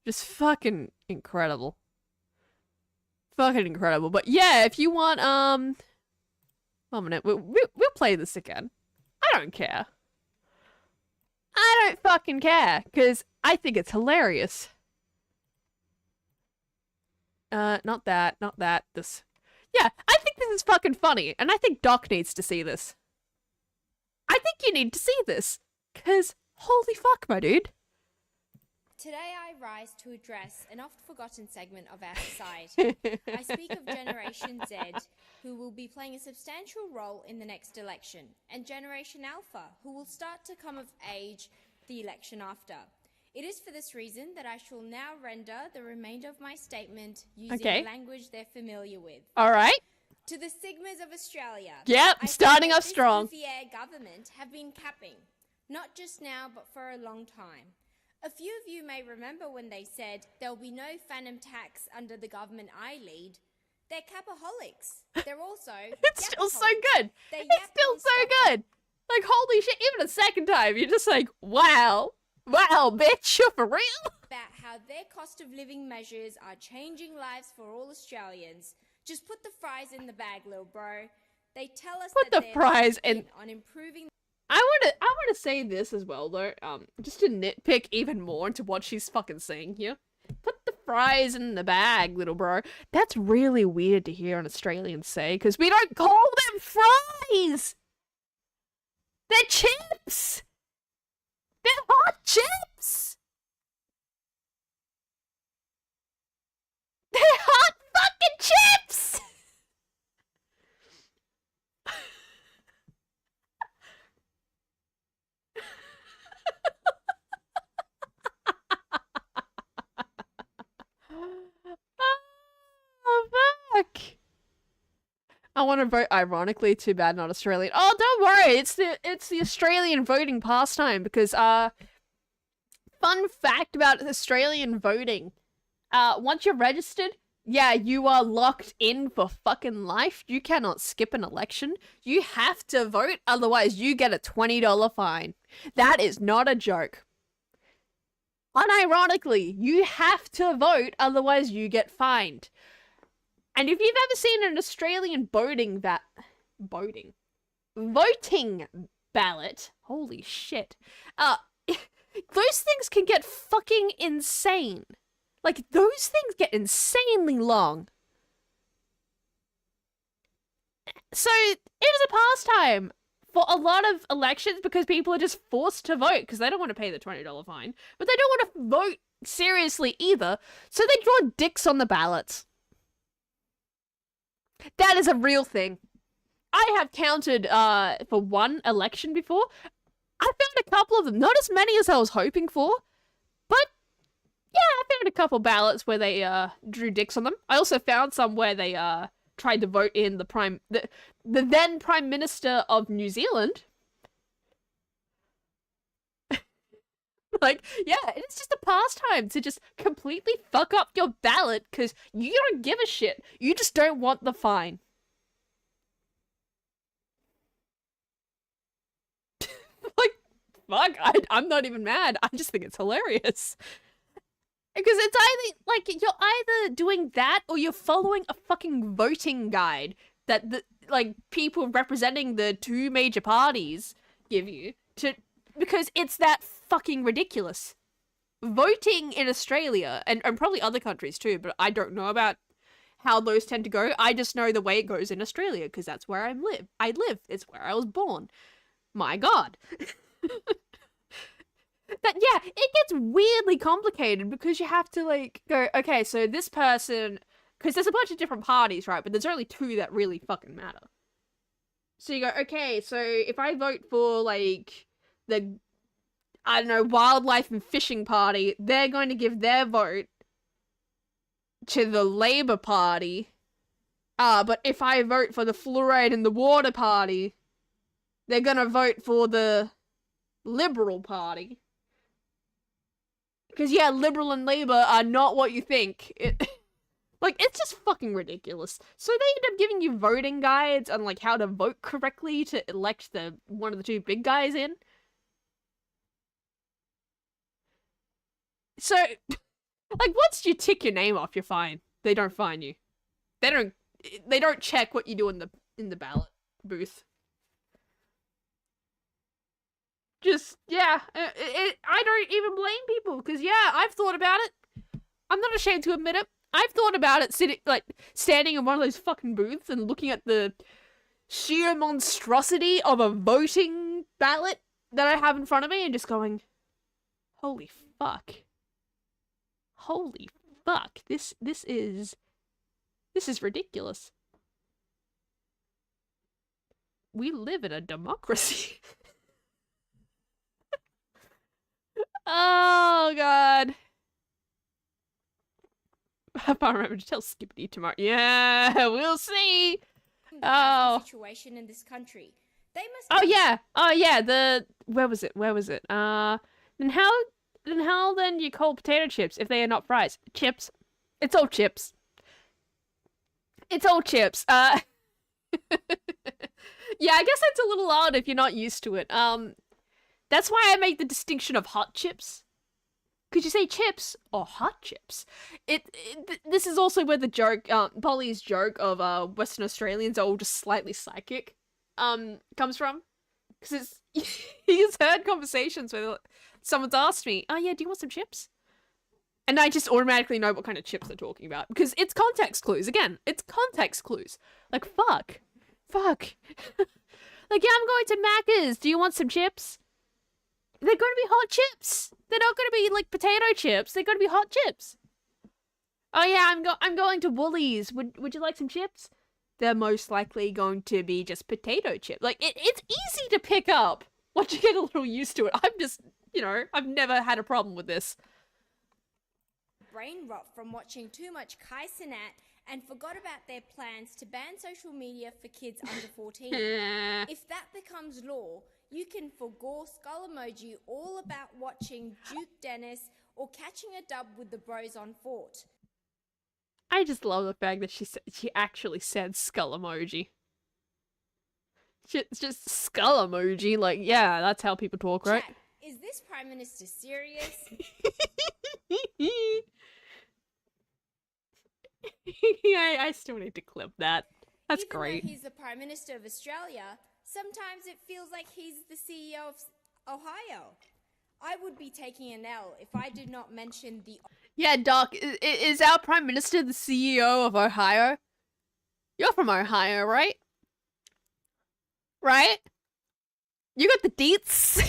Speaker 4: Just fucking incredible. Fucking incredible. But yeah, if you want, 1 minute, we'll play this again. I don't care. I don't fucking care, because I think it's hilarious. Not that, this. Yeah, I think this is fucking funny, and I think Doc needs to see this. I think you need to see this, because holy fuck, my dude.
Speaker 9: Today I rise to address an oft-forgotten segment of our society. I speak of Generation Z, who will be playing a substantial role in the next election, and Generation Alpha, who will start to come of age the election after. It is for this reason that I shall now render the remainder of my statement using language they're familiar with.
Speaker 4: All right.
Speaker 9: To the Sigmas of Australia.
Speaker 4: Yep, starting off strong.
Speaker 9: The air government have been capping, not just now, but for a long time. A few of you may remember when they said there'll be no phantom tax under the government I lead. They're capaholics. They're also
Speaker 4: It's still so good.
Speaker 9: It's
Speaker 4: still so good. Like, holy shit, even a second time, you're just like, wow. Wow, bitch, you're for real?
Speaker 9: About how their cost of living measures are changing lives for all Australians. Just put the fries in the bag, little bro. They tell us
Speaker 4: Put
Speaker 9: that
Speaker 4: the fries in
Speaker 9: on improving.
Speaker 4: I want to say this as well though, just to nitpick even more into what she's fucking saying here. Put the fries in the bag, little bro. That's really weird to hear an Australian say, because we don't call them fries! They're chips! They're hot chips! They're hot fucking chips! Oh, fuck. I want to vote ironically, too bad not Australian. Oh, don't worry, it's the Australian voting pastime, because, fun fact about Australian voting. Once you're registered, yeah, you are locked in for fucking life. You cannot skip an election. You have to vote, otherwise you get a $20 fine. That is not a joke. Unironically, you have to vote, otherwise you get fined. And if you've ever seen an Australian voting ballot, holy shit, those things can get fucking insane. Like, those things get insanely long. So, it is a pastime for a lot of elections because people are just forced to vote because they don't want to pay the $20 fine, but they don't want to vote seriously either, so they draw dicks on the ballots. That is a real thing. I have counted for one election before. I found a couple of them, not as many as I was hoping for, but yeah, I found a couple ballots where they drew dicks on them. I also found some where they tried to vote in the then Prime Minister of New Zealand. Like, yeah, it's just a pastime to just completely fuck up your ballot because you don't give a shit. You just don't want the fine. Like, fuck, I'm not even mad. I just think it's hilarious. Because it's either, like, you're either doing that or you're following a fucking voting guide that, people representing the two major parties give you because it's that fucking ridiculous. Voting in Australia, and probably other countries too, but I don't know about how those tend to go. I just know the way it goes in Australia, because that's where I live. It's where I was born. My God. But yeah, it gets weirdly complicated because you have to, like, go, okay, so this person, because there's a bunch of different parties, right? But there's only two that really fucking matter. So you go, okay, so if I vote for, like, the, I don't know, Wildlife and Fishing Party, they're going to give their vote to the Labour Party. But if I vote for the Fluoride in the Water Party, they're gonna vote for the Liberal Party. Because, yeah, Liberal and Labour are not what you think. Like, it's just fucking ridiculous. So they end up giving you voting guides on, like, how to vote correctly to elect one of the two big guys in. So, like, once you tick your name off, you're fine. They don't fine you. They don't check what you do in the ballot booth. Just, yeah, I don't even blame people, because, yeah, I've thought about it. I'm not ashamed to admit it. I've thought about it standing in one of those fucking booths and looking at the sheer monstrosity of a voting ballot that I have in front of me and just going, holy fuck. Holy fuck. This is ridiculous. We live in a democracy. Oh, God. If I remember to tell Skippity tomorrow. Yeah, we'll see. Oh.
Speaker 9: Situation in this country. They must.
Speaker 4: Oh, yeah. Oh, yeah. Where was it? Then how then do you call potato chips if they are not fries? Chips. It's all chips. It's all chips. Yeah, I guess that's a little odd if you're not used to it. That's why I make the distinction of hot chips. Could you say chips or hot chips? This is also where the joke, Polly's joke of Western Australians are all just slightly psychic, comes from. Because he's heard conversations where someone's asked me, "Oh yeah, do you want some chips?" And I just automatically know what kind of chips they're talking about because it's context clues. Again, it's context clues. Like fuck. Like yeah, I'm going to Macca's. Do you want some chips? They're going to be hot chips. They're not going to be like potato chips. They're going to be hot chips. Oh yeah, I'm going to Woolies. Would you like some chips? They're most likely going to be just potato chips. Like it's easy to pick up once you get a little used to it. I'm just, I've never had a problem with this.
Speaker 9: Brain rot from watching too much Kai Cenat and forgot about their plans to ban social media for kids under 14. If that becomes law, you can forgo skull emoji all about watching Duke Dennis or catching a dub with the bros on Fort.
Speaker 4: I just love the fact that she actually said skull emoji. It's just skull emoji, like, yeah, that's how people talk, right?
Speaker 9: Chat, is this Prime Minister serious?
Speaker 4: I still need to clip that. That's
Speaker 9: Even
Speaker 4: great.
Speaker 9: Though he's the Prime Minister of Australia, sometimes it feels like he's the CEO of Ohio. I would be taking an L if I did not mention the...
Speaker 4: Yeah, Doc, is our Prime Minister the CEO of Ohio? You're from Ohio, right? Right? You got the deets?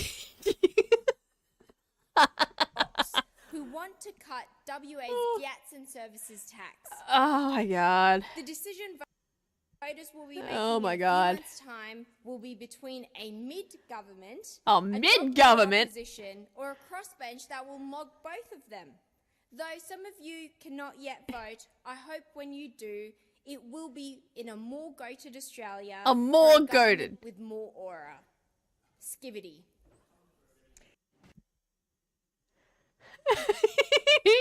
Speaker 9: who want to cut WA's Gats and Services tax.
Speaker 4: Oh my god.
Speaker 9: The decision voters will be making
Speaker 4: oh my
Speaker 9: in
Speaker 4: god.
Speaker 9: a few months' time will be between a mid-government,
Speaker 4: a mid-government
Speaker 9: position, or a crossbench that will mog both of them. Though some of you cannot yet vote, I hope when you do, it will be in a more goated Australia.
Speaker 4: A more goated.
Speaker 9: With more aura. Skibbity.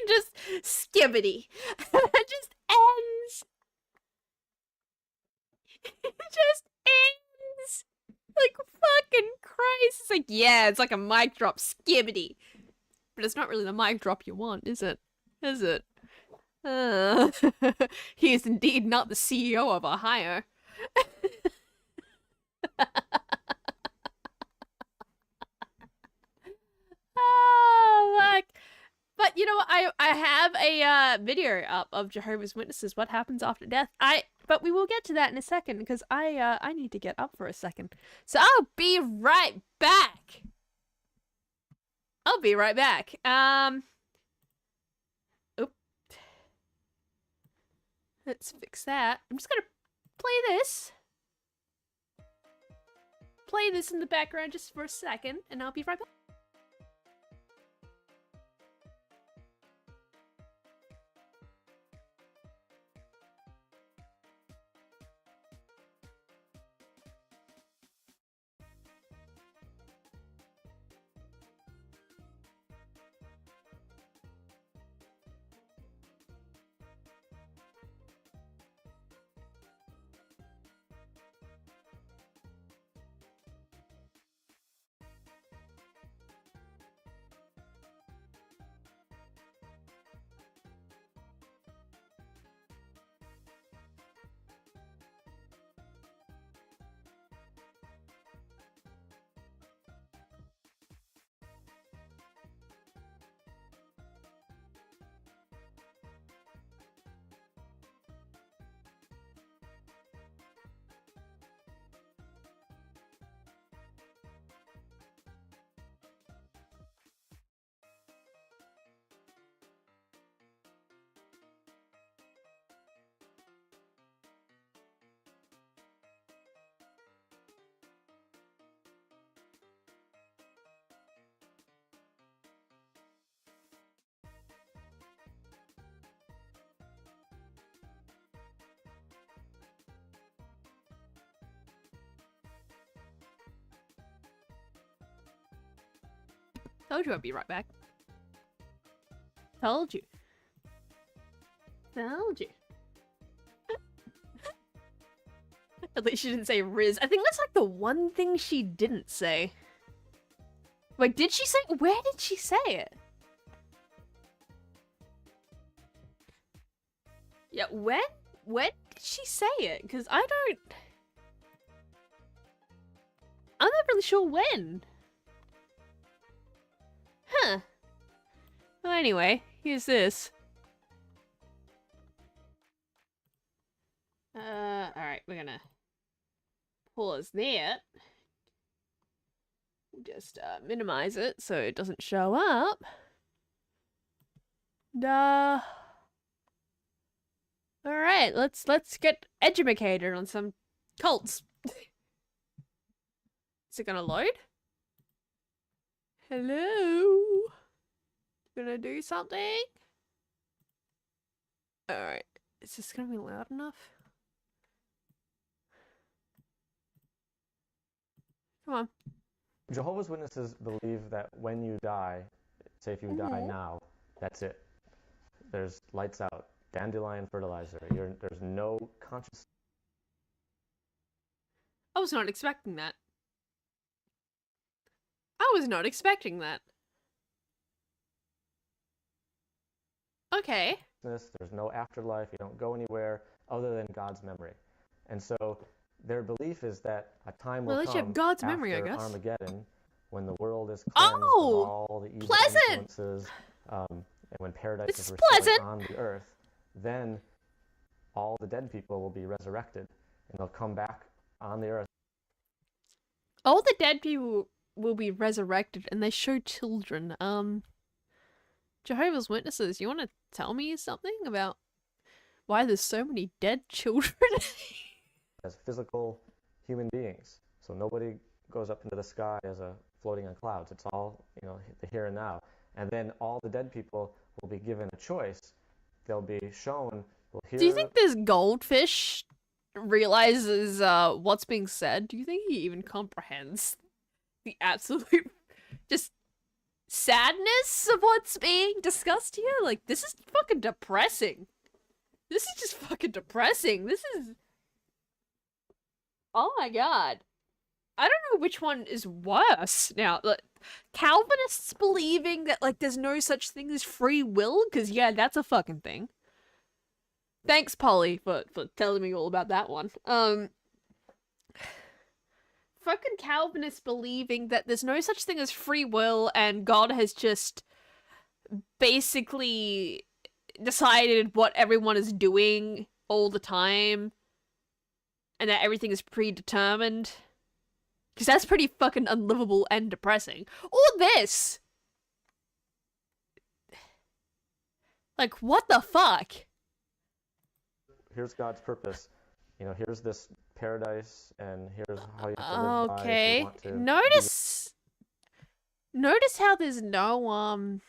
Speaker 4: Just skibbity. It just ends. It just ends. Like fucking Christ. It's like, yeah, it's like a mic drop, skibbity. But it's not really the mic drop you want, is it? Is it? He is indeed not the CEO of Ohio. Oh, fuck. But you know what? I have a video up of Jehovah's Witnesses. What happens after death? But we will get to that in a second because I need to get up for a second. So I'll be right back. I'll be right back. Oop. Let's fix that. I'm just gonna play this. Play this in the background just for a second, and I'll be right back. Told you I'd be right back. Told you. Told you. At least she didn't say Riz. I think that's like the one thing she didn't say. Wait, did she say? Where did she say it? Yeah, when did she say it? Because I'm not really sure when. Huh. Well, anyway, here's this. Alright, we're gonna pause there. Just minimize it so it doesn't show up. Alright, let's get educated on some cults. Is it gonna load? Hello? Gonna do something? Alright. Is this gonna be loud enough? Come on.
Speaker 10: Jehovah's Witnesses believe that when you die, say if you die now, that's it. There's lights out. Dandelion fertilizer. There's no conscious.
Speaker 4: I was not expecting that. I was not expecting that. Okay.
Speaker 10: There's no afterlife. You don't go anywhere other than God's memory. And so their belief is that a time will come
Speaker 4: God's
Speaker 10: after
Speaker 4: memory, I guess.
Speaker 10: Armageddon when the world is cleansed of all the evil influences, and when paradise is restored on the earth, then all the dead people will be resurrected and they'll come back on the earth.
Speaker 4: All the dead people will be resurrected and they show children. Jehovah's Witnesses, you want to tell me something about why there's so many dead children?
Speaker 10: As physical human beings. So nobody goes up into the sky as a floating on clouds. It's all, the here and now. And then all the dead people will be given a choice. They'll be shown.
Speaker 4: Do you think this goldfish realizes what's being said? Do you think he even comprehends the absolute just sadness of what's being discussed here? Like, this is fucking depressing. This is just fucking depressing. This is... Oh my god. I don't know which one is worse now. Like, Calvinists believing that, like, there's no such thing as free will? Because, yeah, that's a fucking thing. Thanks, Polly, for telling me all about that one. Fucking Calvinists believing that there's no such thing as free will and God has just basically decided what everyone is doing all the time and that everything is predetermined. Because that's pretty fucking unlivable and depressing. Or this! Like, what the fuck?
Speaker 10: Here's God's purpose. Here's this paradise, and here's how you have to live by if you want to.
Speaker 4: Notice how there's no,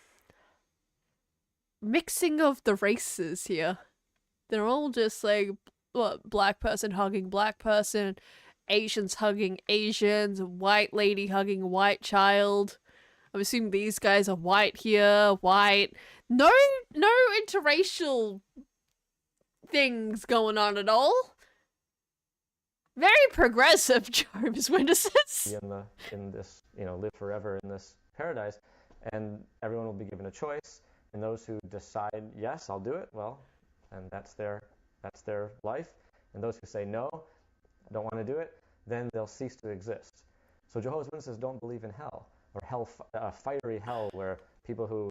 Speaker 4: mixing of the races here. They're all just, like, black person hugging black person, Asians hugging Asians, white lady hugging white child. I'm assuming these guys are white here, white. No interracial things going on at all. Very progressive, Jehovah's Witnesses.
Speaker 10: In this, live forever in this paradise, and everyone will be given a choice. And those who decide, yes, I'll do it, well, and that's their life. And those who say no, I don't want to do it, then they'll cease to exist. So Jehovah's Witnesses don't believe in hell, or hell, fiery hell, where people who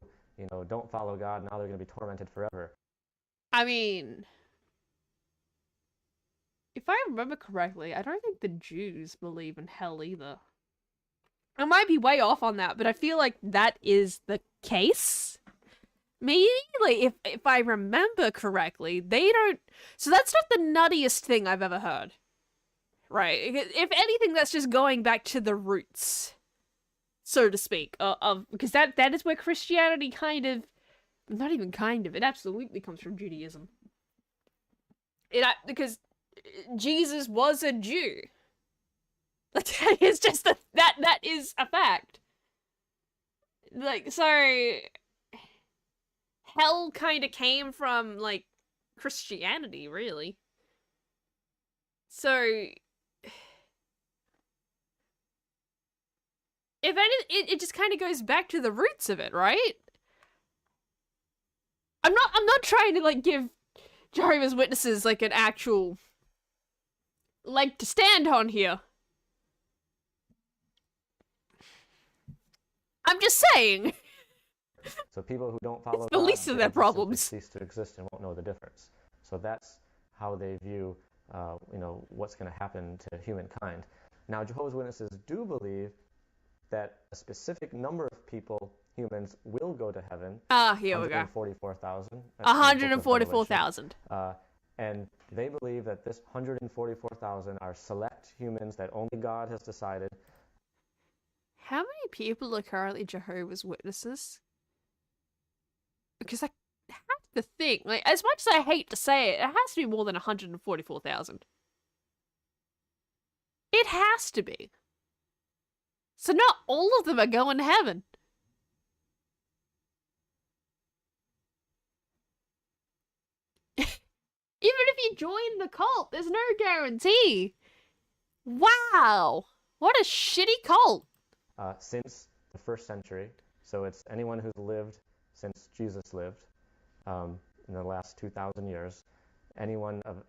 Speaker 10: don't follow God, now they're going to be tormented forever.
Speaker 4: I mean, if I remember correctly, I don't think the Jews believe in hell either. I might be way off on that, but I feel like that is the case. Maybe, like, if I remember correctly, they don't... So that's not the nuttiest thing I've ever heard. Right? If anything, that's just going back to the roots, so to speak, because that is where Christianity kind of... Not even kind of, it absolutely comes from Judaism. Because Jesus was a Jew. Like, that is just that is a fact. like, so hell kind of came from, like, Christianity, really. So, if any, it just kind of goes back to the roots of it, right? I'm not trying to, like, give Jehovah's Witnesses, like, an actual leg to stand on here. I'm just saying.
Speaker 10: So people who don't follow
Speaker 4: It's the least of their problems.
Speaker 10: Cease to exist and won't know the difference. So that's how they view, what's going to happen to humankind. Now, Jehovah's Witnesses do believe that a specific number of people, humans, will go to heaven.
Speaker 4: Here we go.
Speaker 10: 144,000.
Speaker 4: 144,000.
Speaker 10: And they believe that this 144,000 are select humans that only God has decided.
Speaker 4: How many people are currently Jehovah's Witnesses? Because I have to think, like, as much as I hate to say it, it has to be more than 144,000. It has to be. So not all of them are going to heaven. Even if you join the cult, there's no guarantee. Wow. What a shitty cult.
Speaker 10: Since the first century, so it's anyone who's lived since Jesus lived in the last 2,000 years. Anyone of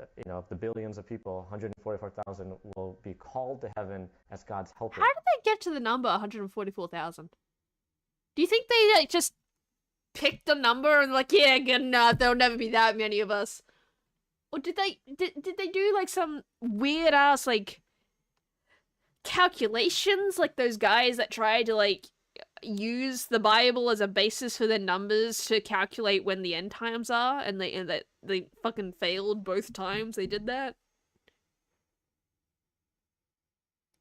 Speaker 10: the billions of people, 144,000 will be called to heaven as God's helper.
Speaker 4: How did they get to the number 144,000? Do you think they like just picked a number and like, yeah, good enough, there'll never be that many of us? Or did they do like some weird ass like calculations, like those guys that tried to like use the Bible as a basis for their numbers to calculate when the end times are, and they fucking failed both times they did that?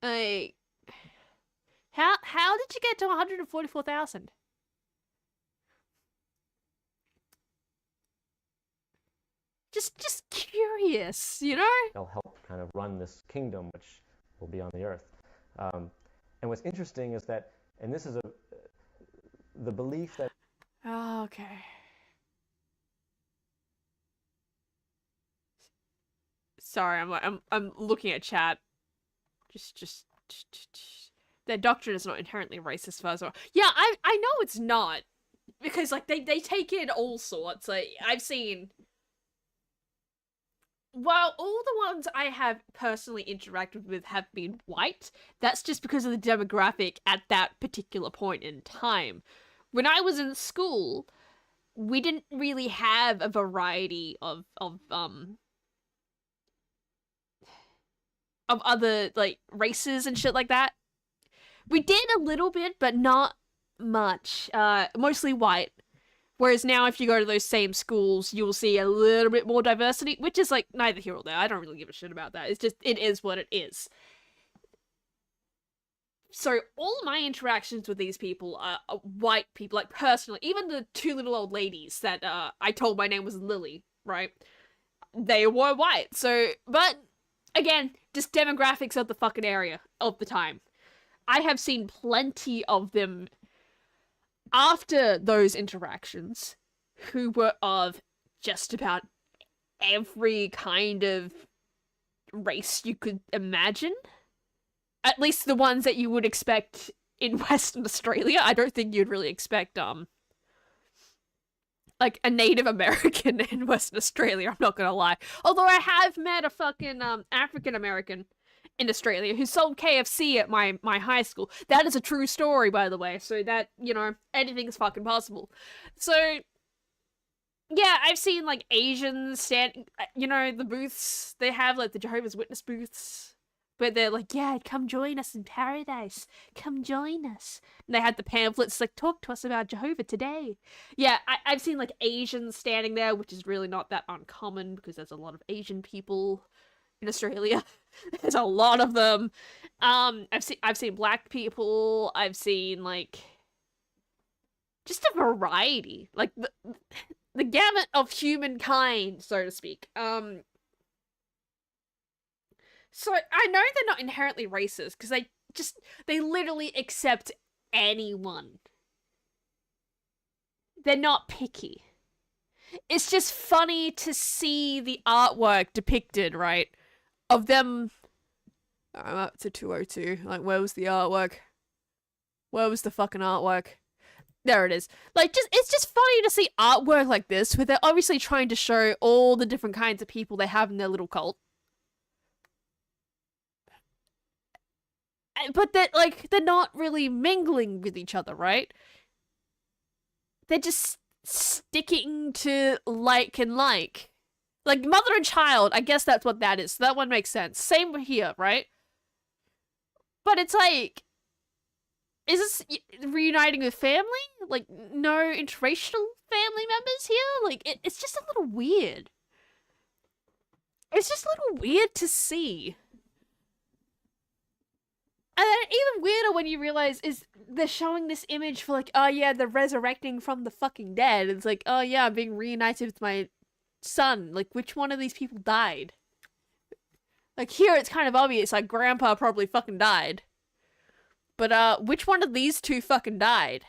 Speaker 4: Like, how did you get to 144,000? Just curious, you know?
Speaker 10: They'll help kind of run this kingdom, which will be on the earth. And what's interesting is that, and this is the belief that.
Speaker 4: Oh, okay. Sorry, I'm looking at chat. Just. Their doctrine is not inherently racist first of all. Yeah, I know it's not, because like they take in all sorts. Like I've seen. While all the ones I have personally interacted with have been white, that's just because of the demographic at that particular point in time. When I was in school, we didn't really have a variety of other like races and shit like that. We did a little bit, but not much. Mostly white. Whereas now, if you go to those same schools, you will see a little bit more diversity, which is, like, neither here or there. I don't really give a shit about that. It's just, it is what it is. So, all my interactions with these people are white people, like, personally. Even the two little old ladies that I told my name was Lily, right? They were white. So, but, again, just demographics of the fucking area of the time. I have seen plenty of them after those interactions, who were of just about every kind of race you could imagine. At least the ones that you would expect in Western Australia. I don't think you'd really expect, like, a Native American in Western Australia, I'm not gonna lie. Although I have met a fucking, African American in Australia who sold KFC at my high school. That is a true story, by the way, so that, you know, anything's fucking possible. So, yeah, I've seen, like, Asians stand, you know, the booths, they have, like, the Jehovah's Witness booths, but they're like, yeah, come join us in paradise, come join us. And they had the pamphlets, like, talk to us about Jehovah today. Yeah, I've seen, like, Asians standing there, which is really not that uncommon, because there's a lot of Asian people in Australia. There's a lot of them. I've seen black people. I've seen like just a variety, like the gamut of humankind, so to speak. So I know they're not inherently racist because they literally accept anyone. they're not picky. It's just funny to see the artwork depicted, right? Of them. I'm up to 202. Like, where was the artwork? Where was the fucking artwork? There it is. Like, it's just funny to see artwork like this, where they're obviously trying to show all the different kinds of people they have in their little cult. But they're not really mingling with each other, right? They're just sticking to like and like. Like, mother and child, I guess that's what that is. So that one makes sense. Same here, right? But it's like, is this reuniting with family? Like, no interracial family members here? Like, it's just a little weird. It's just a little weird to see. And then even weirder when you realize is they're showing this image for like, oh yeah, they're resurrecting from the fucking dead. It's like, oh yeah, I'm being reunited with my son. Like, which one of these people died? Like, here it's kind of obvious, like, grandpa probably fucking died. But, which one of these two fucking died?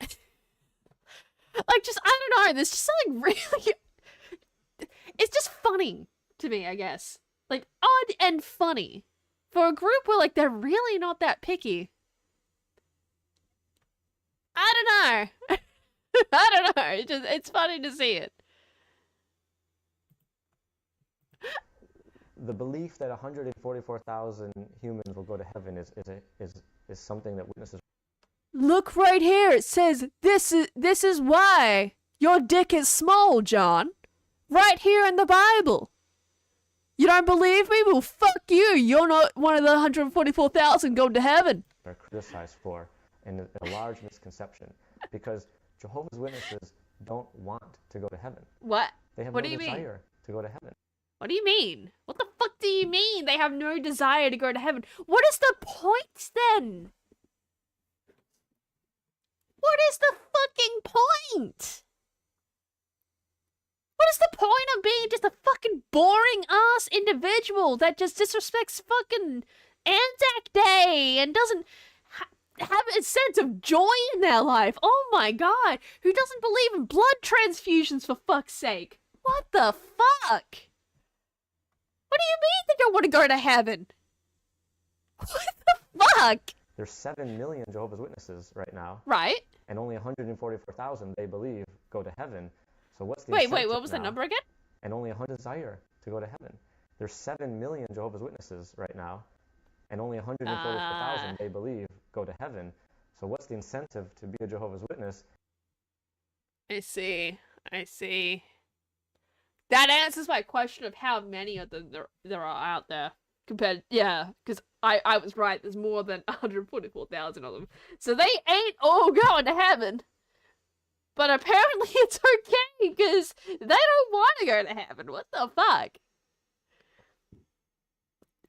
Speaker 4: Like, just, I don't know, there's just something really... It's just funny to me, I guess. Like, odd and funny. For a group where, like, they're really not that picky. I don't know. I don't know. It's funny to see it.
Speaker 10: The belief that 144,000 humans will go to heaven is something that witnesses.
Speaker 4: Look right here. It says this is why your dick is small, John. Right here in the Bible. You don't believe me? Well, fuck you. You're not one of the 144,000 going to heaven.
Speaker 10: Are criticized for, and a large misconception, because Jehovah's Witnesses don't want to go to heaven.
Speaker 4: What?
Speaker 10: They have
Speaker 4: what
Speaker 10: no
Speaker 4: do you
Speaker 10: desire
Speaker 4: mean?
Speaker 10: to go to heaven.
Speaker 4: What do you mean? What the fuck do you mean? They have no desire to go to heaven. What is the point then? What is the fucking point? What is the point of being just a fucking boring ass individual that just disrespects fucking Anzac Day and doesn't have a sense of joy in their life? Oh my god. Who doesn't believe in blood transfusions, for fuck's sake? What the fuck? What do you mean they don't want to go to heaven? What the fuck?
Speaker 10: There's 7 million Jehovah's Witnesses right now.
Speaker 4: Right.
Speaker 10: And only 144,000 they believe go to heaven. So what's the
Speaker 4: Wait,
Speaker 10: incentive
Speaker 4: what was the
Speaker 10: now?
Speaker 4: number again?
Speaker 10: And only 100 desire to go to heaven. There's 7 million Jehovah's Witnesses right now. And only 144,000 they believe go to heaven. So what's the incentive to be a Jehovah's Witness?
Speaker 4: I see. I see. That answers my question of how many of them there are out there. Compared, yeah, because I was right. There's more than 144,000 of them. So they ain't all going to heaven. But apparently it's okay, because they don't want to go to heaven. What the fuck?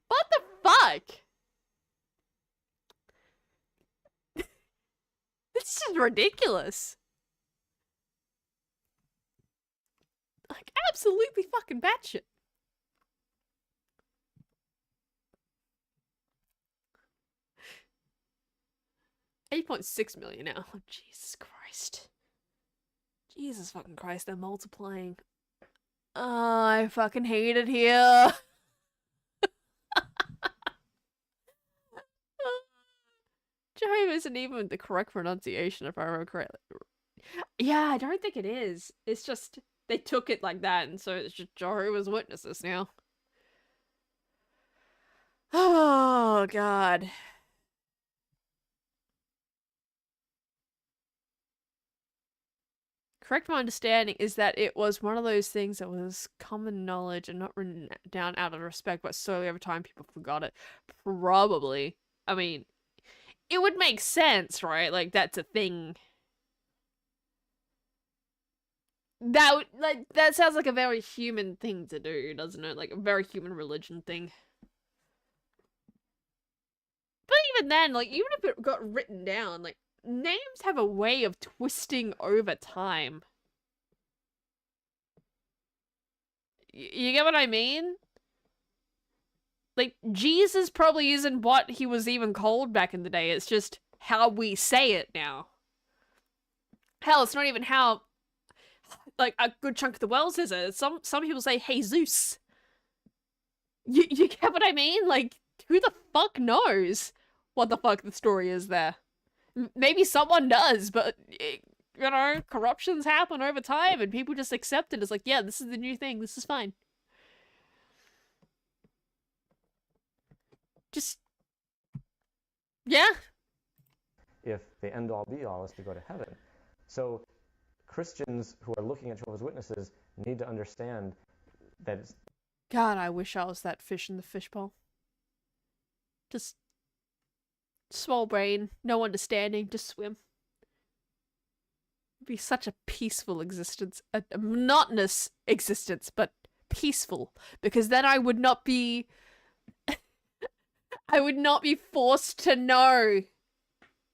Speaker 4: What the fuck? This is ridiculous. Like, absolutely fucking batshit. $8.6 million now. Oh, Jesus Christ. Jesus fucking Christ, they're multiplying. Oh, I fucking hate it here. Jehovah isn't even the correct pronunciation, if I remember correctly. Yeah, I don't think it is. It's just, they took it like that, and so it's just Jehovah's Witnesses now. Oh, God. Correct my understanding is that it was one of those things that was common knowledge and not written down out of respect, but slowly over time people forgot it. Probably. I mean, it would make sense, right? Like, that's a thing. That sounds like a very human thing to do, doesn't it? Like a very human religion thing. But even then, like, even if it got written down, like, names have a way of twisting over time. You get what I mean? Like, Jesus probably isn't what he was even called back in the day. It's just how we say it now. Hell, it's not even how, like, a good chunk of the world says it. Some people say, hey, Zeus. You get what I mean? Like, who the fuck knows what the fuck the story is there? Maybe someone does, but, you know, corruptions happen over time and people just accept it as like, yeah, this is the new thing. This is fine. Just, yeah.
Speaker 10: If the end-all be-all is to go to heaven. So Christians who are looking at Jehovah's Witnesses need to understand that it's...
Speaker 4: God, I wish I was that fish in the fishbowl. Just small brain, no understanding, just swim. It'd be such a peaceful existence. A monotonous existence, but peaceful. Because then I would not be... I would not be forced to know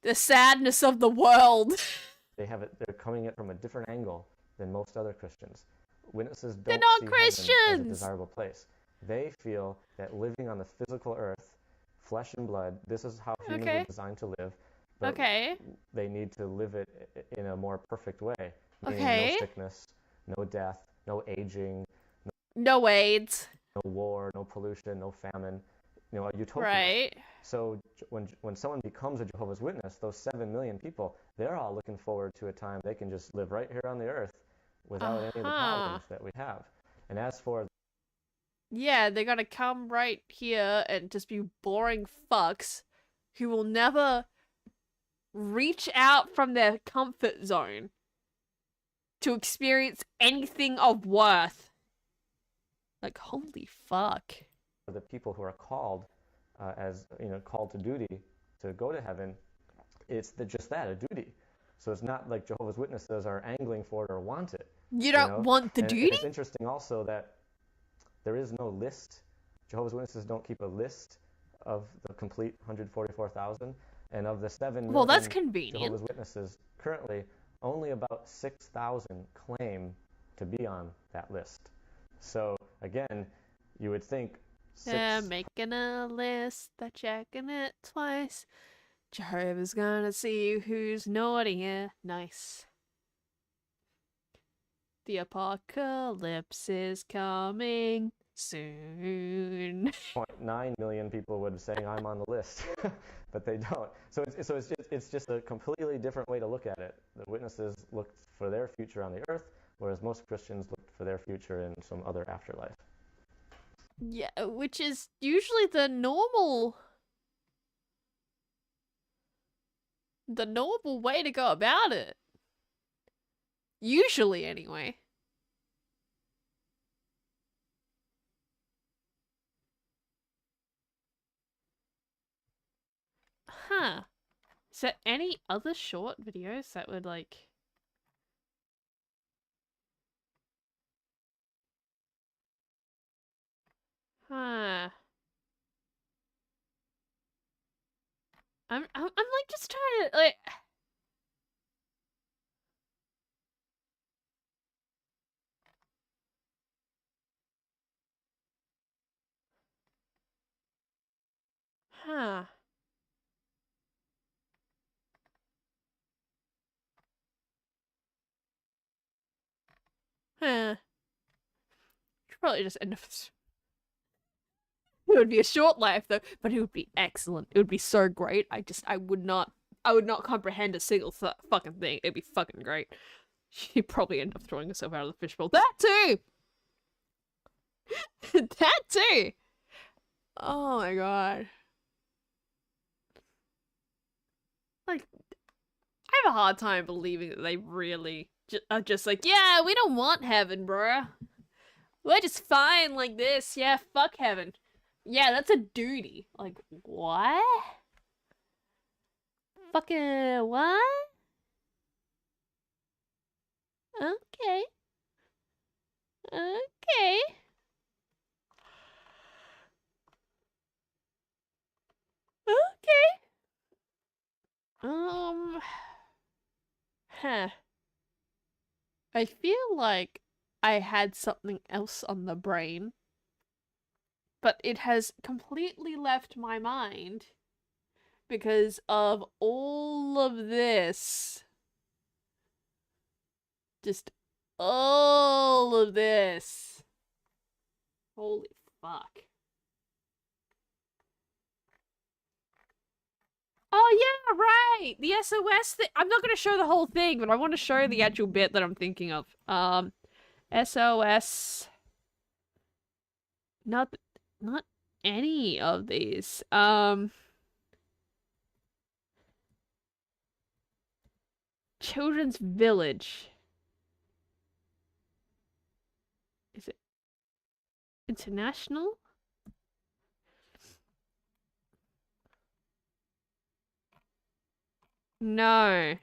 Speaker 4: the sadness of the world.
Speaker 10: They're coming at it from a different angle than most other Christians. Witnesses don't
Speaker 4: They're not
Speaker 10: see
Speaker 4: Christians!
Speaker 10: heaven as a desirable place. They feel that living on the physical earth, flesh and blood, this is how humans are designed to live. But they need to live it in a more perfect way. Meaning no sickness, no death, no aging,
Speaker 4: no AIDS,
Speaker 10: no war, no pollution, no famine. You know, a utopia.
Speaker 4: Right.
Speaker 10: So when someone becomes a Jehovah's Witness, those 7 million people, they're all looking forward to a time they can just live right here on the earth without any of the problems that we have. And as for...
Speaker 4: Yeah, they're gonna come right here and just be boring fucks who will never reach out from their comfort zone to experience anything of worth. Like, holy fuck.
Speaker 10: The people who are called, called to duty to go to heaven, it's just that, a duty. So it's not like Jehovah's Witnesses are angling for it or want it.
Speaker 4: You don't want the duty?
Speaker 10: And it's interesting also that there is no list. Jehovah's Witnesses don't keep a list of the complete 144,000. And of the 7 million
Speaker 4: that's convenient.
Speaker 10: Jehovah's Witnesses, currently only about 6,000 claim to be on that list. So again, you would think
Speaker 4: making a list, they're checking it twice. Jehovah's gonna see who's naughty here. Nice. The apocalypse is coming soon.
Speaker 10: 0.9 million people would be saying I'm on the list, but they don't. So it's just a completely different way to look at it. The witnesses looked for their future on the earth, whereas most Christians looked for their future in some other afterlife.
Speaker 4: Yeah, which is usually the normal way to go about it. Usually, anyway. Huh. Is there any other short videos that would, like... Huh. I'm like just trying to like Huh. Should probably just end up. It would be a short life though, but it would be excellent. It would be so great. I would not comprehend a single fucking thing. It'd be fucking great. She'd probably end up throwing herself out of the fishbowl. That too! That too! Oh my god. Like, I have a hard time believing that they really are just like, yeah, we don't want heaven, bruh. We're just fine like this. Yeah, fuck heaven. Yeah, that's a duty. Like, what? Fucking what? Okay. Okay. Okay. Huh. I feel like I had something else on the brain, but it has completely left my mind because of all of this. Just all of this. Holy fuck. Oh yeah, right! The SOS thing. I'm not gonna show the whole thing, but I want to show the actual bit that I'm thinking of. SOS. Not any of these. Children's Village. Is it international? No.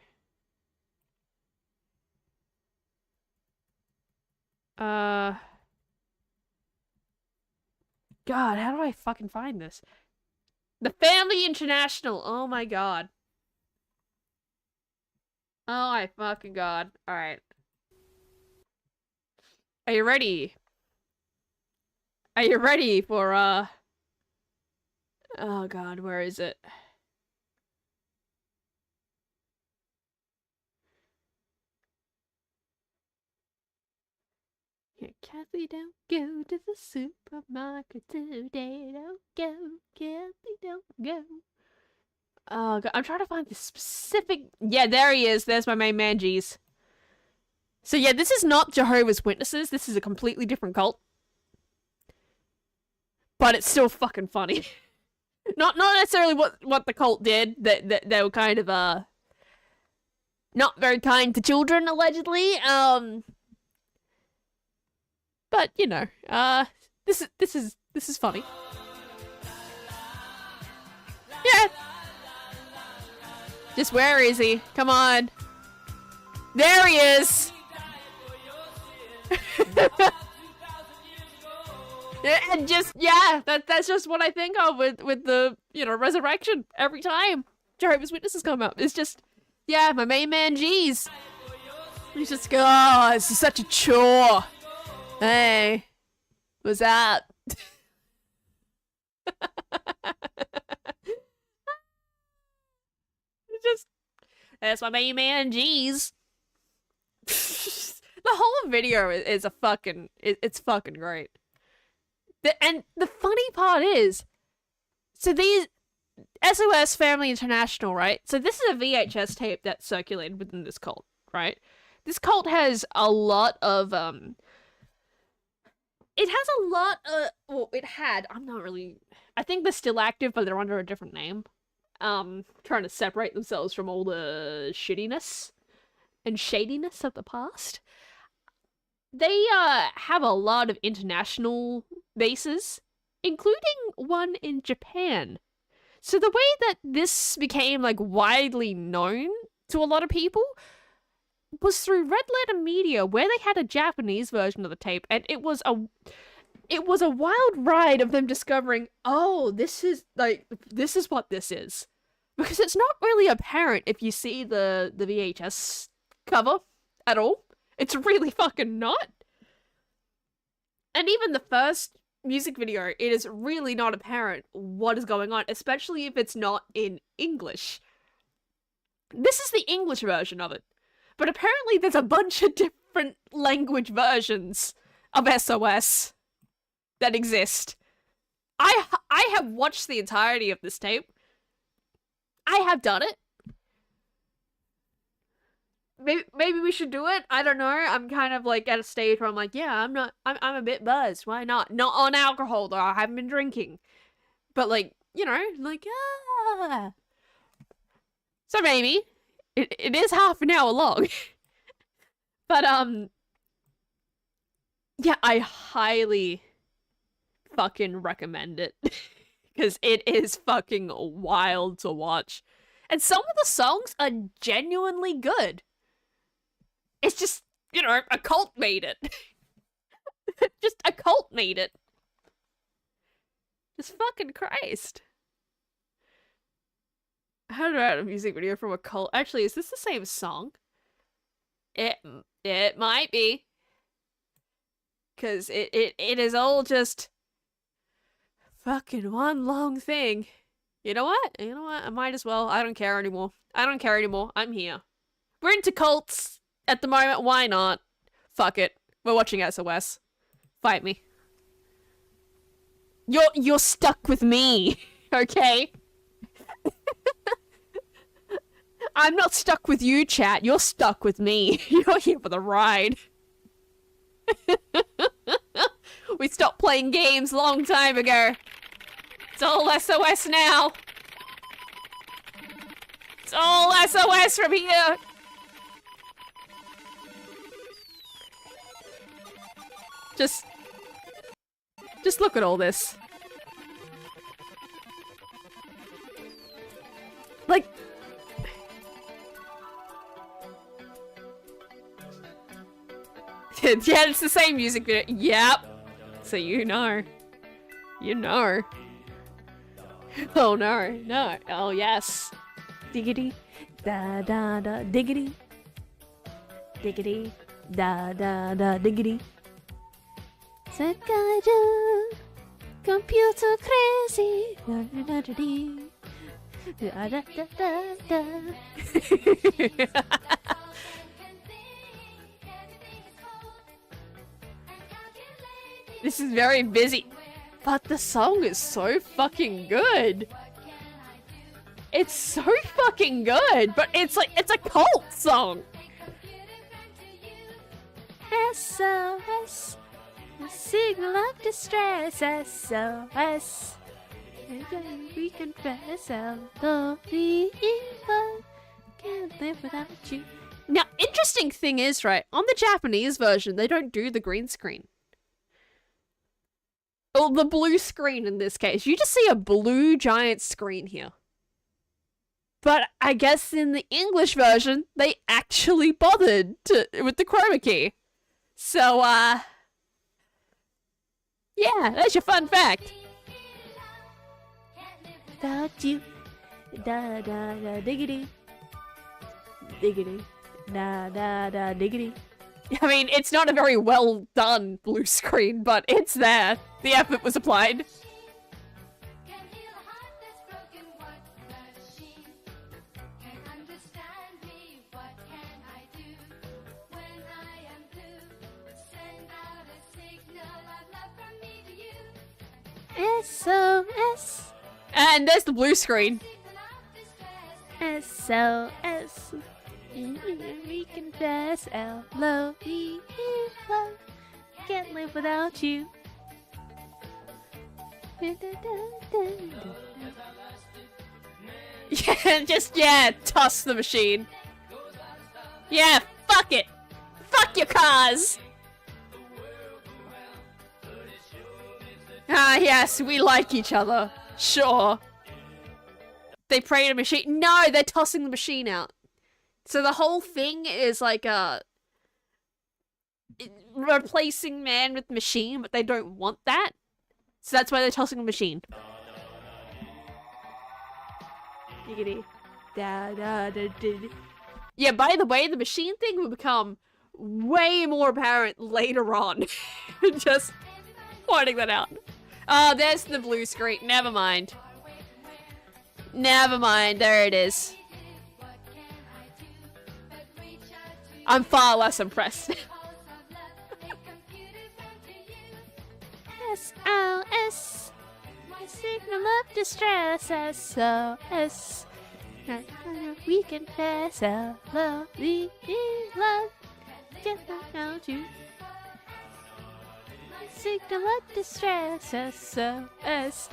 Speaker 4: God, how do I fucking find this? The Family International. Oh my god. Oh my fucking god. Alright. Are you ready? Are you ready for, oh god, where is it? Yeah, Kathy, don't go to the supermarket today. Don't go, Kathy, don't go. Oh god, I'm trying to find the specific... Yeah, there he is. There's my main man, G's. So yeah, this is not Jehovah's Witnesses. This is a completely different cult. But it's still fucking funny. Not necessarily what the cult did. They were kind of, not very kind to children, allegedly. But, you know, this is funny. Yeah. Just where is he? Come on. There he is. And just, yeah, that's just what I think of with the, you know, resurrection every time Jehovah's Witnesses come up. It's just, yeah, my main man G's. He's just, oh, this is such a chore. Hey, what's up? Just, that's my main man G's. The whole video is a fucking, it's fucking great. And the funny part is, so these SOS Family International, right? So this is a VHS tape that circulated within this cult, right? This cult has a lot of, it has a lot of, well, it had, I'm not really, I think they're still active, but they're under a different name. Trying to separate themselves from all the shittiness and shadiness of the past. They, have a lot of international bases, including one in Japan. So the way that this became, like, widely known to a lot of people was through Red Letter Media, where they had a Japanese version of the tape, and it was a wild ride of them discovering, oh, this is what this is. Because it's not really apparent if you see the VHS cover at all. It's really fucking not. And even the first music video, it is really not apparent what is going on, especially if it's not in English. This is the English version of it. But apparently there's a bunch of different language versions of SOS that exist. I have watched the entirety of this tape. I have done it. Maybe we should do it. I don't know. I'm kind of like at a stage where I'm like, yeah, I'm a bit buzzed. Why not? Not on alcohol though. I haven't been drinking. But like, you know, like, ah. So maybe. It is half an hour long. But, yeah, I highly fucking recommend it. Because it is fucking wild to watch. And some of the songs are genuinely good. It's just, you know, a cult made it. Just a cult made it. Just fucking Christ. How do I add a music video from a cult? Actually, is this the same song? It might be. Cause it is all just fucking one long thing. You know what? I might as well. I don't care anymore. I'm here. We're into cults. at the moment, why not? Fuck it. We're watching SOS. Fight me. You're stuck with me, okay? I'm not stuck with you, chat. You're stuck with me. You're here for the ride. We stopped playing games a long time ago. It's all SOS now. It's all SOS from here. Just look at all this. Like... yeah, it's the same music video. Yep. So you know. You know. Oh no, no. Oh yes. Diggity. Da da da diggity. Diggity. Da da da diggity. Sekaijo. Computer crazy. Da da da da dee. Da da da da da. This is very busy, but the song is so fucking good. It's so fucking good, but it's like, it's a cult song. SOS, a signal of distress. SOS, we confess our love, the evil, can't live without you. Now, interesting thing is, right, on the Japanese version, they don't do the green screen. Or the blue screen in this case. You just see a blue giant screen here. But I guess in the English version, they actually bothered with the chroma key. So, yeah, that's your fun fact. Without you, da da da diggity, diggity, da da da diggity. I mean, it's not a very well done blue screen, but it's there. The effort was applied. SOS. And there's the blue screen. SOS. We confess our love, we love. Can't live without you. Yeah, just, yeah, toss the machine. Yeah, fuck it. Fuck your cars. Ah, yes, we like each other. Sure. They pray to machine. No, they're tossing the machine out. So the whole thing is like replacing man with machine, but they don't want that. So that's why they're tossing the machine. Giggity. Da, da, da, da. Yeah, by the way, the machine thing will become way more apparent later on. Just pointing that out. Oh, there's the blue screen. Never mind. Never mind. There it is. I'm far less impressed. SOS, a signal of distress. SOS, we confess our love, we love, can't without you. Signal of distress. SOS.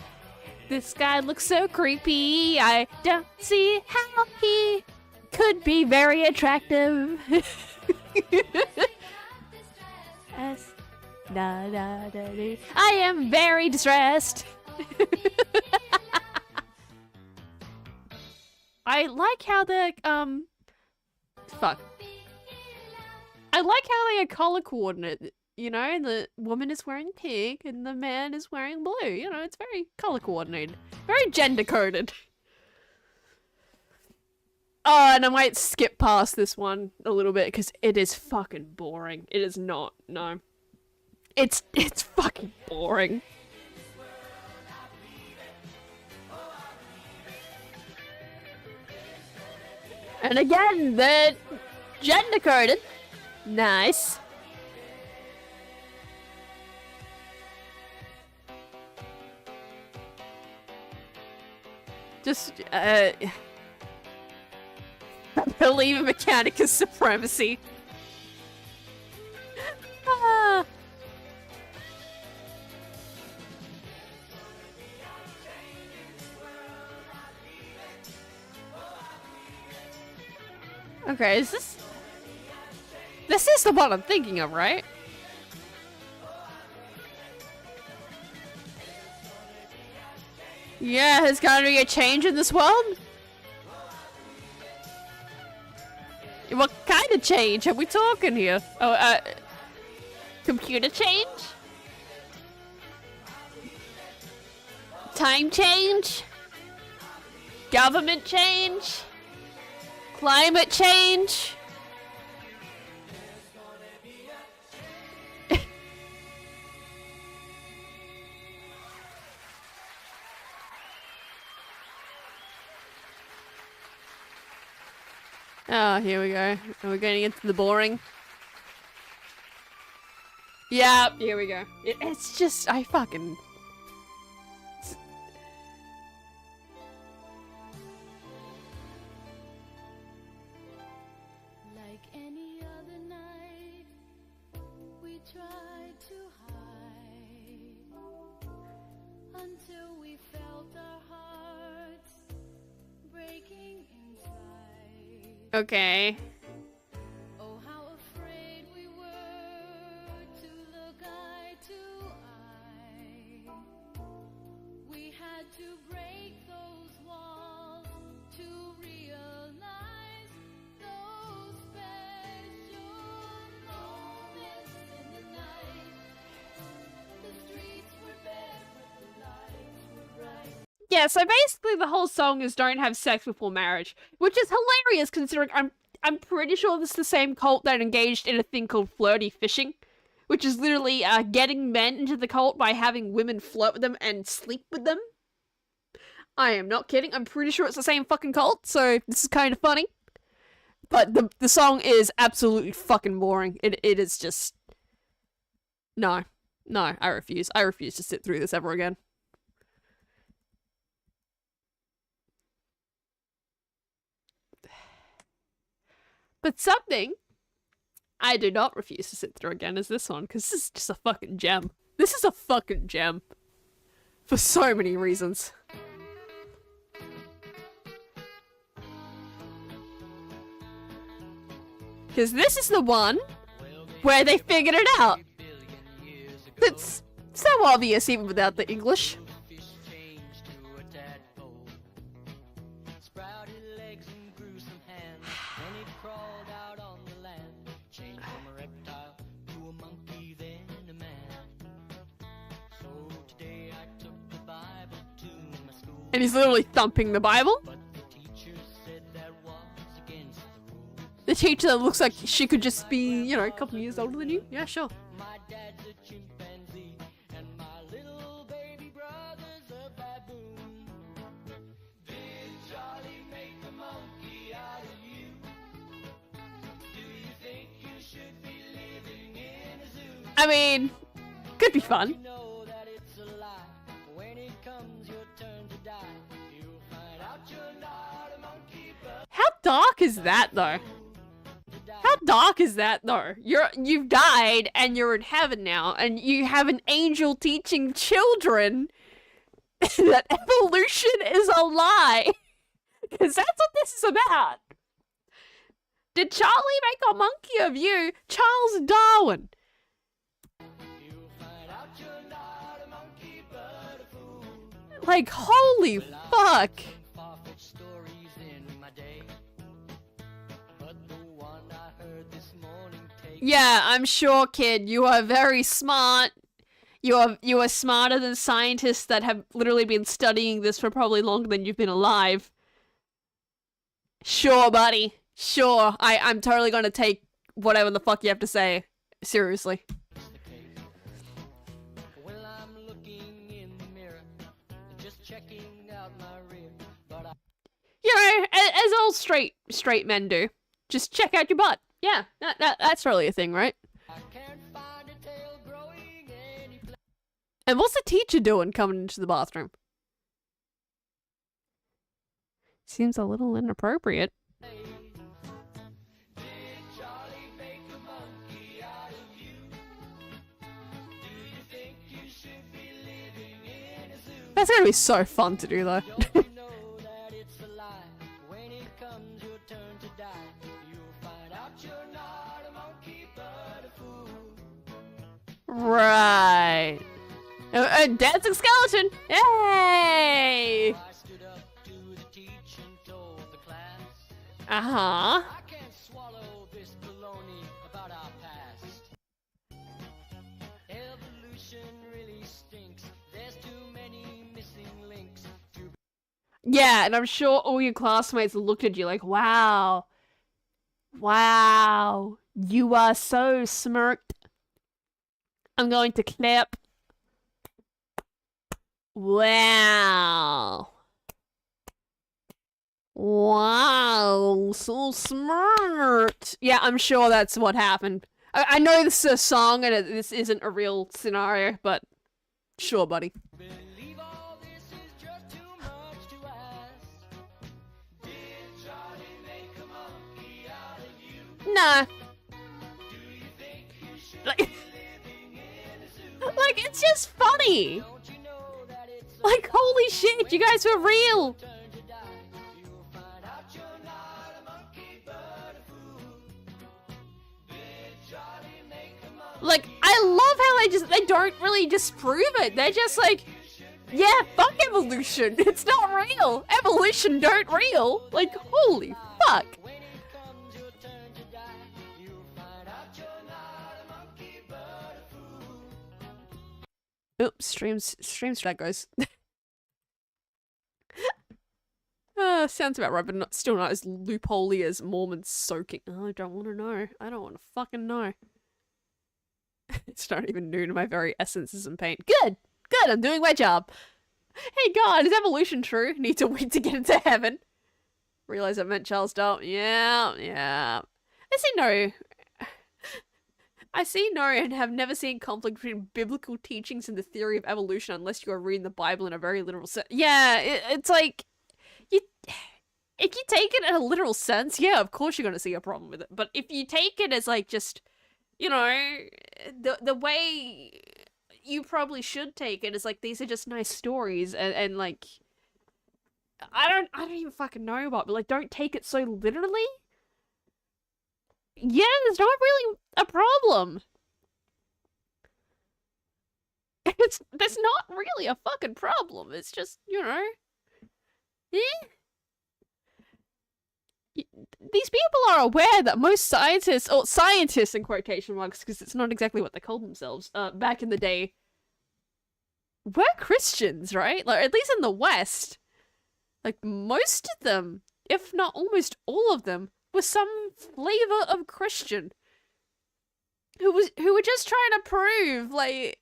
Speaker 4: This guy looks so creepy. I don't see how he could be very attractive. Da, da, da, da. I am very distressed. I like how the fuck. I like how they are color coordinated. You know, the woman is wearing pink and the man is wearing blue. You know, it's very color coordinated, very gender coded. Oh, and I might skip past this one a little bit because it is fucking boring. It is not, no. It's fucking boring. And again, they're gender coded, Nice. Just, I believe in Mechanicus supremacy. Ah. Okay, is this... This is the one I'm thinking of, right? Yeah, there's gotta be a change in this world? What kind of change are we talking here? Oh, computer change? Time change? Government change? Climate change? Oh, here we go. We're getting into the boring. Yeah, here we go. It's just, I fucking...
Speaker 11: Like any other night, we tried to hide until we felt our hearts breaking inside.
Speaker 4: Okay.
Speaker 11: Oh, how afraid we were to look eye to eye. We had to break those walls to realize those special moments in the night. The streets were bare, but the lights were bright.
Speaker 4: Yeah, so basically the whole song is don't have sex before marriage, which is hilarious considering I'm pretty sure this is the same cult that engaged in a thing called flirty fishing, which is literally getting men into the cult by having women flirt with them and sleep with them. I am not kidding. I'm pretty sure it's the same fucking cult, so this is kind of funny. But the song is absolutely fucking boring. It is just... No. No, I refuse. I refuse to sit through this ever again. But something I do not refuse to sit through again is this one, because this is just a fucking gem. This is a fucking gem. For so many reasons. Because this is the one where they figured it out. It's so obvious even without the English. And he's literally thumping the Bible. The teacher that looks like she could just be, you know, a couple years older than you. Yeah, sure. I mean, could be fun. How dark is that though? How dark is that though? You've died and you're in heaven now and you have an angel teaching children that evolution is a lie. Because that's what this is about. Did Charlie make a monkey of you? Charles Darwin. Like, holy fuck. Yeah, I'm sure, kid. You are very smart. You are smarter than scientists that have literally been studying this for probably longer than you've been alive. Sure, buddy. Sure. I'm totally gonna take whatever the fuck you have to say seriously. You know, as all straight men do. Just check out your butt. Yeah, that's totally a thing, right? And what's the teacher doing coming into the bathroom? Seems a little inappropriate. That's gonna be so fun to do though. Right. A dancing skeleton! Yay! Uh-huh. Yeah, and I'm sure all your classmates looked at you like, wow. Wow. You are so smirked. I'm going to clap. Wow. Wow, so smart. Yeah, I'm sure that's what happened. I know this is a song and this isn't a real scenario, but sure, buddy. Nah. Like, it's just funny. Like, holy shit, you guys were real. Like, I love how they don't really disprove it. They're just like, yeah, fuck evolution. It's not real. Evolution don't real. Like, holy fuck. Oops, streams, that goes. Sounds about right, but still not as loopholey as Mormons soaking. Oh, I don't want to know. I don't want to fucking know. It's not even new to my very essences and pain. Good! Good, I'm doing my job. Hey God, is evolution true? Need to wait to get into heaven. Realize I meant Charles Darwin. Yeah. I see no and have never seen conflict between biblical teachings and the theory of evolution unless you are reading the Bible in a very literal sense. Yeah, it's like, if you take it in a literal sense, yeah, of course you're going to see a problem with it. But if you take it as like just, you know, the way you probably should take it is like, these are just nice stories and like, I don't even fucking know about, but like, don't take it so literally. Yeah, there's not really a problem. There's not really a fucking problem. It's just, you know, these people are aware that most scientists, or scientists in quotation marks, because it's not exactly what they called themselves, back in the day, were Christians, right? Like, at least in the West. Like, most of them, if not almost all of them, were some flavor of Christian. Who were just trying to prove, like,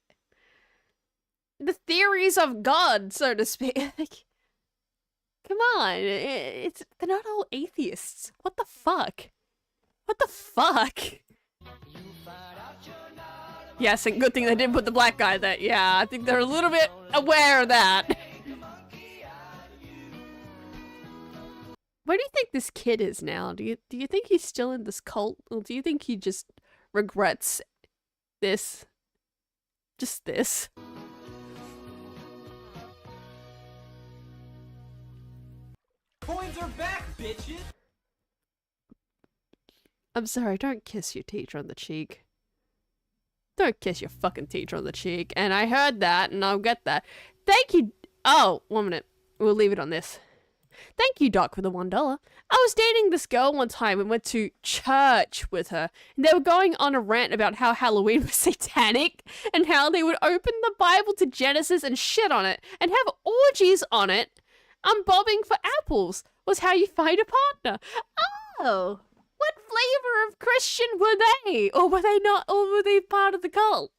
Speaker 4: the theories of God, so to speak. Like, come on, they're not all atheists. What the fuck? What the fuck? Yes, and good thing they didn't put the black guy there. Yeah, I think they're a little bit aware of that. Where do you think this kid is now? Do you think he's still in this cult? Or do you think he just regrets this? Just this?
Speaker 12: Coins are back, bitches!
Speaker 4: I'm sorry, don't kiss your teacher on the cheek. Don't kiss your fucking teacher on the cheek. And I heard that, and I'll get that. Thank you. Oh, 1 minute. We'll leave it on this. Thank you, Doc, for the $1. I was dating this girl one time and went to church with her. And they were going on a rant about how Halloween was satanic and how they would open the Bible to Genesis and shit on it and have orgies on it. Bobbing for apples was how you find a partner. Oh, what flavor of Christian were they? Or were they not, or were they part of the cult?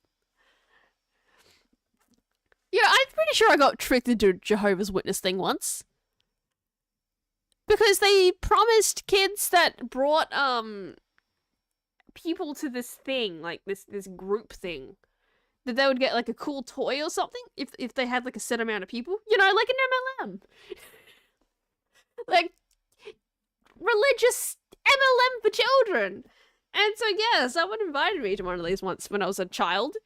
Speaker 4: Yeah, I'm pretty sure I got tricked into a Jehovah's Witness thing once. Because they promised kids that brought, people to this thing, like this group thing, that they would get like a cool toy or something if they had like a set amount of people, you know, like an MLM. Like religious MLM for children. And so yeah, someone invited me to one of these once when I was a child.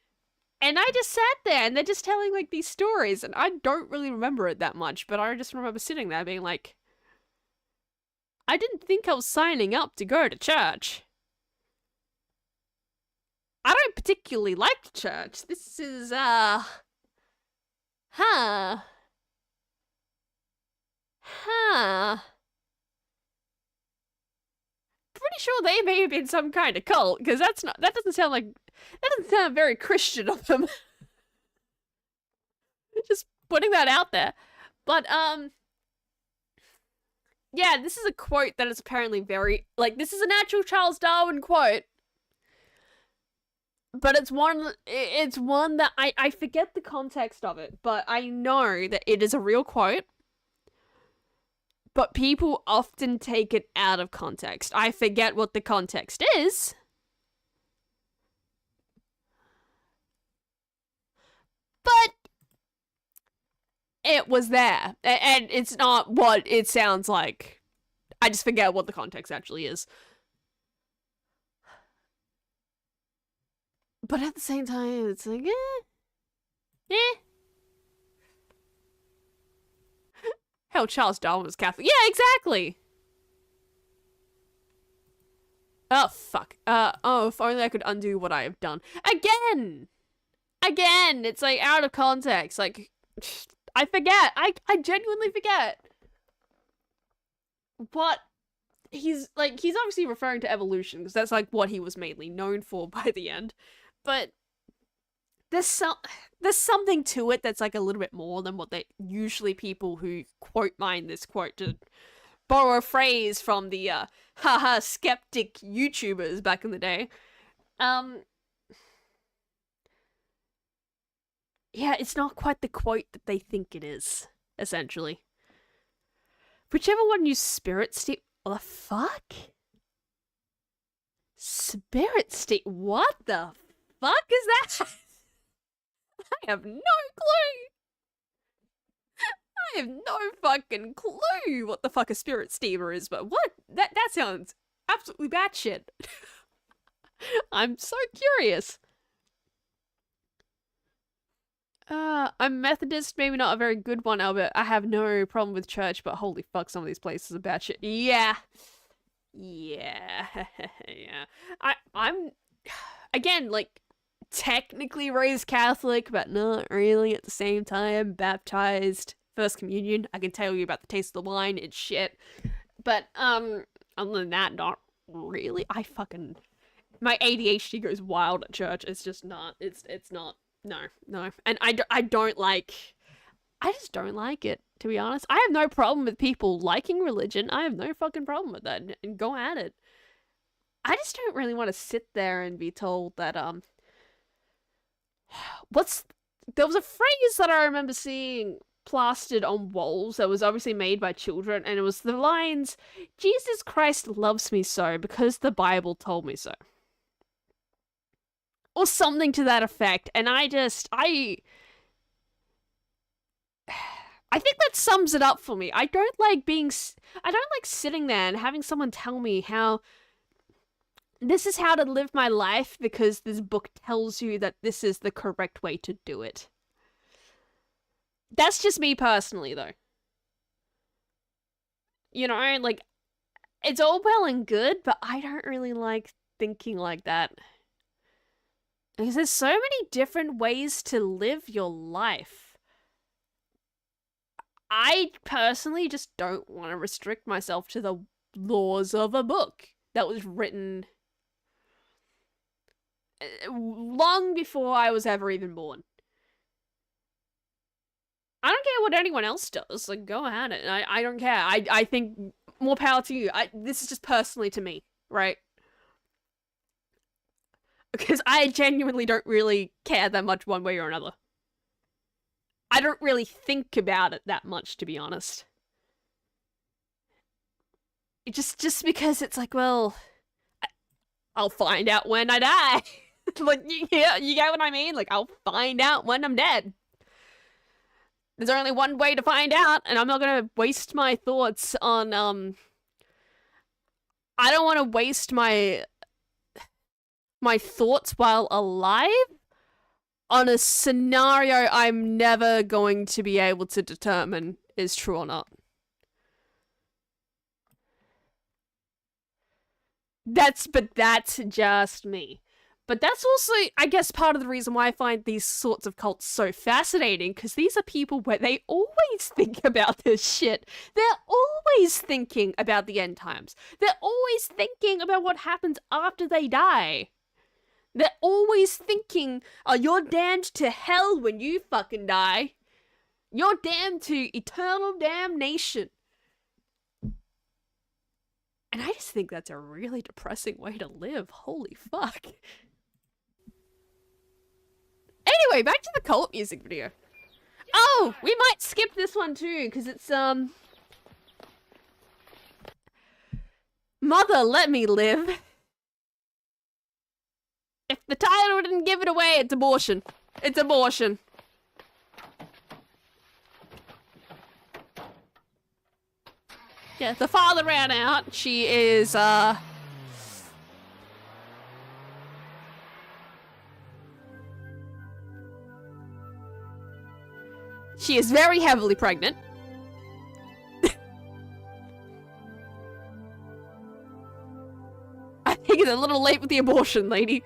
Speaker 4: And I just sat there and they're just telling like these stories and I don't really remember it that much, but I just remember sitting there being like, I didn't think I was signing up to go to church. I don't particularly like church. This is, Pretty sure they may have been some kind of cult, because that doesn't sound very Christian of them. Just putting that out there. But, yeah, this is a quote that is apparently very, like, this is an actual Charles Darwin quote. But it's one that I forget the context of it, but I know that it is a real quote. But people often take it out of context. I forget what the context is. But it was there. And it's not what it sounds like. I just forget what the context actually is. But at the same time, it's like, Hell, Charles Darwin was Catholic. Yeah, exactly. Oh, fuck. Oh, if only I could undo what I have done. Again! It's like out of context. Like, I forget. I genuinely forget. But he's obviously referring to evolution, because that's like what he was mainly known for by the end. But there's something to it that's like a little bit more than what they usually people who quote mine this quote to borrow a phrase from the haha skeptic YouTubers back in the day. Yeah, it's not quite the quote that they think it is, essentially. Whichever one you spirit steep. What the fuck? Spirit steep. What the fuck is that? I have no clue. I have no fucking clue what the fuck a spirit steamer is, but what? That sounds absolutely batshit. I'm so curious. I'm Methodist, maybe not a very good one, Albert. I have no problem with church, but holy fuck, some of these places are batshit. Yeah. I'm, again, like, technically raised Catholic, but not really at the same time. Baptized, First Communion. I can tell you about the taste of the wine, it's shit. But, other than that, not really. My ADHD goes wild at church. It's just not, it's not. No. And I just don't like it, to be honest. I have no problem with people liking religion. I have no fucking problem with that, and go at it. I just don't really want to sit there and be told that, there was a phrase that I remember seeing plastered on walls that was obviously made by children, and it was the lines, Jesus Christ loves me so because the Bible told me so. Or something to that effect, and I think that sums it up for me. I don't like sitting there and having someone tell me how this is how to live my life because this book tells you that this is the correct way to do it. That's just me personally, though. You know, like, it's all well and good, but I don't really like thinking like that. Because there's so many different ways to live your life. I personally just don't want to restrict myself to the laws of a book that was written long before I was ever even born. I don't care what anyone else does. Like, go at it. I don't care. I think more power to you. This is just personally to me, right? Because I genuinely don't really care that much one way or another. I don't really think about it that much, to be honest. Just because it's like, well, I'll find out when I die. Like, you get what I mean? Like, I'll find out when I'm dead. There's only one way to find out, and I'm not gonna waste my thoughts on, I don't want to waste my thoughts while alive on a scenario I'm never going to be able to determine is true or not. That's just me. But that's also, I guess, part of the reason why I find these sorts of cults so fascinating, because these are people where they always think about this shit. They're always thinking about the end times. They're always thinking about what happens after they die. They're always thinking, oh, you're damned to hell when you fucking die. You're damned to eternal damnation. And I just think that's a really depressing way to live. Holy fuck. Anyway, back to the cult music video. Oh, we might skip this one too, because it's, Mother, let me live. If the title didn't give it away, it's abortion. It's abortion. Yeah, the father ran out. She is, she is very heavily pregnant. I think it's a little late with the abortion, lady.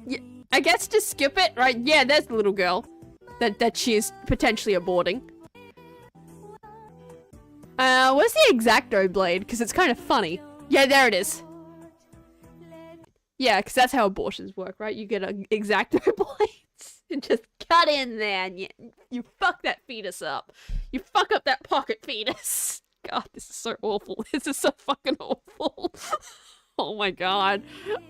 Speaker 4: Yeah, I guess just skip it, right? Yeah, there's the little girl that she is potentially aborting. Where's the X-Acto blade? Because it's kind of funny. Yeah, there it is. Yeah, because that's how abortions work, right? You get an X-Acto blades and just cut in there and you fuck that fetus up. You fuck up that pocket fetus. God, this is so awful. This is so fucking awful. Oh my god.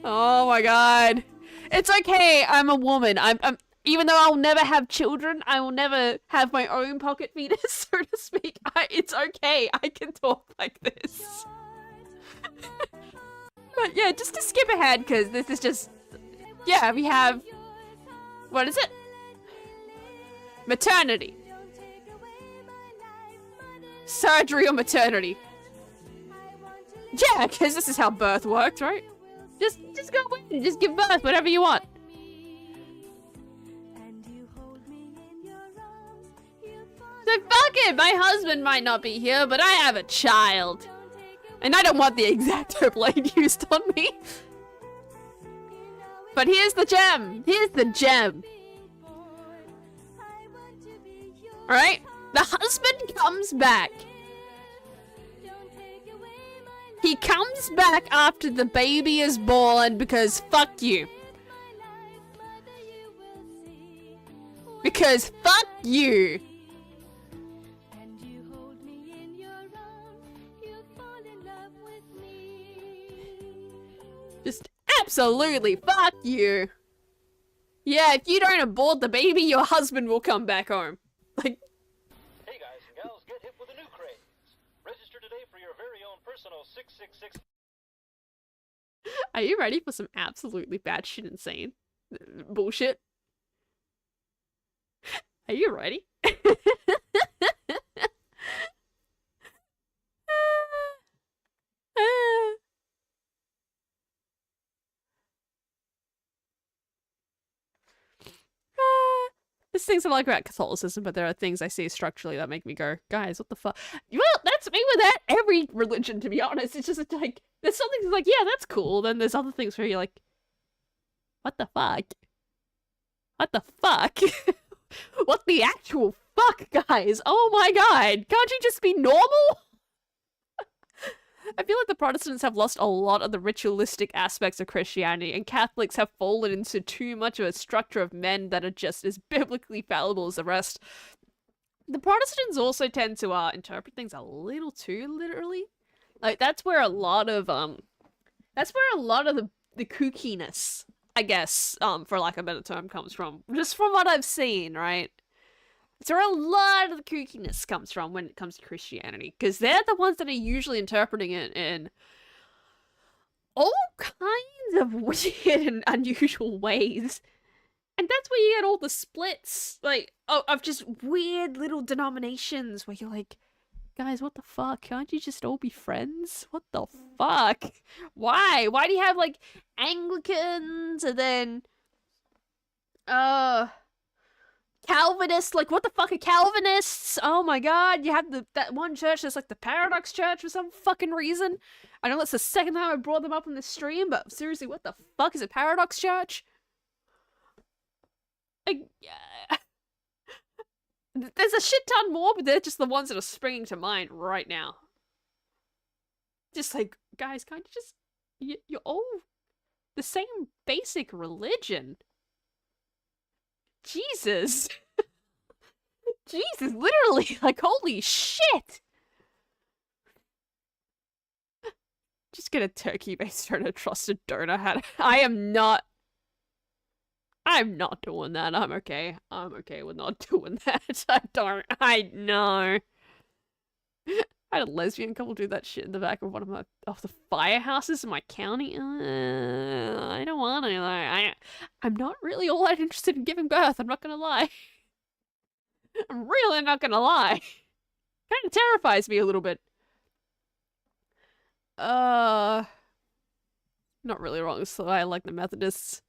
Speaker 4: Oh my god. It's okay, I'm a woman. I'm even though I'll never have children, I will never have my own pocket fetus, so to speak. It's okay, I can talk like this. But yeah, just to skip ahead, because this is just... Yeah, we have... What is it? Maternity. Surgery or maternity. Yeah, because this is how birth works, right? Just go in, just give birth, whatever you want. So fuck it, my husband might not be here, but I have a child. And I don't want the X-Acto blade used on me. But here's the gem. Here's the gem. Alright? The husband comes back. He comes back after the baby is born because fuck you. Because fuck you. Just absolutely fuck you. Yeah, if you don't abort the baby, your husband will come back home. Like...
Speaker 13: Hey guys and gals, get hip with a new craze. Register today for your very own personal 666...
Speaker 4: Are you ready for some absolutely batshit insane bullshit? Are you ready? There's things I like about Catholicism, but there are things I see structurally that make me go, guys, what the fuck? Well, that's me with that every religion, to be honest. It's just like, there's some things like, yeah, that's cool. Then there's other things where you're like, what the fuck? What the fuck? What the actual fuck, guys? Oh my god. Can't you just be normal? I feel like the Protestants have lost a lot of the ritualistic aspects of Christianity, and Catholics have fallen into too much of a structure of men that are just as biblically fallible as the rest. The Protestants also tend to interpret things a little too literally. Like, that's where a lot of the kookiness, I guess, for lack of a better term, comes from. Just from what I've seen, right? It's where a lot of the kookiness comes from when it comes to Christianity, because they're the ones that are usually interpreting it in all kinds of weird and unusual ways. And that's where you get all the splits, like, of just weird little denominations where you're like, guys, what the fuck? Can't you just all be friends? What the fuck? Why? Why do you have, like, Anglicans and then, Calvinists? Like, what the fuck are Calvinists? Oh my god, you have that one church that's like the Paradox Church for some fucking reason. I know that's the second time I brought them up in this stream, but seriously, what the fuck is a Paradox Church? Like, there's a shit ton more, but they're just the ones that are springing to mind right now. Just like, guys, can't you just... You're all the same basic religion. Jesus. Jesus, literally, like, holy shit. Just get a turkey-based donor, trusted donor hat. I'm not doing that. I'm okay. I'm okay with not doing that. I know. I had a lesbian couple do that shit in the back of one of the firehouses in my county. I don't want to. I'm not really all that interested in giving birth. I'm not gonna lie. I'm really not gonna lie. Kind of terrifies me a little bit. Not really wrong. So I like the Methodists.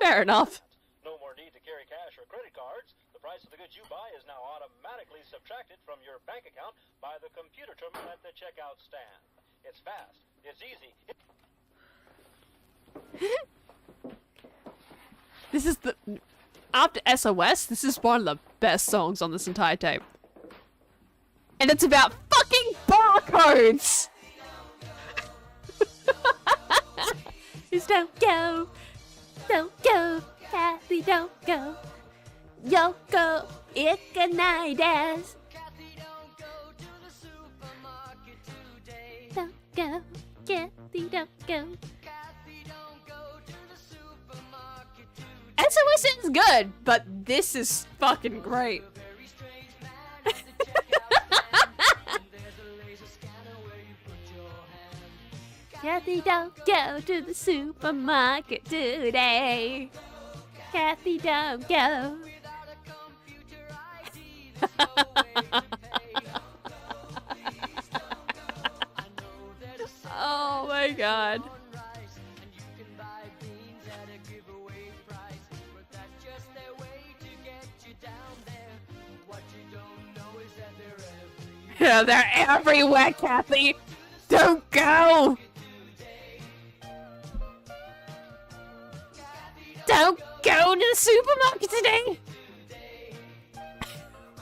Speaker 4: Fair enough.
Speaker 13: No more need to carry cash or credit cards. The price of the goods you buy is now automatically subtracted from your bank account by the computer terminal at the checkout stand. It's fast. It's easy.
Speaker 4: This is the... After SOS, this is one of the best songs on this entire tape. And it's about fucking barcodes! Just don't go. Don't go. Kathy, don't go. Yoko, ikanaides. Don't go. Kathy, don't go. SOS is good, but this is fucking great. Kathy, don't go to the supermarket today. Kathy, don't go. Oh my god. Yeah, they're everywhere, Kathy. Don't go. Don't go to the supermarket today.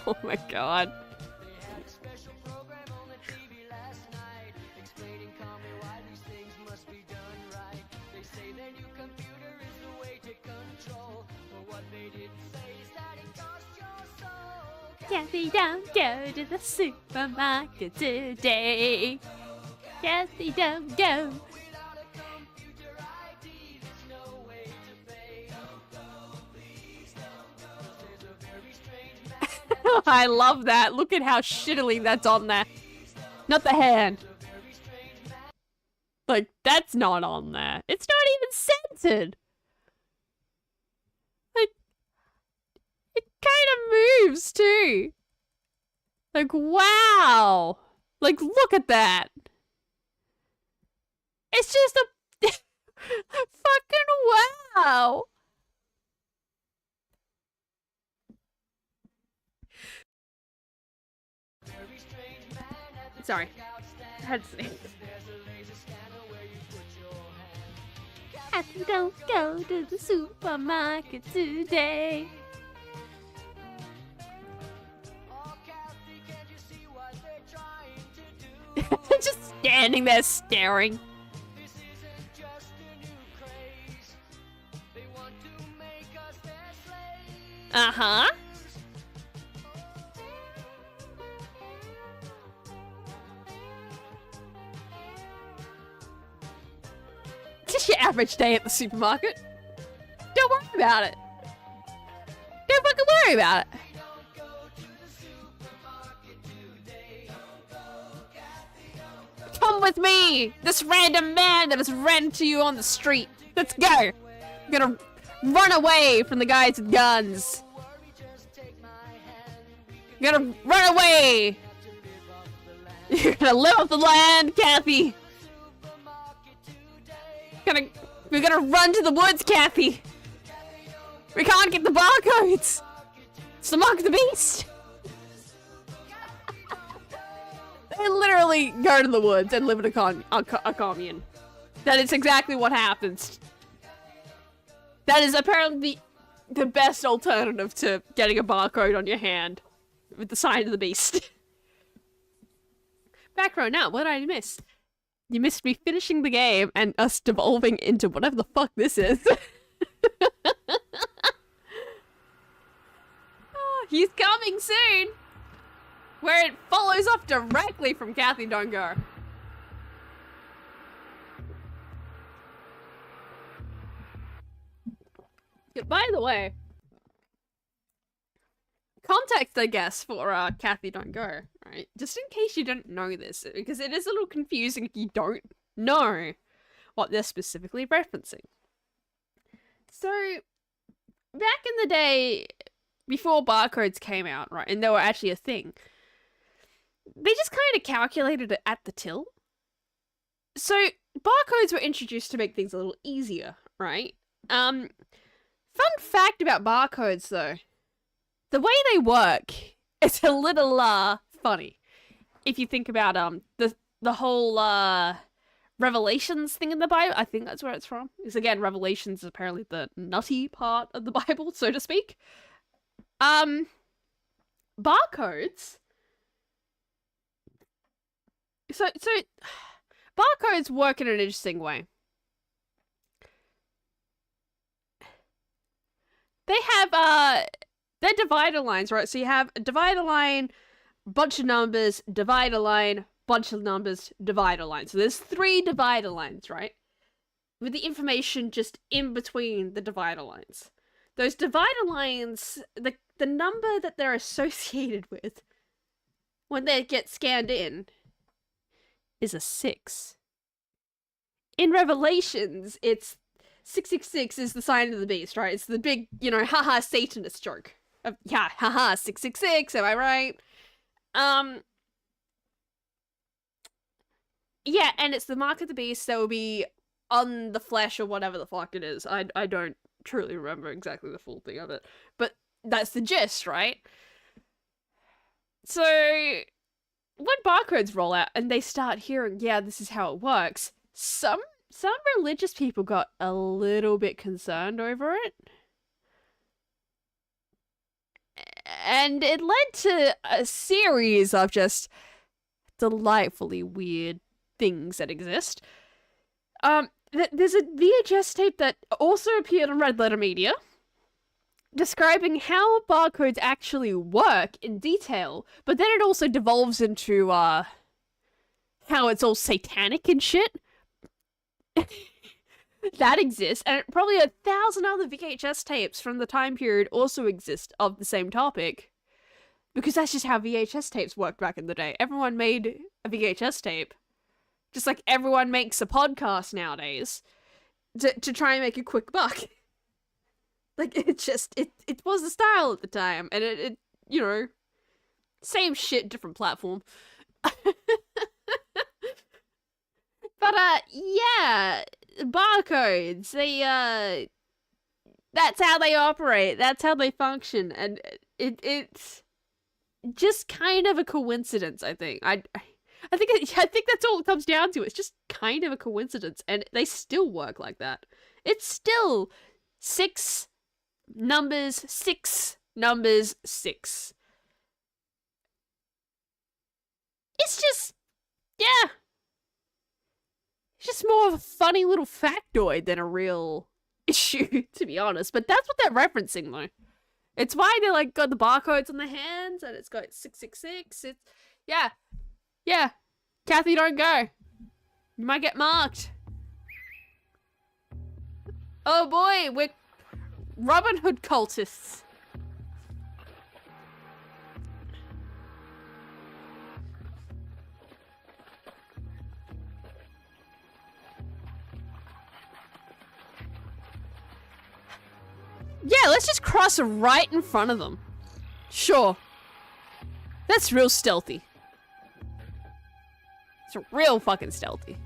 Speaker 4: Oh my god. Kathy, don't go to the supermarket today. Kathy, don't go. I love that. Look at how shittily that's on there. Not the hand. Like, that's not on there. It's not even censored. Like, it kind of moves too. Like, wow. Like, look at that. It's just a fucking wow. Sorry. I had to say. Kathy, don't go to the supermarket today. Just standing there staring. Uh-huh. It's just your average day at the supermarket. Don't worry about it. Don't fucking worry about it. Come with me! This random man that was ran to you on the street. Let's go! I'm gonna run away from the guys with guns. I'm gonna run away! You're gonna live off the land, Kathy! We're gonna run to the woods, Kathy! We can't get the barcodes! It's the mark of the beast! They literally go to the woods and live in a commune. That is exactly what happens. That is apparently the best alternative to getting a barcode on your hand. With the sign of the beast. Back row now, what did I miss? You missed me finishing the game and us devolving into whatever the fuck this is. Oh, he's coming soon! Where it follows off directly from Kathy Don't Go. Yeah, by the way, context, I guess, for Kathy Don't Go, right? Just in case you don't know this, because it is a little confusing if you don't know what they're specifically referencing. So, back in the day, before barcodes came out, right, and they were actually a thing, they just kind of calculated it at the till. So, barcodes were introduced to make things a little easier, right? Fun fact about barcodes, though. The way they work is a little, funny. If you think about, the whole, Revelations thing in the Bible, I think that's where it's from. Because, again, Revelations is apparently the nutty part of the Bible, so to speak. Barcodes... So, barcodes work in an interesting way. They have, they're divider lines, right? So you have a divider line, bunch of numbers, divider line, bunch of numbers, divider line. So there's 3 divider lines, right? With the information just in between the divider lines. Those divider lines, the number that they're associated with when they get scanned in is a 6. In Revelations, it's 666 is the sign of the beast, right? It's the big, you know, haha Satanist joke. Yeah, haha 666, am I right? Yeah, and it's the mark of the beast that will be on the flesh or whatever the fuck it is. I don't truly remember exactly the full thing of it. But that's the gist, right? So when barcodes roll out and they start hearing, yeah, this is how it works, some religious people got a little bit concerned over it. And it led to a series of just delightfully weird things that exist. There's a VHS tape that also appeared on Red Letter Media describing how barcodes actually work in detail, but then it also devolves into, how it's all satanic and shit. That exists, and probably 1,000 other VHS tapes from the time period also exist of the same topic. Because that's just how VHS tapes worked back in the day. Everyone made a VHS tape. Just like everyone makes a podcast nowadays. To try and make a quick buck. Like, it was the style at the time. And it you know, same shit, different platform. But, yeah, barcodes, they, that's how they operate, that's how they function, and it's just kind of a coincidence, I think. I think that's all it comes down to, it's just kind of a coincidence, and they still work like that. It's still 6 numbers, 6 numbers, 6. It's just, yeah. It's just more of a funny little factoid than a real issue, to be honest. But that's what they're referencing, though. It's why they, like, got the barcodes on the hands, and it's got 666. It's, yeah. Yeah. Kathy, don't go. You might get marked. Oh boy, we're Robin Hood cultists. Yeah, let's just cross right in front of them. Sure. That's real stealthy. It's real fucking stealthy.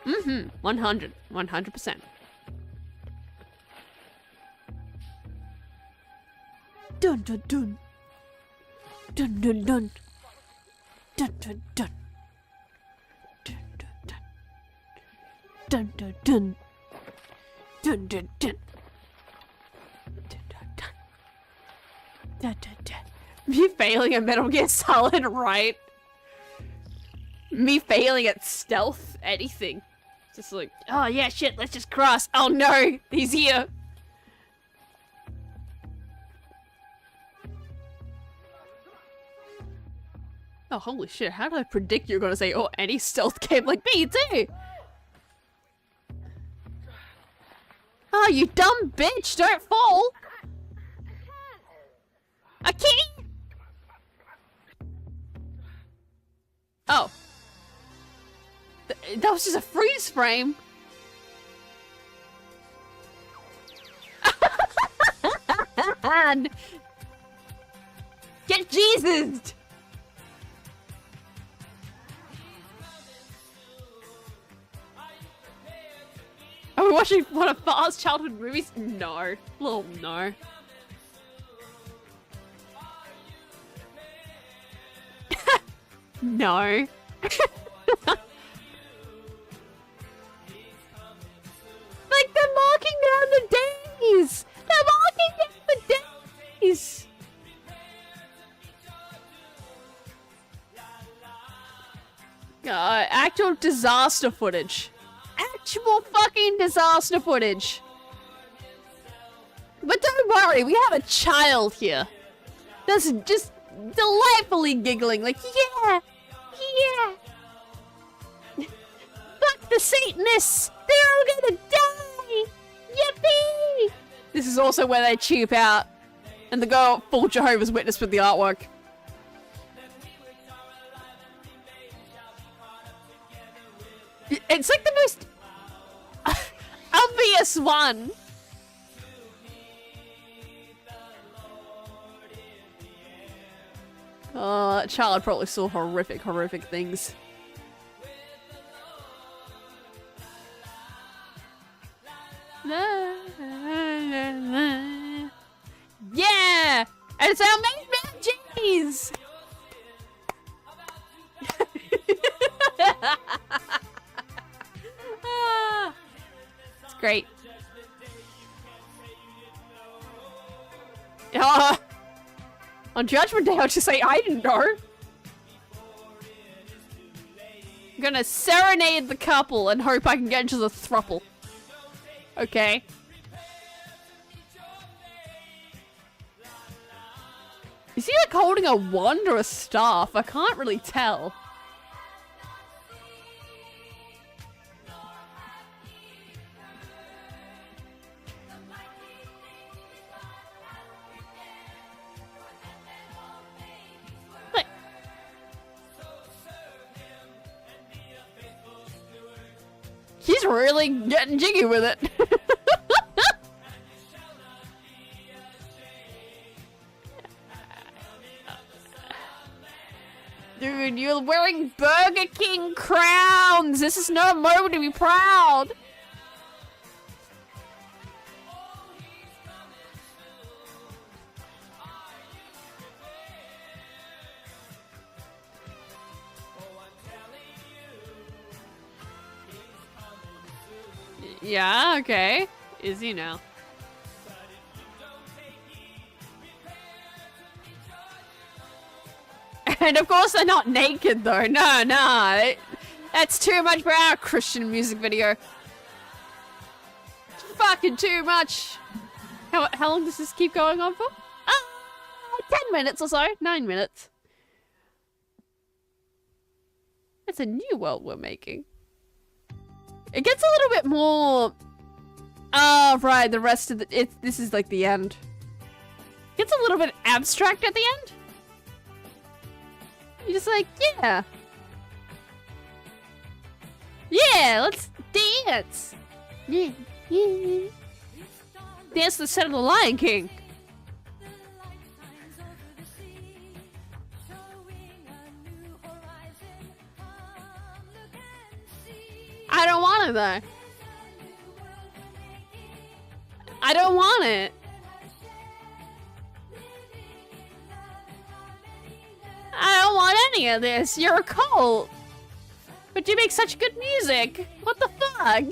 Speaker 4: 100%. Dun dun dun. Dun dun dun. Dun dun dun. Dun dun dun. Dun dun dun. Dun dun dun. Dun, dun, dun. Me failing at Metal Gear Solid, right? Me failing at stealth, anything. Just like, oh yeah, shit, let's just cross. Oh no, he's here. Oh, holy shit, how did I predict you're gonna say, oh, any stealth game like me too? Oh, you dumb bitch, don't fall. I can't. Oh. That was just a freeze frame. Get Jesus! Are we watching one of Far's childhood movies? No. Little no. No. Like, they're marking down the days! They're marking down the days! Actual disaster footage. Actual fucking disaster footage. But don't worry, we have a child here. That's just delightfully giggling, like, yeah! Yeah! Fuck the Satanists! They're all gonna die! Yippee! This is also where they cheap out. And the girl full Jehovah's Witness with the artwork. It's like the most obvious one. Oh, that child probably saw horrific things. Yeah! And it's our main man, Jeez! It's great. On Judgment Day, I'll just say, I didn't know. I'm gonna serenade the couple and hope I can get into the throuple. Okay. Is he like holding a wand or a staff? I can't really tell. He's really getting jiggy with it. Dude, you're wearing Burger King crowns. This is no moment to be proud. Yeah, okay. Is he now? And of course they're not naked though. No, no. That's too much for our Christian music video. It's fucking too much. How long does this keep going on for? 10 minutes or so. 9 minutes. It's a new world we're making. It gets a little bit more Oh, right, the rest of the... This is like the end. It's a little bit abstract at the end. You're just like, yeah. Yeah, let's dance. Yeah, yeah. Dance the set of the Lion King. I don't want it though. I don't want it. I don't want any of this. You're a cult. But you make such good music. What the fuck?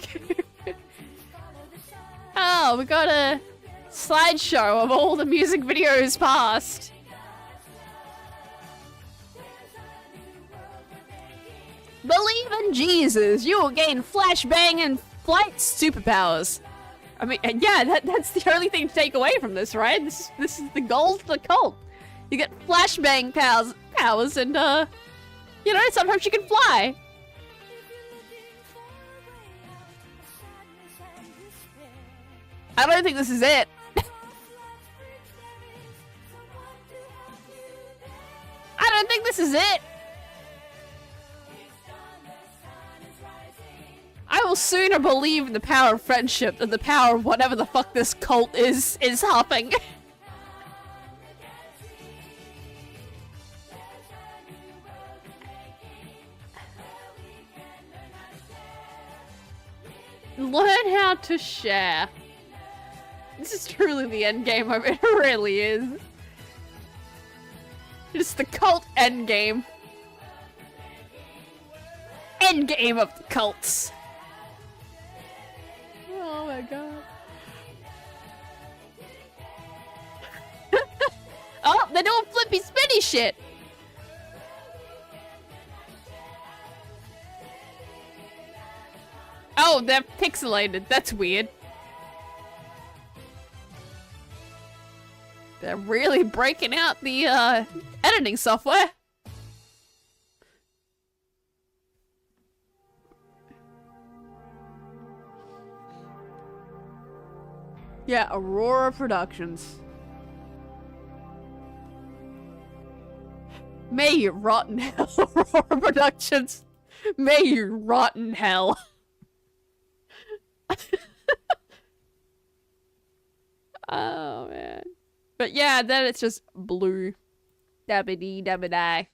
Speaker 4: Oh, we got a slideshow of all the music videos past. Believe in Jesus. You will gain flashbang and flight superpowers. I mean, yeah, that's the only thing to take away from this, right? This is the goal of the cult. You get flashbang powers and, you know, sometimes you can fly. I don't think this is it. I don't think this is it. I will sooner believe in the power of friendship than the power of whatever the fuck this cult is huffing. Learn how to share. This is truly the end game of it. It really is. It's the cult end game. End game of the cults. Oh my god. Oh, they're doing flippy spinny shit. Oh, they're pixelated. That's weird. They're really breaking out the editing software. Yeah, Aurora Productions. May you rot in hell, Aurora Productions. May you rot in hell. Oh man. But yeah, then it's just blue. Dabba dee dabba die.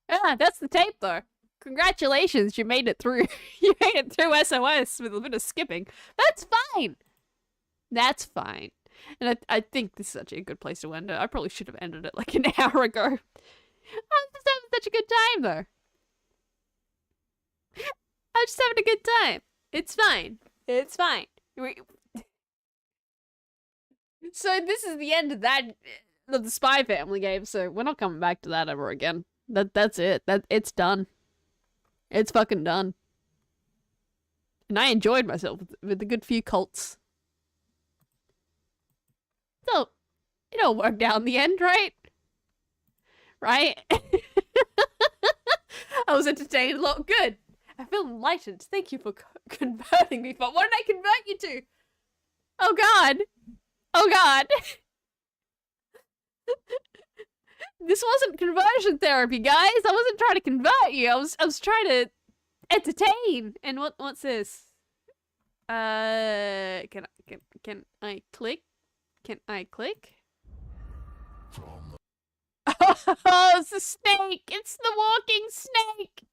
Speaker 4: Ah, that's the tape though. Congratulations, you made it through. You made it through SOS with a bit of skipping. That's fine. That's fine. And I think this is such a good place to end it. I probably should have ended it like an hour ago. I'm just having such a good time though. I'm just having a good time. It's fine. It's fine. So this is the end of the Spy Family game, so we're not coming back to that ever again. That's it. It's done. It's fucking done. And I enjoyed myself with a good few cults. So, it all worked out in the end, right? Right? I was entertained a lot. Good. I feel enlightened. Thank you for converting me. What did I convert you to? Oh god. Oh god. This wasn't conversion therapy, guys. I wasn't trying to convert you. I was trying to entertain. And what's this? Can I click? Can I click? Oh, it's the snake! It's the walking snake!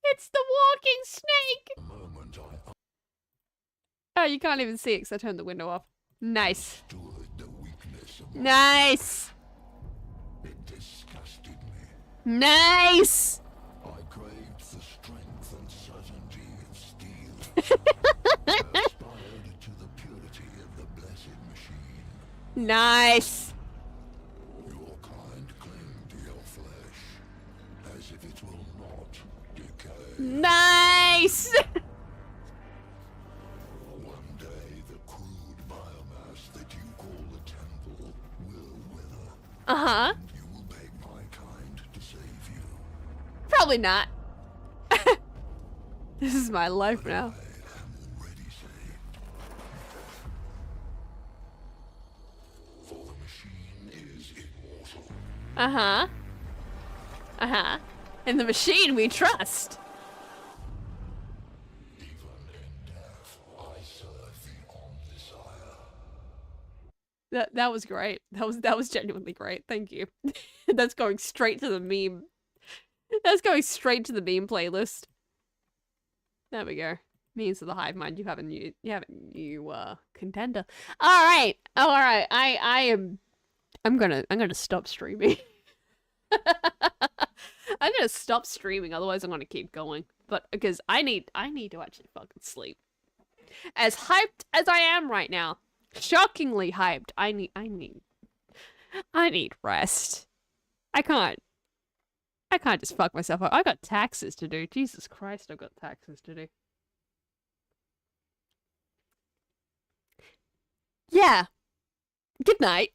Speaker 4: It's the walking snake! Oh, you can't even see it because I turned the window off. Nice. Nice! Nice!
Speaker 14: I craved the strength and certainty of steel. Aspired to the purity of the blessed machine.
Speaker 4: Nice!
Speaker 14: Your kind cling to your flesh, as if it will not decay.
Speaker 4: Nice!
Speaker 14: One day the crude biomass that you call the temple will wither.
Speaker 4: Uh-huh.
Speaker 14: And you will beg my kind to save you.
Speaker 4: Probably not. This is my life now.
Speaker 14: I am already
Speaker 4: Uh-huh. Uh-huh. In the machine we trust. That was great. That was genuinely great. Thank you. That's going straight to the meme. That's going straight to the meme playlist. There we go. Means of the hive mind. You have a new contender. All right. I'm gonna stop streaming. I'm gonna stop streaming, otherwise I'm gonna keep going. But because I need to actually fucking sleep. As hyped as I am right now, shockingly hyped. I need rest. I can't just fuck myself up. I got taxes to do. Jesus Christ, I've got taxes to do. Yeah. Good night.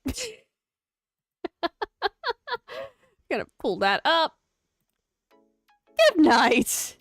Speaker 4: Gonna pull that up. Good night.